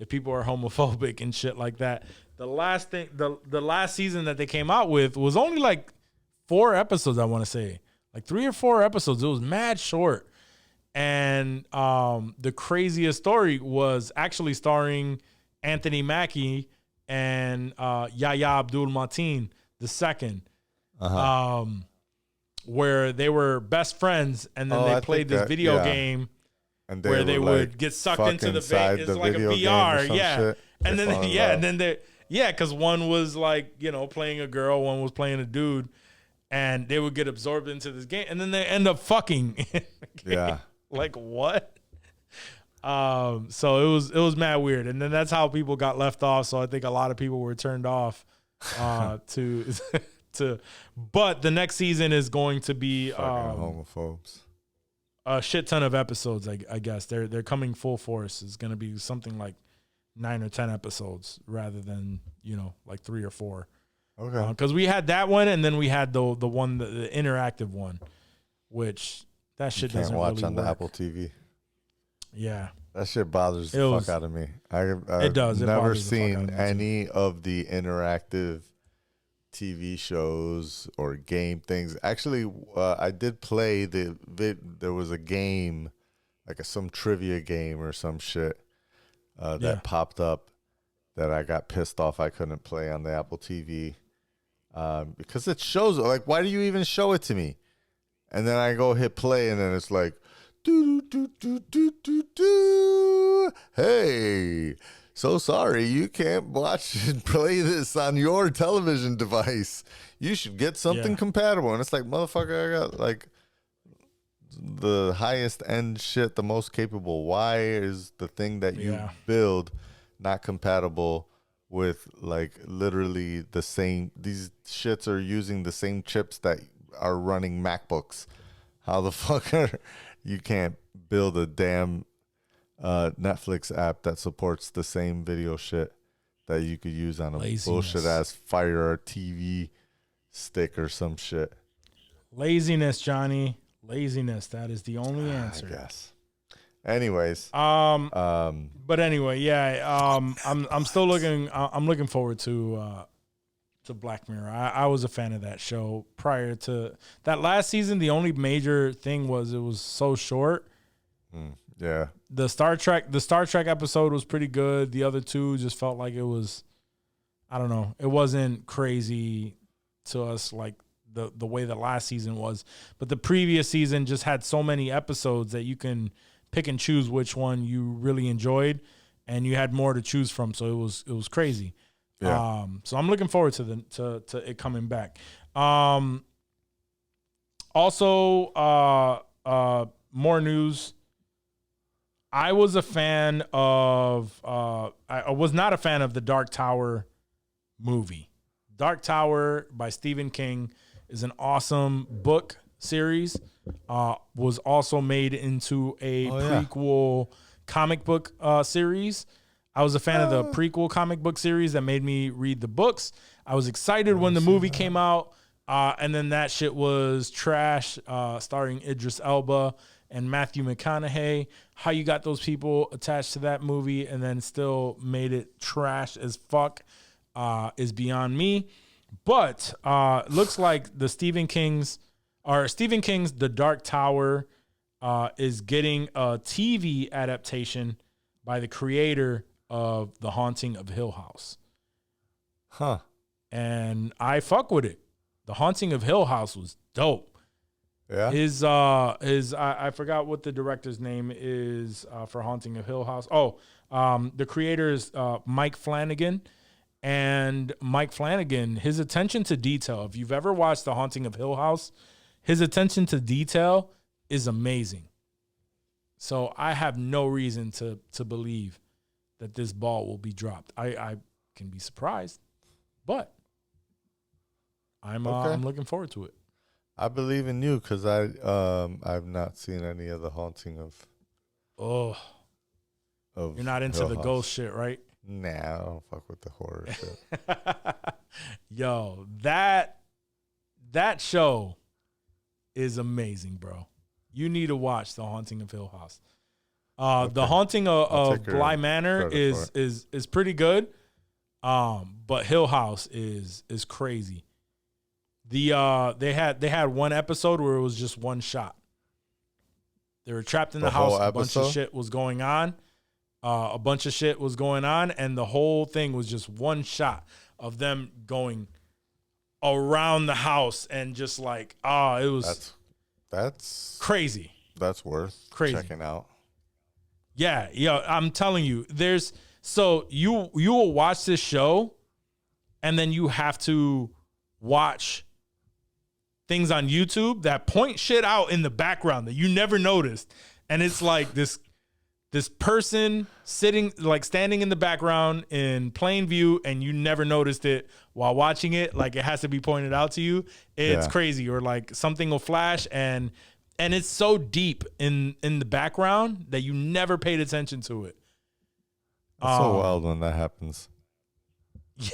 people are homophobic and shit like that. The last season that they came out with was only like 4 episodes, I want to say. Like 3 or 4 episodes. It was mad short. And the craziest story was actually starring Anthony Mackie and Yahya Abdul-Mateen II, where they were best friends, and then they played this video game and where they would get sucked into the vein. It's like a VR, shit. And then because one was like, playing a girl, one was playing a dude, and they would get absorbed into this game, and then they end up fucking. Yeah. Like what? So it was mad weird, and then that's how people got left off. So I think a lot of people were turned off to. But the next season is going to be homophobes. A shit ton of episodes. I guess they're coming full force. It's going to be something like 9 or 10 episodes rather than like 3 or 4. Okay. Because we had that one, and then we had the one the interactive one, which that shit doesn't really work. Can't watch on the Apple TV. Yeah. That shit bothers the fuck out of me. It does. I've never seen any of the interactive TV shows or game things. Actually, I did play there was a game, like some trivia game or some shit that popped up that I got pissed off I couldn't play on the Apple TV because it shows, like, why do you even show it to me? And then I go hit play, and then it's like, hey, so sorry you can't watch and play this on your television device. You should get something compatible. And it's like, motherfucker, I got like the highest end shit, the most capable. Why is the thing that you build not compatible with like literally the same? These shits are using the same chips that are running MacBooks. How the fuck you can't build a damn Netflix app that supports the same video shit that you could use on a bullshit ass Fire TV stick or some shit? Laziness, Johnny. Laziness. That is the only answer. I guess. Anyways. But anyway, I'm still looking. I'm looking forward to Black Mirror. I was a fan of that show prior to that last season. The only major thing was it was so short. Yeah. The Star Trek episode was pretty good. The other two just felt like it was, I don't know, it wasn't crazy to us like the way the last season was. But the previous season just had so many episodes that you can pick and choose which one you really enjoyed, and you had more to choose from. So it was crazy. Yeah. So I'm looking forward to it coming back. Also, more news. I was a fan of. I was not a fan of the Dark Tower movie. Dark Tower by Stephen King is an awesome book series. Was also made into a prequel comic book series. I was a fan of the prequel comic book series that made me read the books. I was excited when the movie came out, and then that shit was trash, starring Idris Elba and Matthew McConaughey. How you got those people attached to that movie and then still made it trash as fuck is beyond me. But looks like the Stephen King's The Dark Tower is getting a TV adaptation by the creator of The Haunting of Hill House. Huh. And I fuck with it. The Haunting of Hill House was dope. Yeah. I forgot what the director's name is for Haunting of Hill House. The creator is Mike Flanagan. And Mike Flanagan, his attention to detail, if you've ever watched The Haunting of Hill House, his attention to detail is amazing. So I have no reason to believe that this ball will be dropped. I can be surprised, but I'm looking forward to it. I believe in you because I've not seen any of the Haunting of. You're not into Hill the House. ghost shit, right? Nah, I don't fuck with the horror shit. Yo, that show is amazing, bro. You need to watch The Haunting of Hill House. The Haunting of Bly Manor is pretty good. But Hill House is crazy. They had one episode where it was just one shot. They were trapped in the house. A bunch of shit was going on. And the whole thing was just one shot of them going around the house and just like, it was that's crazy. That's worth checking out. Yeah, I'm telling you, you will watch this show and then you have to watch things on YouTube that point shit out in the background that you never noticed. And it's like this person standing in the background in plain view and you never noticed it while watching it. Like it has to be pointed out to you. It's crazy. Or like something will flash and it's so deep in the background that you never paid attention to it. It's so wild when that happens.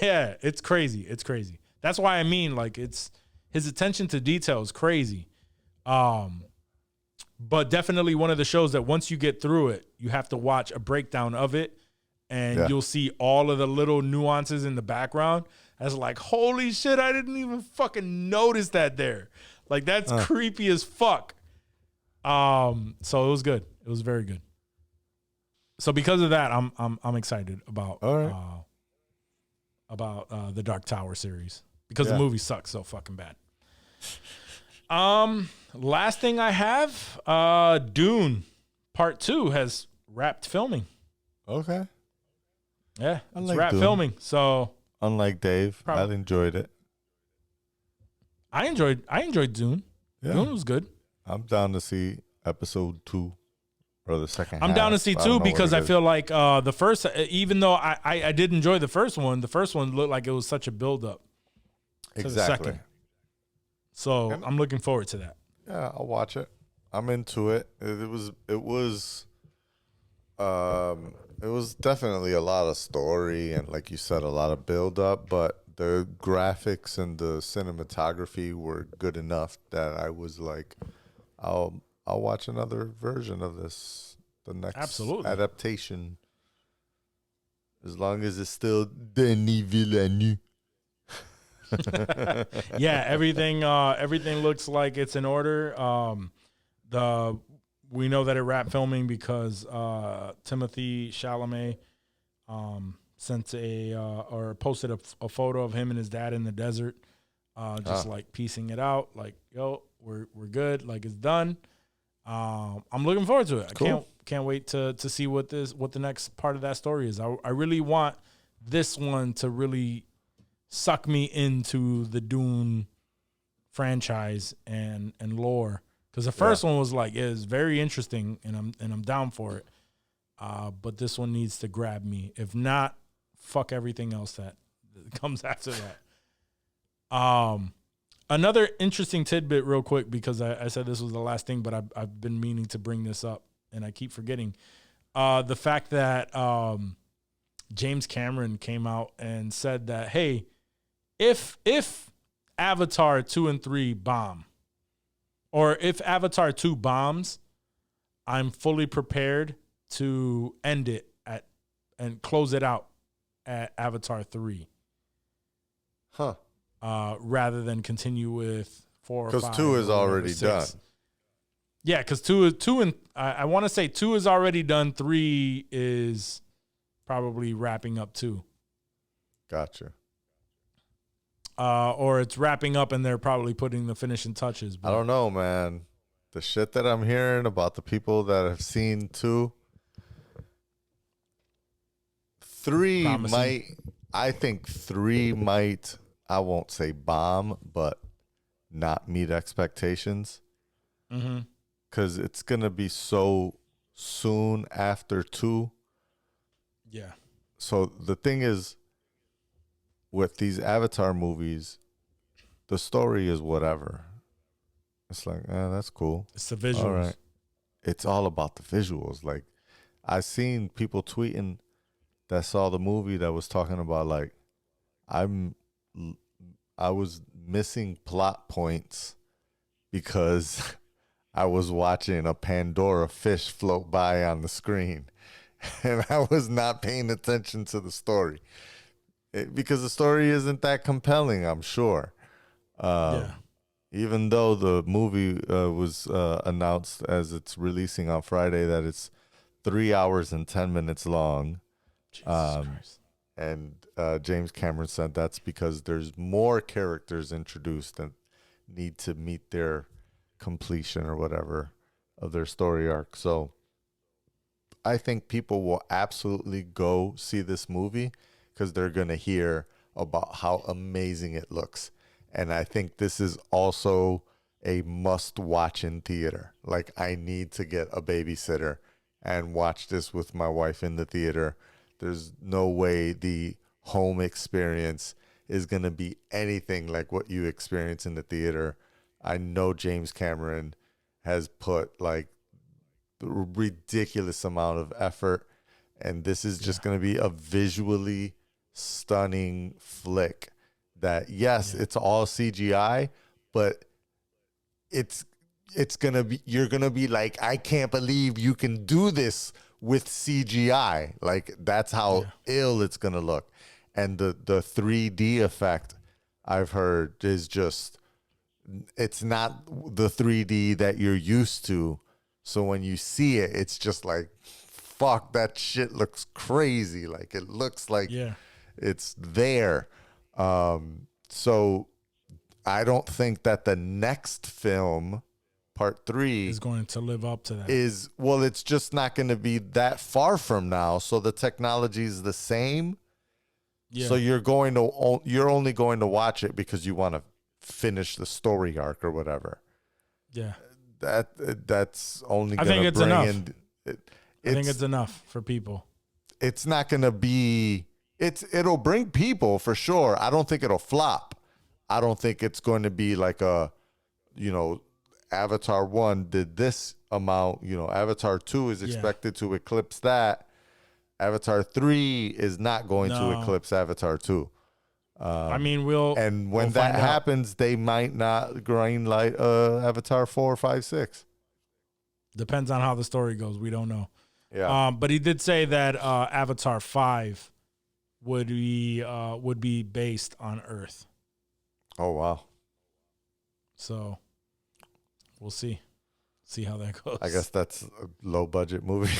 Yeah, it's crazy. It's crazy. That's why I mean, like, his attention to detail is crazy. But definitely one of the shows that once you get through it, you have to watch a breakdown of it, and you'll see all of the little nuances in the background. That's like, holy shit, I didn't even fucking notice that there. Like, that's creepy as fuck. So it was good. It was very good. So because of that, I'm excited about the Dark Tower series because the movie sucks so fucking bad. Last thing I have, Dune Part 2 has wrapped filming. Okay. Yeah, it's wrapped filming. So unlike Dave, I enjoyed it. I enjoyed Dune. Yeah. Dune was good. I'm down to see episode 2 or the second half. I'm down to see 2 because I feel like the first, even though I did enjoy the first one looked like it was such a buildup to the second. So I'm looking forward to that. Yeah, I'll watch it. I'm into it. It was definitely a lot of story and, like you said, a lot of build up, but the graphics and the cinematography were good enough that I was like, I'll watch another version of this, the next adaptation, as long as it's still Denis Villeneuve. Yeah, everything looks like it's in order. We know that it wrapped filming because Timothy Chalamet sent or posted a photo of him and his dad in the desert, just like piecing it out, like, yo, we're good, like it's done. I'm looking forward to it. Cool. I can't wait to see what the next part of that story is. I really want this one to really suck me into the Dune franchise and lore, because the first one was like, is very interesting, and I'm down for it. But this one needs to grab me. If not, fuck everything else that comes after that. Another interesting tidbit real quick, because I said this was the last thing, but I've been meaning to bring this up and I keep forgetting. The fact that James Cameron came out and said that, hey, if Avatar 2 and 3 bomb, or if Avatar 2 bombs, I'm fully prepared to end it and close it out at Avatar 3. Huh. Rather than continue with 4 or 5. Because 2 is already done. Yeah, because 2 and I want to say 2 is already done. 3 is probably wrapping up 2. Gotcha. Or it's wrapping up and they're probably putting the finishing touches. I don't know, man. The shit that I'm hearing about the people that have seen 2, 3 Promising. might. I think 3 might. I won't say bomb, but not meet expectations. Mm-hmm. Because it's gonna be so soon after 2. Yeah. So the thing is, with these Avatar movies, the story is whatever. It's like, that's cool. It's the visuals. All right. It's all about the visuals. Like, I've seen people tweeting that saw the movie that was talking about, like, I was missing plot points because I was watching a Pandora fish float by on the screen, and I was not paying attention to the story. Because the story isn't that compelling, I'm sure. Even though the movie was announced as it's releasing on Friday that it's 3 hours and 10 minutes long. Jesus Christ. And James Cameron said that's because there's more characters introduced that need to meet their completion or whatever of their story arc. So I think people will absolutely go see this movie because they're going to hear about how amazing it looks. And I think this is also a must watch in theater. Like, I need to get a babysitter and watch this with my wife in the theater. There's no way the home experience is going to be anything like what you experience in the theater. I know James Cameron has put like a ridiculous amount of effort, and this is just going to be a visually stunning flick that, yes, it's all CGI, but it's going to be, you're going to be like, I can't believe you can do this with CGI. Like, that's how ill it's going to look. And the 3D effect, I've heard, is just, it's not the 3D that you're used to. So when you see it, it's just like, fuck, that shit looks crazy. Like, it looks like it's there. So I don't think that the next film, Part 3, is going to live up to that. It's just not going to be that far from now. So the technology is the same. Yeah. So you're only going to watch it because you want to finish the story arc or whatever. Yeah. That's only going to bring enough. I think it's enough for people. It's not going to be, it'll bring people for sure. I don't think it'll flop. I don't think it's going to be like Avatar 1 did this amount, Avatar 2 is expected to eclipse that. Avatar 3 is not going to eclipse Avatar 2. And when that happens, they might not green light Avatar 4, 5, 6. Depends on how the story goes. We don't know. Yeah. But he did say that Avatar 5 would be based on Earth. Oh, wow. So we'll see how that goes. I guess that's a low budget movie.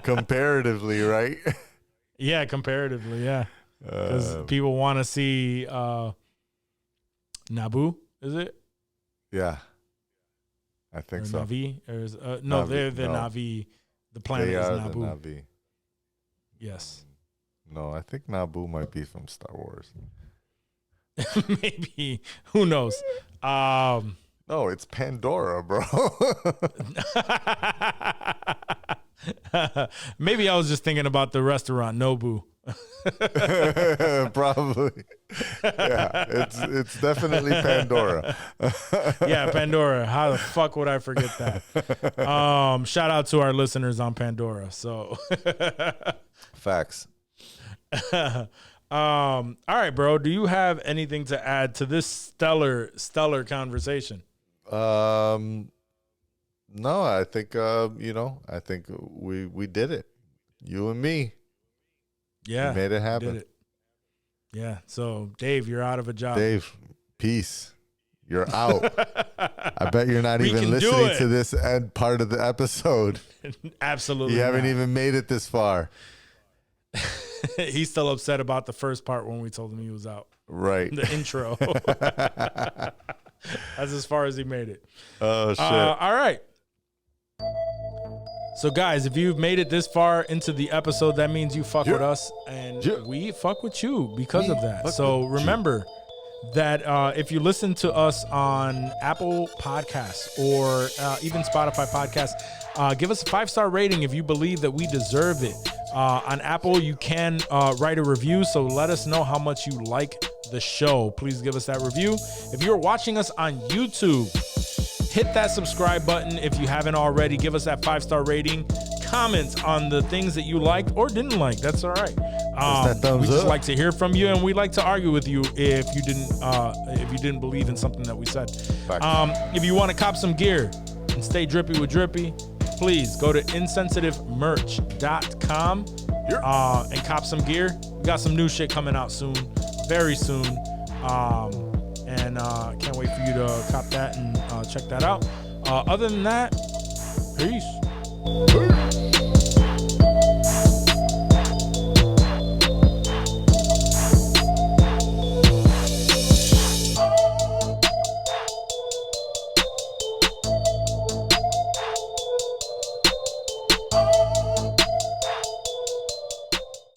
Comparatively, right? Yeah, comparatively, yeah. Because people want to see Naboo, is it? Yeah. I think Or so. Navi? Navi, they're the no. Navi. The planet They is are Naboo. the Navi. Yes. No, I think Naboo might be from Star Wars. Maybe. Who knows? No, it's Pandora, bro. Maybe I was just thinking about the restaurant Nobu. Probably. Yeah, it's definitely Pandora. Yeah, Pandora. How the fuck would I forget that? Shout out to our listeners on Pandora. So Facts. all right, bro. Do you have anything to add to this stellar conversation? No, I think I think we did it. You and me. Yeah. We made it happen. Did it. Yeah. So Dave, you're out of a job. Dave, peace. You're out. I bet you're not We even can do listening it. to this end part of the episode. Absolutely. You haven't not. even made it this far. He's still upset about the first part when we told him he was out. Right. The intro. That's as far as he made it. Oh, shit. All right. So, guys, if you've made it this far into the episode, that means you fuck with us, and we fuck with you because of that. So remember that if you listen to us on Apple Podcasts or even Spotify Podcasts, give us a 5-star rating if you believe that we deserve it. On Apple, you can write a review, so let us know how much you like the show. Please give us that review. If you're watching us on YouTube, hit that subscribe button if you haven't already. Give us that 5-star rating. Comment on the things that you liked or didn't like. That's all right. that thumbs We just up. like to hear from you, and we like to argue with you if you didn't believe in something that we said. If you want to cop some gear and stay drippy with Drippy, please go to insensitivemerch.com and cop some gear. We got some new shit coming out soon, very soon. And can't wait for you to cop that and check that out. Other than that, peace.